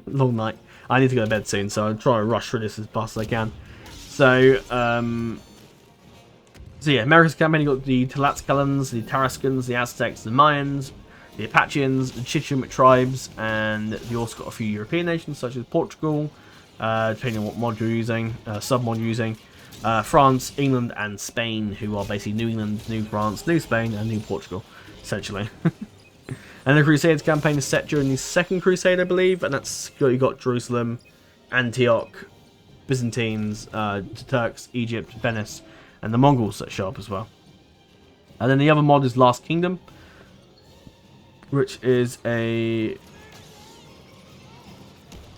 Speaker 1: long night. I need to go to bed soon, so I'll try to rush through this as fast as I can. So yeah, America's campaign, you got the Tlaxcalans, the Tarascans, the Aztecs, the Mayans, the Apacheans, the Chichimet tribes, and you also got a few European nations such as Portugal, depending on what mod you're using, sub-mod you're using, France, England, and Spain, who are basically New England, New France, New Spain, and New Portugal, essentially. And the Crusades campaign is set during the Second Crusade, I believe, and that's you got Jerusalem, Antioch, Byzantines, Turks, Egypt, Venice, and the Mongols that show up as well. And then the other mod is Last Kingdom, which is a...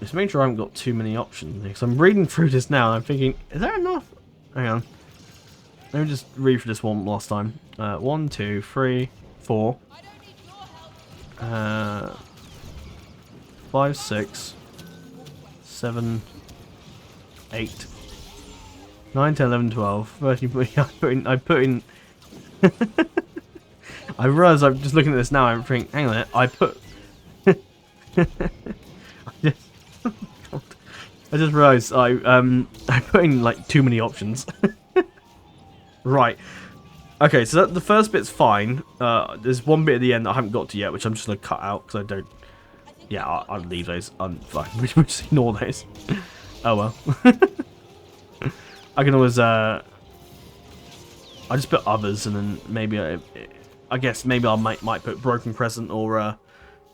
Speaker 1: Just make sure I haven't got too many options, because I'm reading through this now and I'm thinking, is there enough? Hang on. Let me just read through this one last time. 1, 2, 3, 4... 5, 6, 7, 8, 9, 10, 11, 12, 13, I put in I realise I'm just looking at this now, I'm thinking, hang on a minute, I just realised I put in like too many options. Right. Okay, so the first bit's fine. There's one bit at the end that I haven't got to yet, which I'm just going to cut out, because I don't... Yeah, I'll leave those. I'm fine. We'll just ignore those. Oh well. I can always... I just put others, and then maybe... I guess maybe I might put Broken Crescent or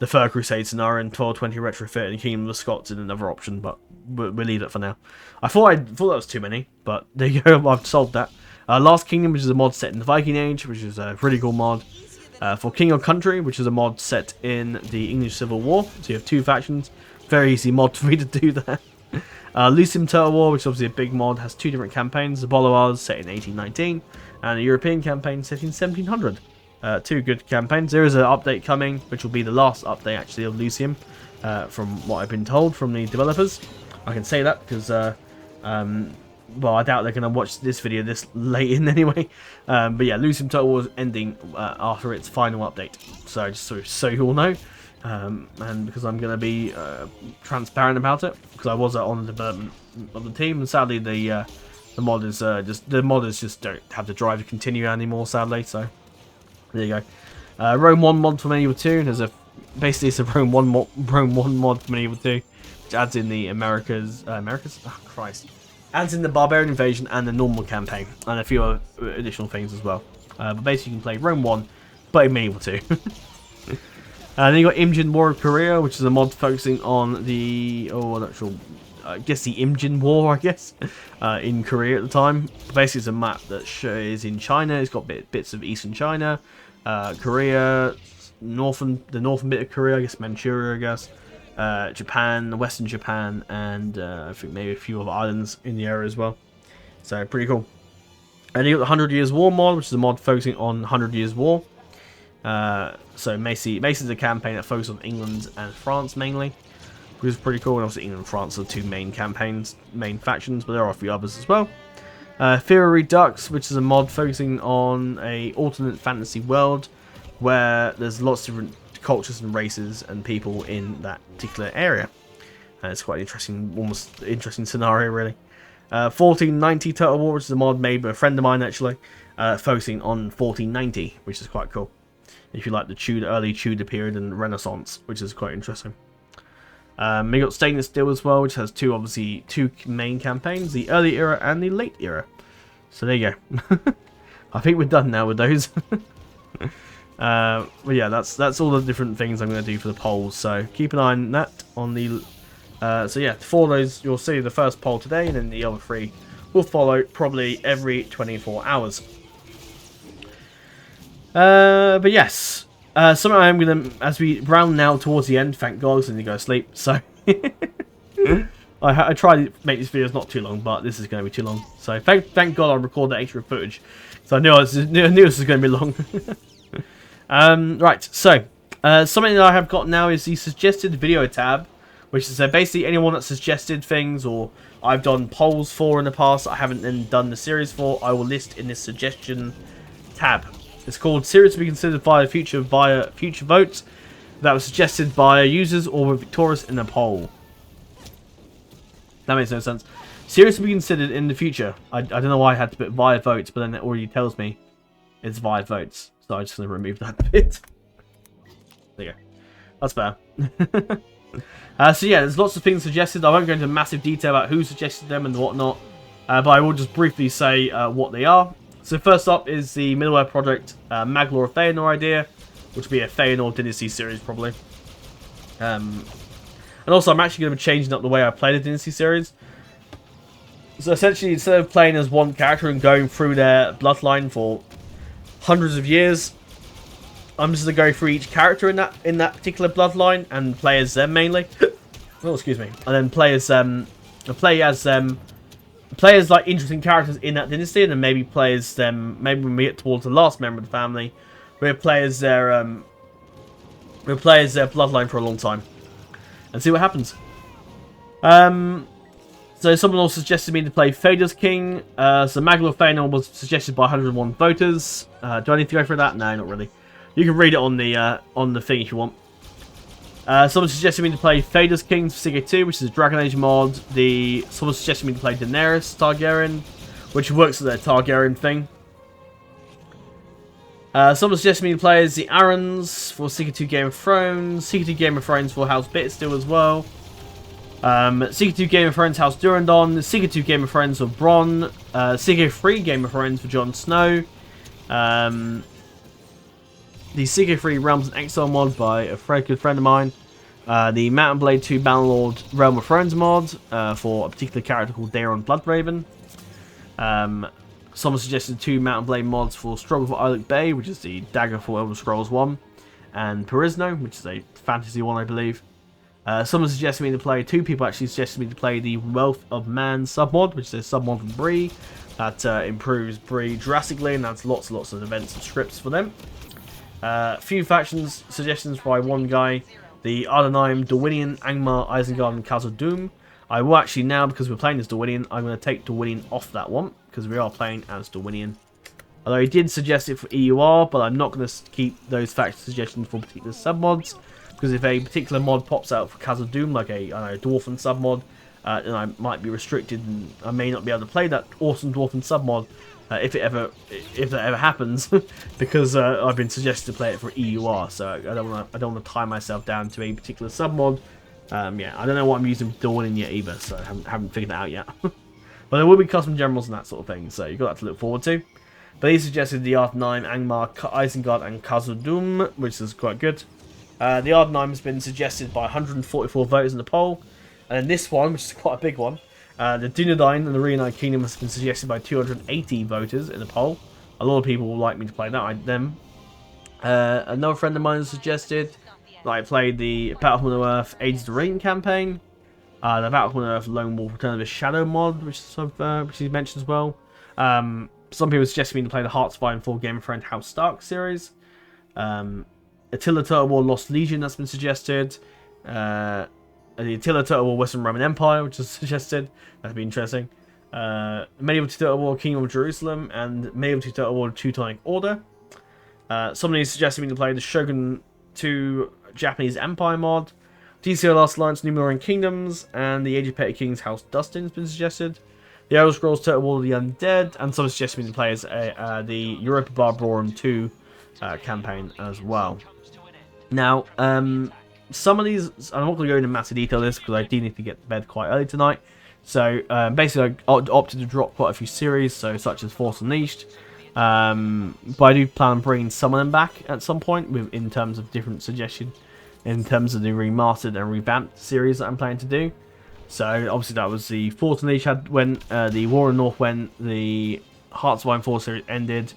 Speaker 1: the Fur Crusade scenario in 1220 Retrofit and Kingdom of the Scots in another option, but we'll leave it for now. I thought that was too many, but there you go, I've solved that. Last Kingdom, which is a mod set in the Viking Age, which is a really cool mod. For King or Country, which is a mod set in the English Civil War. So you have two factions. Very easy mod for me to do that. Lucium Turtle War, which is obviously a big mod, has two different campaigns. The Bolowars set in 1819, and a European campaign set in 1700. Two good campaigns. There is an update coming, which will be the last update actually of Lucium, from what I've been told from the developers. I can say that because... well, I doubt they're going to watch this video this late in anyway. But yeah, Lucium Total War is ending after its final update. So just so you all know. And because I'm going to be transparent about it. Because I was on the development of the team. And sadly, the modders just don't have the drive to continue anymore, sadly. So there you go. Rome 1 mod for Medieval 2. Basically, it's a Rome 1 mod for Medieval 2. Which adds in the Americas? Oh, Christ. Adds in the Barbarian Invasion and the normal campaign, and a few other additional things as well. But basically you can play Rome 1, but in Medieval 2. And then you got Imjin War of Korea, which is a mod focusing on the... Oh, I'm not sure. I guess the Imjin War, I guess, in Korea at the time. Basically it's a map that is in China. It's got bits of Eastern China, Korea, the northern bit of Korea, I guess Manchuria, I guess. Japan, Western Japan, and I think maybe a few other islands in the area as well. So pretty cool. And you got the 100 Years War mod, which is a mod focusing on 100 Years War. So basically the campaign that focuses on England and France mainly, which is pretty cool. And obviously England and France are the two main factions, but there are a few others as well. Theory Redux, which is a mod focusing on a alternate fantasy world where there's lots of different cultures and races and people in that particular area. It's quite an interesting scenario, really. 1490 Total War, which is a mod made by a friend of mine, actually, focusing on 1490, which is quite cool.
Speaker 3: if you like the early Tudor period and Renaissance, which is quite interesting. We got Stainless Steel as well, which has obviously two main campaigns, the early era and the late era. So there you go. I think we're done now with those. But yeah, that's all the different things I'm going to do for the polls. So keep an eye on that on the. So yeah, for those you'll see the first poll today, and then the other three will follow probably every 24 hours. But yes. Something I am going to, as we round now towards the end, thank God, because I need to go to sleep, so... I try to make these videos not too long, but this is going to be too long. So thank God I recorded that extra footage, so I knew this was going to be long. Right, so, something that I have got now is the suggested video tab, which is basically anyone that suggested things, or I've done polls for in the past, I haven't then done the series for, I will list in this suggestion tab. It's called Series to be considered via future votes that were suggested by users or were victorious in a poll. That makes no sense. Series to be considered in the future. I don't know why I had to put via votes, but then it already tells me it's via votes. So I'm just going to remove that bit. There you go. That's fair. So yeah, there's lots of things suggested. I won't go into massive detail about who suggested them and whatnot. But I will just briefly say what they are. So first up is the middleware project Maglor of Feanor idea, which will be a Feanor Dynasty series probably. And also I'm actually going to be changing up the way I play the Dynasty series. So essentially instead of playing as one character and going through their bloodline for hundreds of years, I'm just going to go through each character in that particular bloodline and play as them mainly. Oh, excuse me. And then play as players like interesting characters in that dynasty, and then maybe players them. Maybe when we get towards the last member of the family, we'll play as their bloodline for a long time, and see what happens. So someone also suggested me to play Fader's King. So Maglor of Feanor was suggested by 101 voters. Do I need to go through that? No, not really. You can read it on the thing if you want. Someone suggested me to play Fader's King for Sigurd 2, which is a Dragon Age mod. Someone suggested me to play Daenerys Targaryen, which works as their Targaryen thing. Someone suggested me to play as the Arryns for Sigurd 2 Game of Thrones. Sigurd 2 Game of Thrones for House Bittersteel as well. Sigurd 2 Game of Thrones House Durandon. Sigurd 2 Game of Thrones for Bronn. Sigurd 3 Game of Thrones for Jon Snow. The Sigurd 3 Realms and Exile mod by a very good friend of mine. The Mount and Blade 2 Bannerlord Realm of Thrones mod for a particular character called Daeron Bloodraven. Someone suggested 2 Mount and Blade mods for Struggle for Eiluk Bay, which is the dagger for Elder Scrolls 1. And Perisno, which is a fantasy one, I believe. Someone suggested me to play, 2 people actually suggested me to play the Wealth of Man submod, which is a submod from Bree that improves Bree drastically and adds lots and lots of events and scripts for them. Few factions suggestions by one guy, the Ardenheim, Dorwinion, Angmar, Isengard, and Khazad-dûm. I will actually now, because we're playing as Dorwinion, I'm going to take Dorwinion off that one, because we are playing as Dorwinion. Although he did suggest it for EUR, but I'm not going to keep those faction suggestions for particular submods, because if a particular mod pops out for Khazad-dûm, like a Dwarfen submod, then I might be restricted, and I may not be able to play that awesome Dwarfen submod if that ever happens, because I've been suggested to play it for EUR, so I don't want to tie myself down to a particular submod. Yeah, I don't know what I'm using for Dorwinion yet either, so I haven't figured that out yet. But there will be custom generals and that sort of thing, so you've got that to look forward to. But he suggested the Ardenheim, Angmar, Isengard, and Khazad-dûm, which is quite good. The Ardenheim has been suggested by 144 voters in the poll, and then this one, which is quite a big one, the Dunedain and the Reunited Kingdom has been suggested by 280 voters in the poll. A lot of people would like me to play them. Another friend of mine has suggested that I played the Battle for Middle-earth Age of the Rain campaign, the Battle for Middle-earth Lone Wolf Return of the Shadow mod, which he mentioned as well. Some people suggested me to play the Heartsfire 4 Game of Thrones House Stark series. Attila Turtle War Lost Legion that's been suggested. The Attila Turtle War Western Roman Empire, which is suggested. That'd be interesting. Medieval Turtle War Kingdom of Jerusalem, and Medieval Turtle War Teutonic Order. Somebody suggested me to play the Shogun 2 Japanese Empire mod. DCO Last Alliance Numerian Kingdoms, and the Age of Petty Kings House Dustin has been suggested. The Elder Scrolls Turtle War of the Undead, and someone suggested me to play as the Europa Barbarorum 2 campaign as well. Now, some of these, I'm not going to go into massive detail this because I do need to get to bed quite early tonight. So basically, I opted to drop quite a few series, so such as Force Unleashed. But I do plan on bringing some of them back at some point in terms of different suggestion, in terms of the remastered and revamped series that I'm planning to do. So obviously that was the Force Unleashed had when the War in the North when the Hearts of Iron 4 series ended,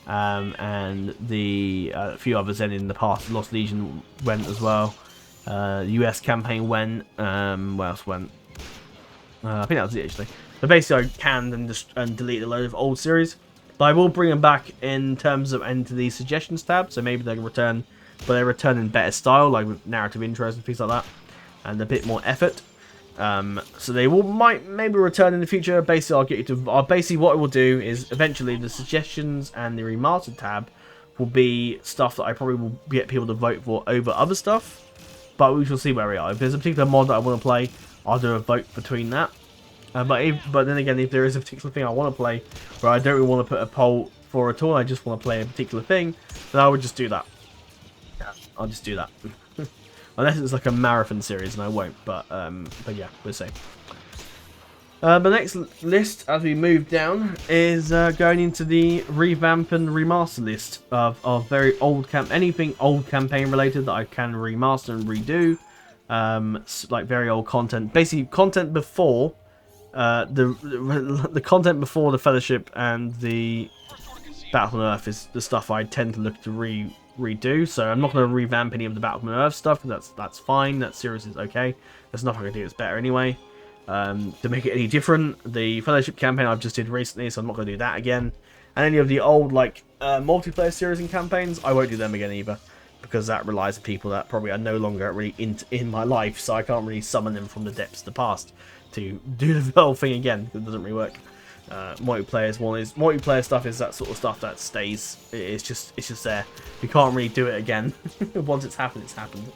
Speaker 3: and the a few others ended in the past. Lost Legion went as well. The US campaign went. What else went? I think that was it actually. But basically, I canned and deleted a load of old series. But I will bring them back in terms of into the suggestions tab. So maybe they can return, but they return in better style, like with narrative intros and things like that, and a bit more effort. So they might maybe return in the future. Basically, I'll get you to. Basically, what I will do is eventually the suggestions and the remastered tab will be stuff that I probably will get people to vote for over other stuff. But we shall see where we are. If there's a particular mod that I want to play, I'll do a vote between that. But then again, if there is a particular thing I want to play where I don't really want to put a poll for at all, I just want to play a particular thing, then I would just do that. Yeah, I'll just do that. Unless it's like a marathon series, and I won't. But yeah, we'll see. The next list, as we move down, is going into the revamp and remaster list of very old anything old campaign related that I can remaster and redo. Like very old content, basically content before the content before the Fellowship and the Battle on Earth is the stuff I tend to look to redo. So I'm not going to revamp any of the Battle on Earth stuff. That's fine. That series is okay. There's nothing I can do that's better anyway. To make it any different, the Fellowship campaign I've just did recently, so I'm not going to do that again. And any of the old like multiplayer series and campaigns, I won't do them again either, because that relies on people that probably are no longer really in my life, so I can't really summon them from the depths of the past to do the whole thing again, because it doesn't really work. Multiplayer stuff is that sort of stuff that stays. It's just there. You can't really do it again. Once it's happened, it's happened.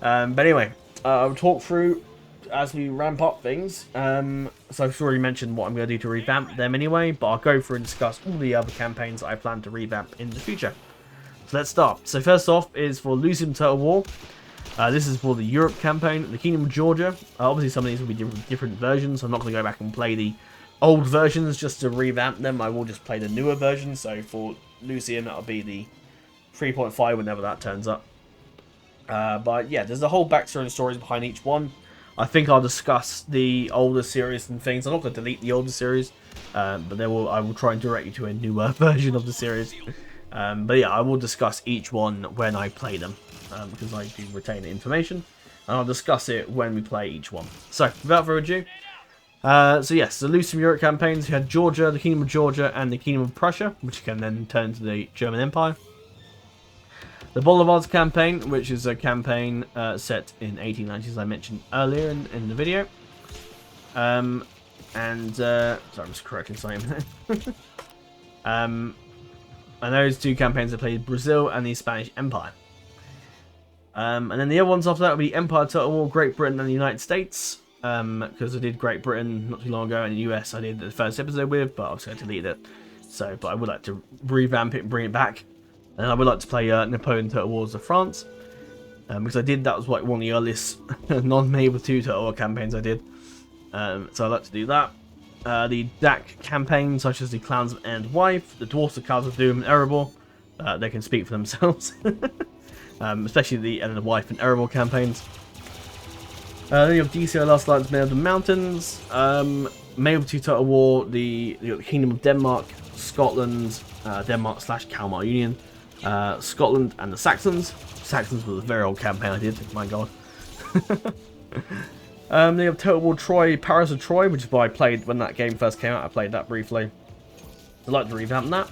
Speaker 3: But anyway, I'll talk through as we ramp up things. So I've already mentioned what I'm going to do to revamp them anyway, but I'll go through and discuss all the other campaigns that I plan to revamp in the future. So let's start. So first off is for Lucium Turtle War. This is for the Europe campaign, the Kingdom of Georgia. Obviously some of these will be different versions. I'm not going to go back and play the old versions just to revamp them. I will just play the newer version. So for Lucium, that'll be the 3.5 whenever that turns up. But yeah, there's a whole backstory and stories behind each one. I think I'll discuss the older series and things. I'm not going to delete the older series, but I will try and direct you to a newer version of the series. But yeah, I will discuss each one when I play them, because I do retain the information, and I'll discuss it when we play each one. So, without further ado, so yes, the Lucium Europe campaigns, you had Georgia, the Kingdom of Georgia, and the Kingdom of Prussia, which can then turn into the German Empire. The Bolivar's campaign, which is a campaign set in 1890s, as I mentioned earlier in the video. Sorry, I'm just correcting something. And those two campaigns are played Brazil and the Spanish Empire. And then the other ones after that will be Empire, Total War, Great Britain, and the United States. Because I did Great Britain not too long ago, and the US I did the first episode with, but obviously I deleted it. So, but I would like to revamp it and bring it back. And I would like to play Napoleon Total Wars of France. Because that was like one of the earliest non-Made with 2 Total War campaigns I did. So I'd like to do that. The DAC campaigns, such as the Clans of End Wife, the Dwarfs of Cows of Doom, and Erebor, they can speak for themselves. Especially the End of Wife and Erebor campaigns. Then you have DCO Last Alliance, Made of the Mountains, Made with 2 Total War, the Kingdom of Denmark, Scotland, Denmark / Kalmar Union, Scotland, and the Saxons. Saxons was a very old campaign I did, my god. Then you have Total War Troy, Paris of Troy, which is what I played when that game first came out. I played that briefly. I'd like to revamp that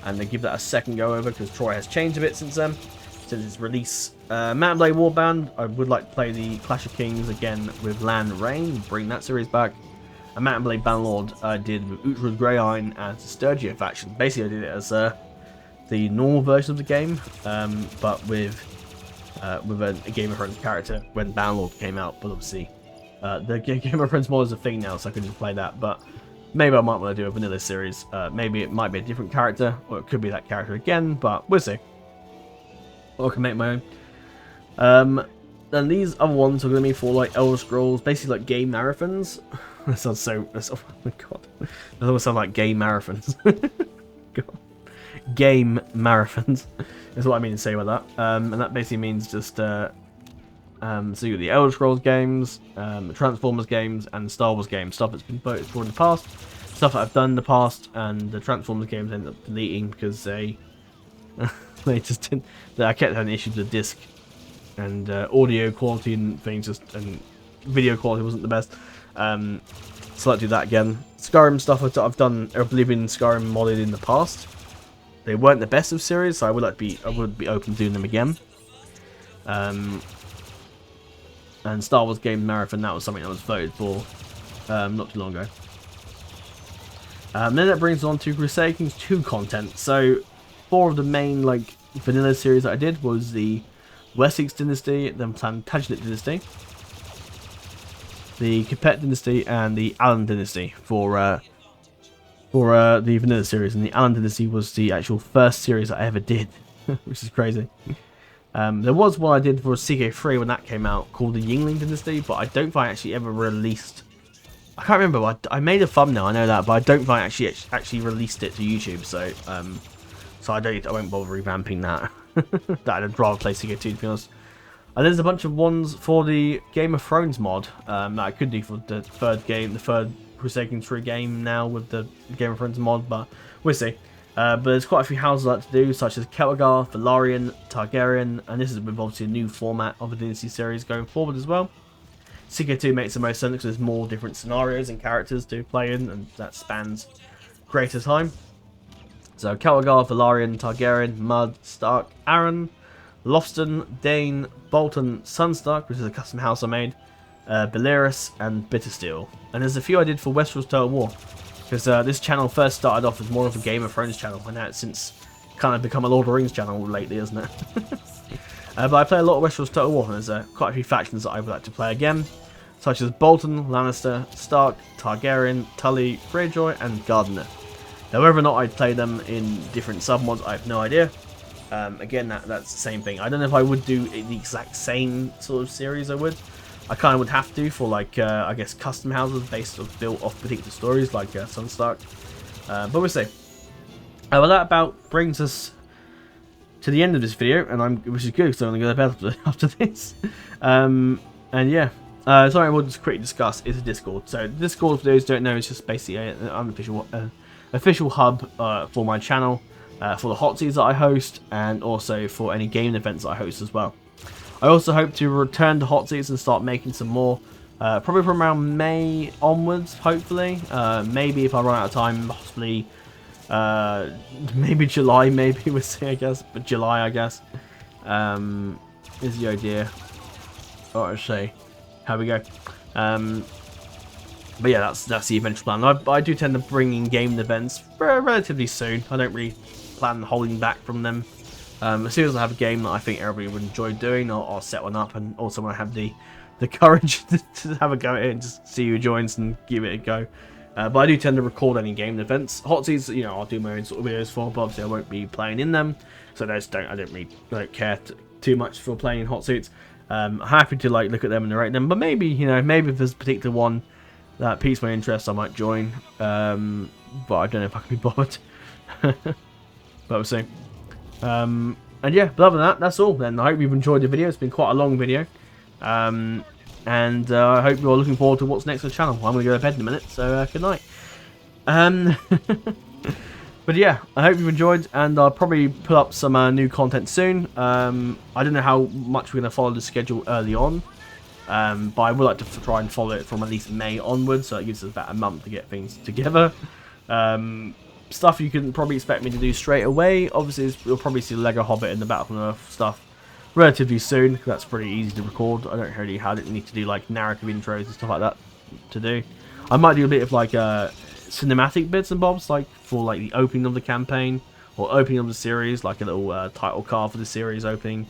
Speaker 3: and then give that a second go over, because Troy has changed a bit since then, since its release. Mountain Blade Warband, I would like to play the Clash of Kings again with Land Reign, bring that series back. And Mountain Blade Bannerlord I did with Uhtred Grey Iron as the Sturgio faction. Basically I did it as the normal version of the game, but with a Game of Thrones character when Bannerlord came out. But obviously the Game of Thrones mod is a thing now, so I couldn't just play that. But
Speaker 1: Maybe I might want to do a vanilla series. Maybe it might be a different character, or it could be that character again, but we'll see. Or I can make my own. Then these other ones are going to be for like Elder Scrolls, basically like game marathons. That sounds so. Oh my god, that almost sounds like game marathons. God. Game marathons is what I mean to say about that. And that basically means just so you got the Elder Scrolls games, the Transformers games, and Star Wars games. Stuff that's been voted for in the past, stuff that I've done in the past, and the Transformers games ended up deleting because they they just didn't. I kept having issues with the disc. And audio quality and things, and video quality wasn't the best. So let's do that again. Skyrim stuff I've done, I believe in Skyrim modded in the past. They weren't the best of series, so I would be open to doing them again. And Star Wars Game Marathon, that was something that was voted for not too long ago. Then that brings us on to Crusader Kings 2 content. So 4 of the main like vanilla series that I did was the Wessex Dynasty, the Plantagenet Dynasty, the Capet Dynasty, and the Allen Dynasty for the vanilla series. And the Allen Dynasty was the actual first series I ever did, which is crazy. There was one I did for CK3 when that came out called the Yingling Dynasty, but I don't think I actually ever released. I can't remember. I made a thumbnail, I know that, but I don't think I actually released it to YouTube. So I won't bother revamping that. That I'd rather play CK2 to be honest. And there's a bunch of ones for the Game of Thrones mod that I could do for the third Crusader Kings 3 game now with the Game of Thrones mod, but we'll see. But there's quite a few houses I like to do, such as Celtigar, Velaryon, Targaryen, and this is with obviously a new format of the Dynasty series going forward as well. CK2 makes the most sense because there's more different scenarios and characters to play in, and that spans greater time. So Celtigar, Velaryon, Targaryen, Mud, Stark, Arryn, Lofton, Dane, Bolton, Sunstark, which is a custom house I made, Beleris, and Bittersteel. And there's a few I did for Westeros Total War, because this channel first started off as more of a Game of Thrones channel, and now it's since kind of become a Lord of the Rings channel lately, isn't it? But I play a lot of Westeros Total War, and there's quite a few factions that I would like to play again, such as Bolton, Lannister, Stark, Targaryen, Tully, Greyjoy, and Gardener. Now, whether or not I'd play them in different submods, I have no idea. Again, that's the same thing. I don't know if I would do the exact same sort of series I would. I kind of would have to for, like, I guess, custom houses built off particular stories, like Sunstark. But we'll see. Well, that about brings us to the end of this video, and which is good because I'm going to go to bed after this. And yeah. Something I will just quickly discuss is the Discord. So, the Discord, for those who don't know, is just basically an unofficial official hub for my channel, for the hot seats that I host, and also for any gaming events that I host as well. I also hope to return to hot seats and start making some more, probably from around May onwards, hopefully. Maybe if I run out of time, possibly maybe July, maybe we'll see, I guess. But July, I guess, is the idea. What I say? How we go? But yeah, that's the eventual plan. I do tend to bring in gaming events relatively soon. I don't really plan holding back from them. As soon as I have a game that I think everybody would enjoy doing, I'll set one up, and also when I have the courage to have a go at it and just see who joins and give it a go. But I do tend to record any gaming events. Hot seats, you know, I'll do my own sort of videos for, but obviously I won't be playing in them, so I don't really care too much for playing in hot seats. Happy to like look at them and narrate them, but maybe, you know, maybe if there's a particular one that piques my interest, I might join. But I don't know if I can be bothered. But we'll see. And yeah, but other than that, that's all then. I hope you've enjoyed the video. It's been quite a long video. And I hope you're looking forward to what's next on the channel. I'm going to go to bed in a minute, so good night. But yeah, I hope you've enjoyed, and I'll probably put up some new content soon. I don't know how much we're going to follow the schedule early on. But I would like to try and follow it from at least May onwards, so it gives us about a month to get things together. Stuff you can probably expect me to do straight away. Obviously, you'll probably see Lego Hobbit and the Battlefront Earth stuff relatively soon, because that's pretty easy to record. I don't really need to do like narrative intros and stuff like that to do. I might do a bit of like cinematic bits and bobs, like for like the opening of the campaign or opening of the series, like a little title card for the series opening,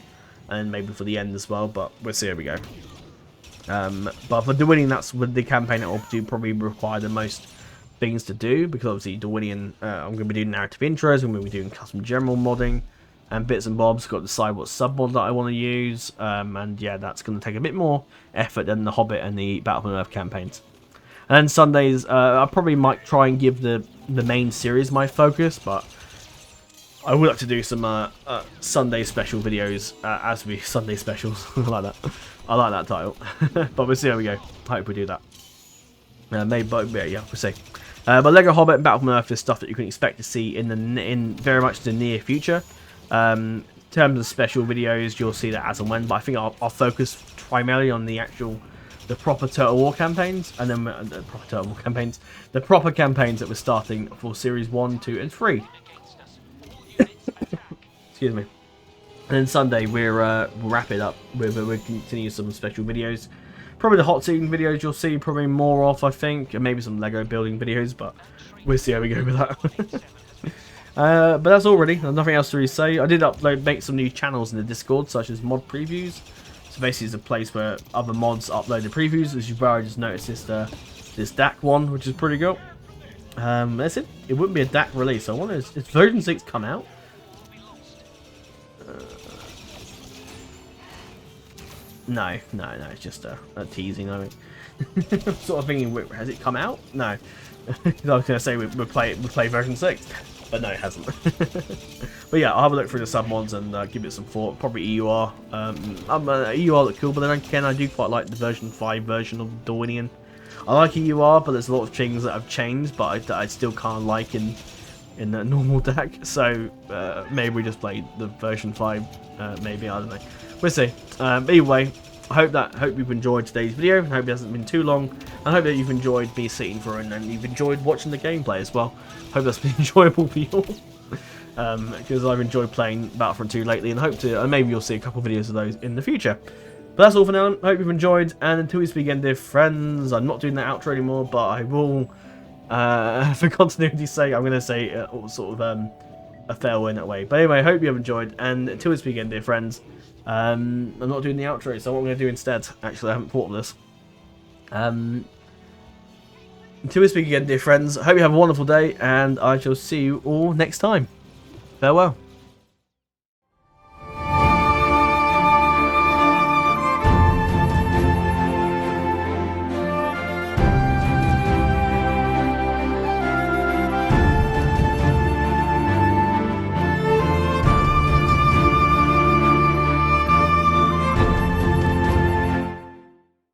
Speaker 1: and maybe for the end as well. But we'll see how we go. But for the winning, that's with the campaign that will probably require the most
Speaker 3: things to do, because obviously Darwinian, I'm going to be doing narrative intros, I'm going to be doing custom general modding and bits and bobs. Got to decide what submod that I want to use, and yeah, that's going to take a bit more effort than the Hobbit and the Battlefront Earth campaigns. And then Sundays, I probably might try and give the main series my focus, but I would like to do some Sunday special videos, as we Sunday specials. I like that. I like that title. But we'll see how we go. I hope we do that. Maybe, but yeah, we'll see. But Lego Hobbit and Battlefront Earth is stuff that you can expect to see in very much the near future. In terms of special videos, you'll see that as and when. But I think I'll focus primarily on the proper Turtle War campaigns, and then the proper campaigns that we're starting for Series 1, 2, and 3. Excuse me. And then Sunday we'll wrap it up. We'll continue some special videos. Probably the hot seating videos you'll see probably more of, I think, and maybe some Lego building videos, but we'll see how we go with that. But that's all really. There's nothing else to really say. I did make some new channels in the Discord, such as mod previews. So basically it's a place where other mods upload the previews. As you've already just noticed, this DAC one, which is pretty cool. That's it. It wouldn't be a DAC release. I wonder, is version 6 come out? No, it's just a teasing, I mean. I'm sort of thinking, has it come out? No. I was going to say we'll play version 6, but no, it hasn't. But yeah, I'll have a look through the submods and give it some thought. Probably EUR. EUR look cool, but then again, I do quite like the version 5 version of Darwinian. I like EUR, but there's a lot of things that have changed, but I still can't like in the normal deck. So maybe we just play the version 5. Maybe, I don't know. We'll see. But either way, I hope you've enjoyed today's video. I hope it hasn't been too long. I hope that you've enjoyed me sitting through and you've enjoyed watching the gameplay as well. Hope that's been enjoyable for you all. Because I've enjoyed playing Battlefront 2 lately, and hope to, maybe you'll see a couple of videos of those in the future. But that's all for now. Hope you've enjoyed, and until we speak again, dear friends, I'm not doing that outro anymore, but I will, for continuity's sake, I'm going to say sort of a farewell in that way. But anyway, I hope you have enjoyed, and until we speak again, dear friends, I'm not doing the outro, so what I'm going to do instead, actually, I haven't thought of this. Until we speak again, dear friends, I hope you have a wonderful day, and I shall see you all next time. Farewell.